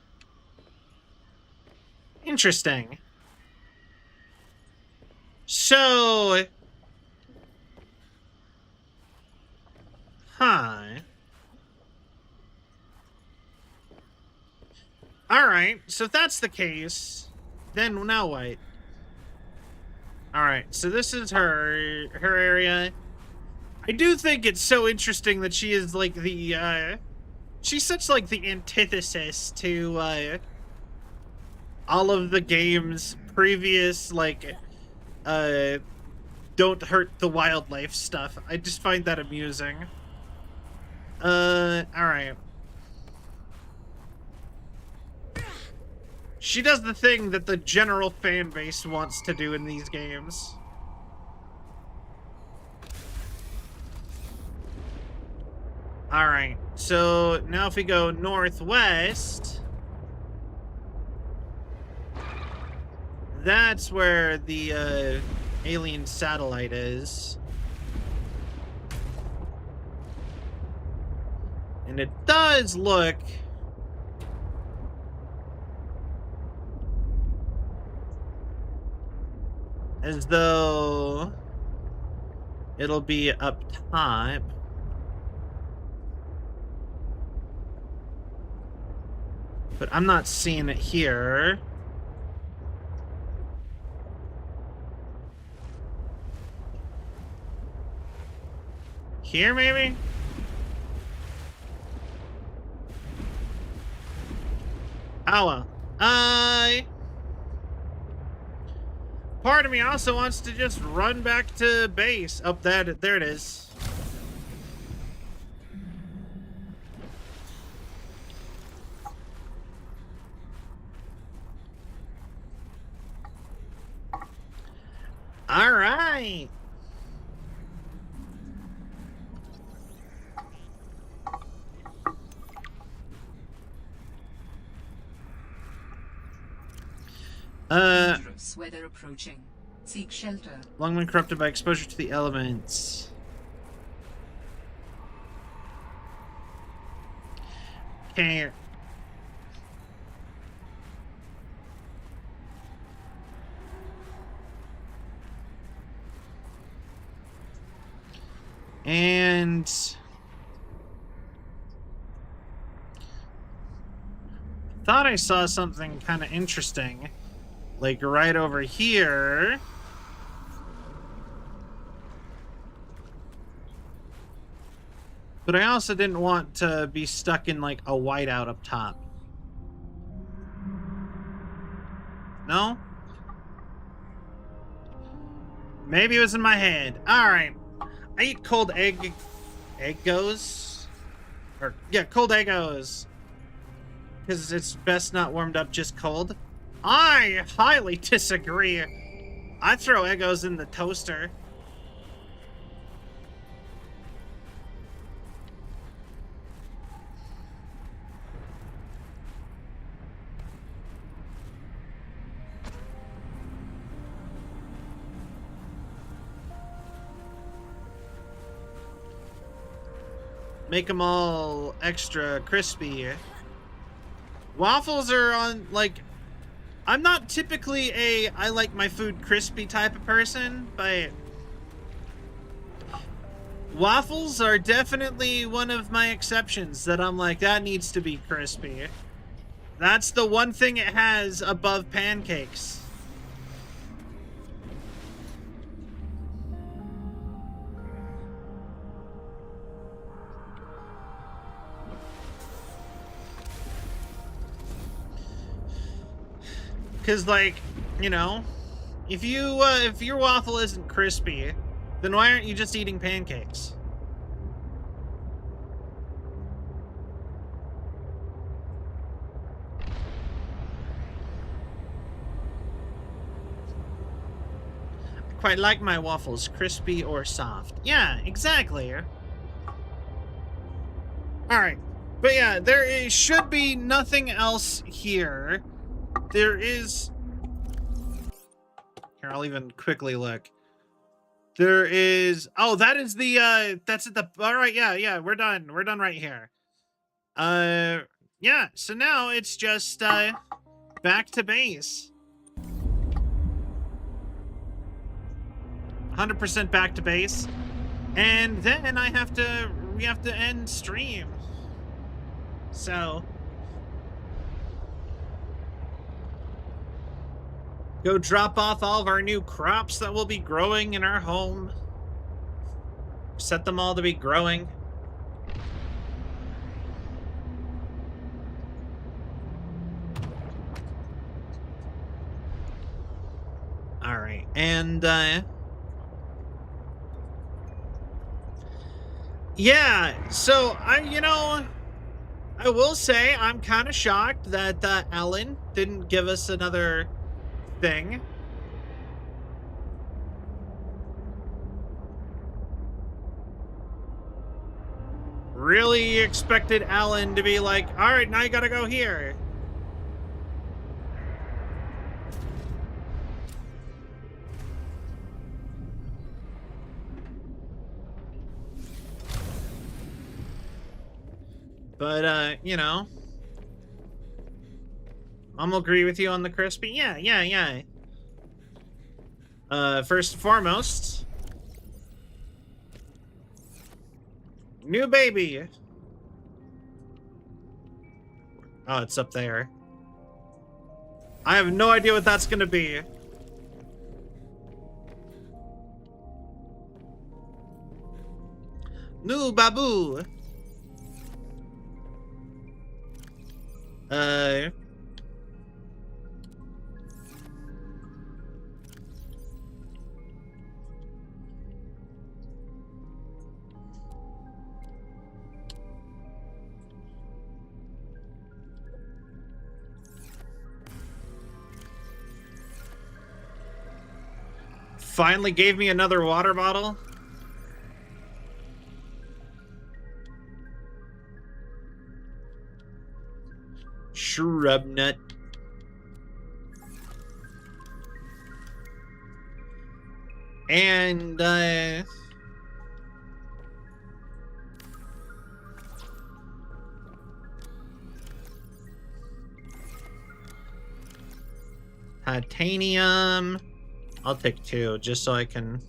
Interesting. So... Huh. Alright, so if that's the case, then now what? Alright, so this is her area. I do think it's so interesting that she is like the, she's such like the antithesis to, all of the game's previous, like, don't hurt the wildlife stuff. I just find that amusing. Alright. She does the thing that the general fan base wants to do in these games. Alright, so now if we go northwest, that's where the alien satellite is. And it does look as though it'll be up top. But I'm not seeing it here. Here, maybe? Oh, well. Part of me also wants to just run back to base. Oh, there it is. All right. Dangerous weather approaching. Seek shelter. Long been corrupted by exposure to the elements. Okay. And thought I saw something kind of interesting, like right over here. But I also didn't want to be stuck in like a whiteout up top. No? Maybe it was in my head. All right. I eat cold Eggos? Or, yeah, cold Eggos. Because it's best not warmed up, just cold. I highly disagree. I throw Eggos in the toaster. Make them all extra crispy. Waffles are on, like, I'm not typically a I like my food crispy type of person, but waffles are definitely one of my exceptions that I'm like, that needs to be crispy. That's the one thing it has above pancakes. Cause like, you know, if your waffle isn't crispy, then why aren't you just eating pancakes? I quite like my waffles crispy or soft. Yeah, exactly. Alright. But yeah, should be nothing else here. there is... Here, I'll even quickly look. There is... Oh, that is the, that's at the... All right, yeah, we're done. We're done right here. Yeah, so now it's just, back to base. 100% back to base. And then we have to end stream. So... Go drop off all of our new crops that will be growing in our home. Set them all to be growing. All right, and yeah, so I will say I'm kind of shocked that Alan didn't give us another thing. Really expected Alan to be like, all right, now you gotta go here. But, I'm gonna agree with you on the crispy. Yeah. First and foremost, new baby. Oh, it's up there. I have no idea what that's gonna be. New babu. Finally gave me another water bottle. Shrub nut. And titanium. I'll take 2 just so I can.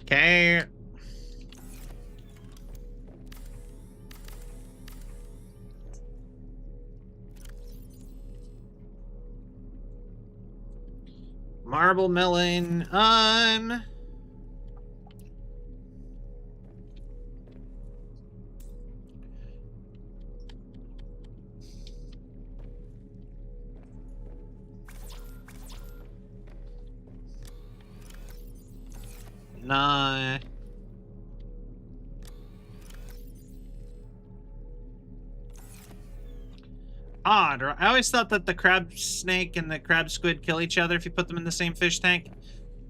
Okay. Marble melon. Nah. Odd. I always thought that the crab snake and the crab squid kill each other if you put them in the same fish tank.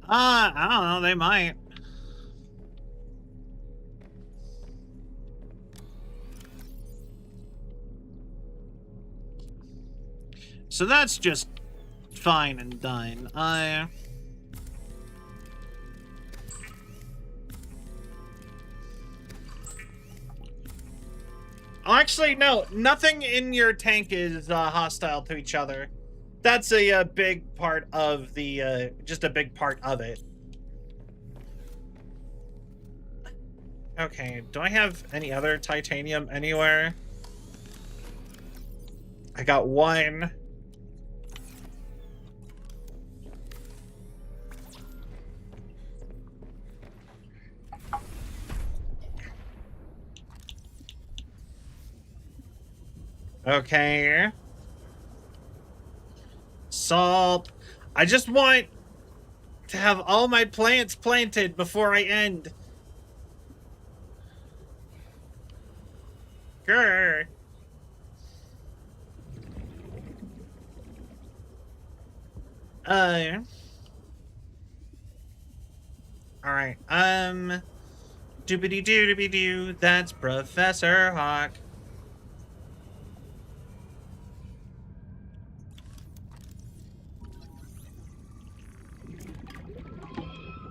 I don't know. They might. So that's just fine and done. Actually, no. Nothing in your tank is hostile to each other. That's a big part of the, just a big part of it. Okay, do I have any other titanium anywhere? I got 1. Okay. Salt. I just want to have all my plants planted before I end. Grr. All right. Doobity doo doobity doo. That's Professor Hawk.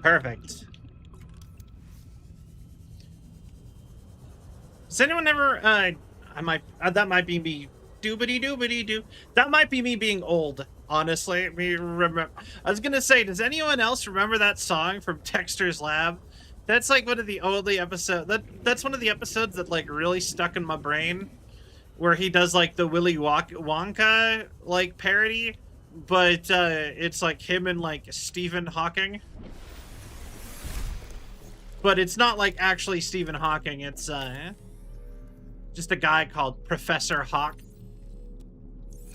Perfect. Does anyone ever? That might be me. Doobity doobity doo. That might be me being old. Honestly, I was gonna say, does anyone else remember that song from Dexter's Lab? That's like one of the only episodes. That's one of the episodes that like really stuck in my brain, where he does like the Willy Wonka like parody, but it's like him and like Stephen Hawking. But it's not like actually Stephen Hawking. It's just a guy called Professor Hawk.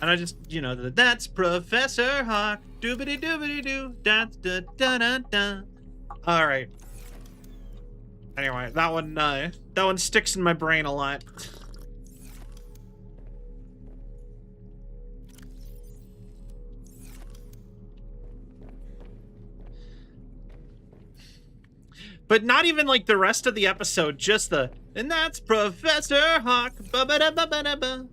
And I just, you know, that's Professor Hawk. Doobity doobity doo. Da da da da da. All right. Anyway, that one sticks in my brain a lot. But not even like the rest of the episode, just the, and that's Professor Hawk. Ba ba da ba ba da ba.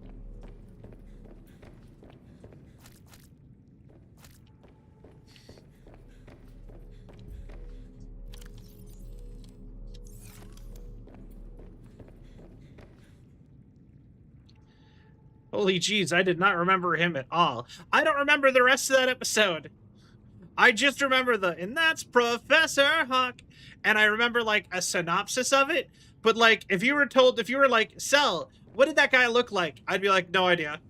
Holy jeez, I did not remember him at all. I don't remember the rest of that episode. I just remember and that's Professor Hawk. And I remember like a synopsis of it. But like, if you were like, Cell, what did that guy look like? I'd be like, no idea.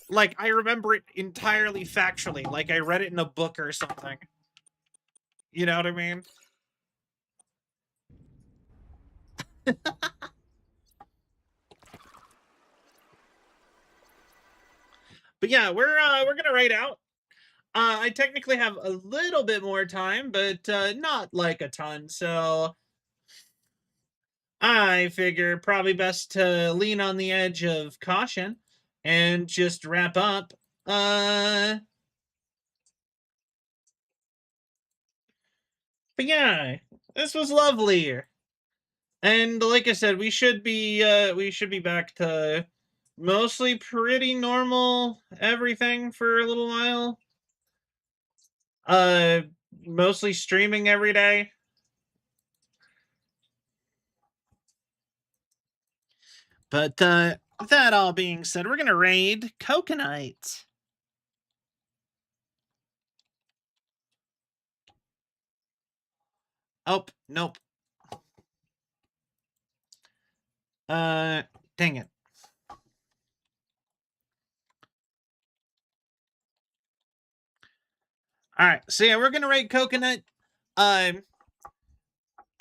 Like, I remember it entirely factually. Like, I read it in a book or something. You know what I mean? But yeah, we're gonna raid out. I technically have a little bit more time, but not like a ton. So I figure probably best to lean on the edge of caution and just wrap up. But yeah, this was lovely. And like I said, we should be back to mostly pretty normal everything for a little while. Mostly streaming every day. But that all being said, we're gonna raid Coconut. Oh, nope. Dang it. All right, so yeah, we're gonna raid Coconut. I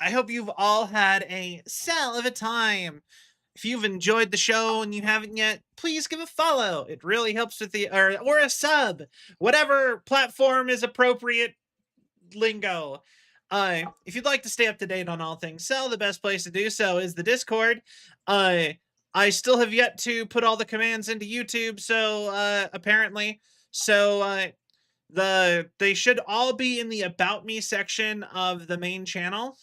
hope you've all had a cell of a time. If you've enjoyed the show and you haven't yet, please give a follow. It really helps with the or a sub, whatever platform is appropriate lingo. If you'd like to stay up to date on all things Cell, the best place to do so is the Discord. I still have yet to put all the commands into YouTube, so apparently, so they should all be in the About Me section of the main channel.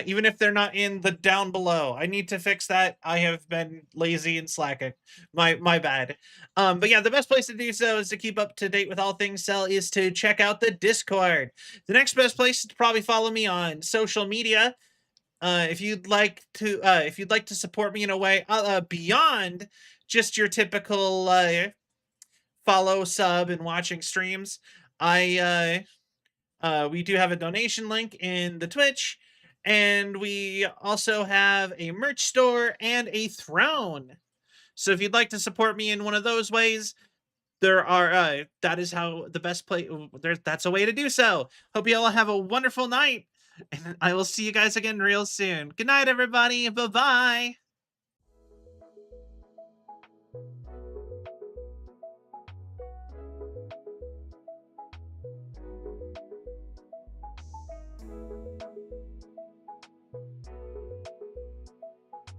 Even if they're not in the down below. I need to fix that. I have been lazy and slacking. My bad. But yeah, the best place to do so is to keep up to date with all things Cell is to check out the Discord. The next best place is to probably follow me on social media. If you'd like to support me in a way beyond just your typical follow, sub, and watching streams, we do have a donation link in the Twitch. And we also have a merch store and a throne. So if you'd like to support me in one of those ways, there are that is how the best place that's a way to do so. Hope you all have a wonderful night, and I will see you guys again real soon. Good night, everybody. Bye-bye.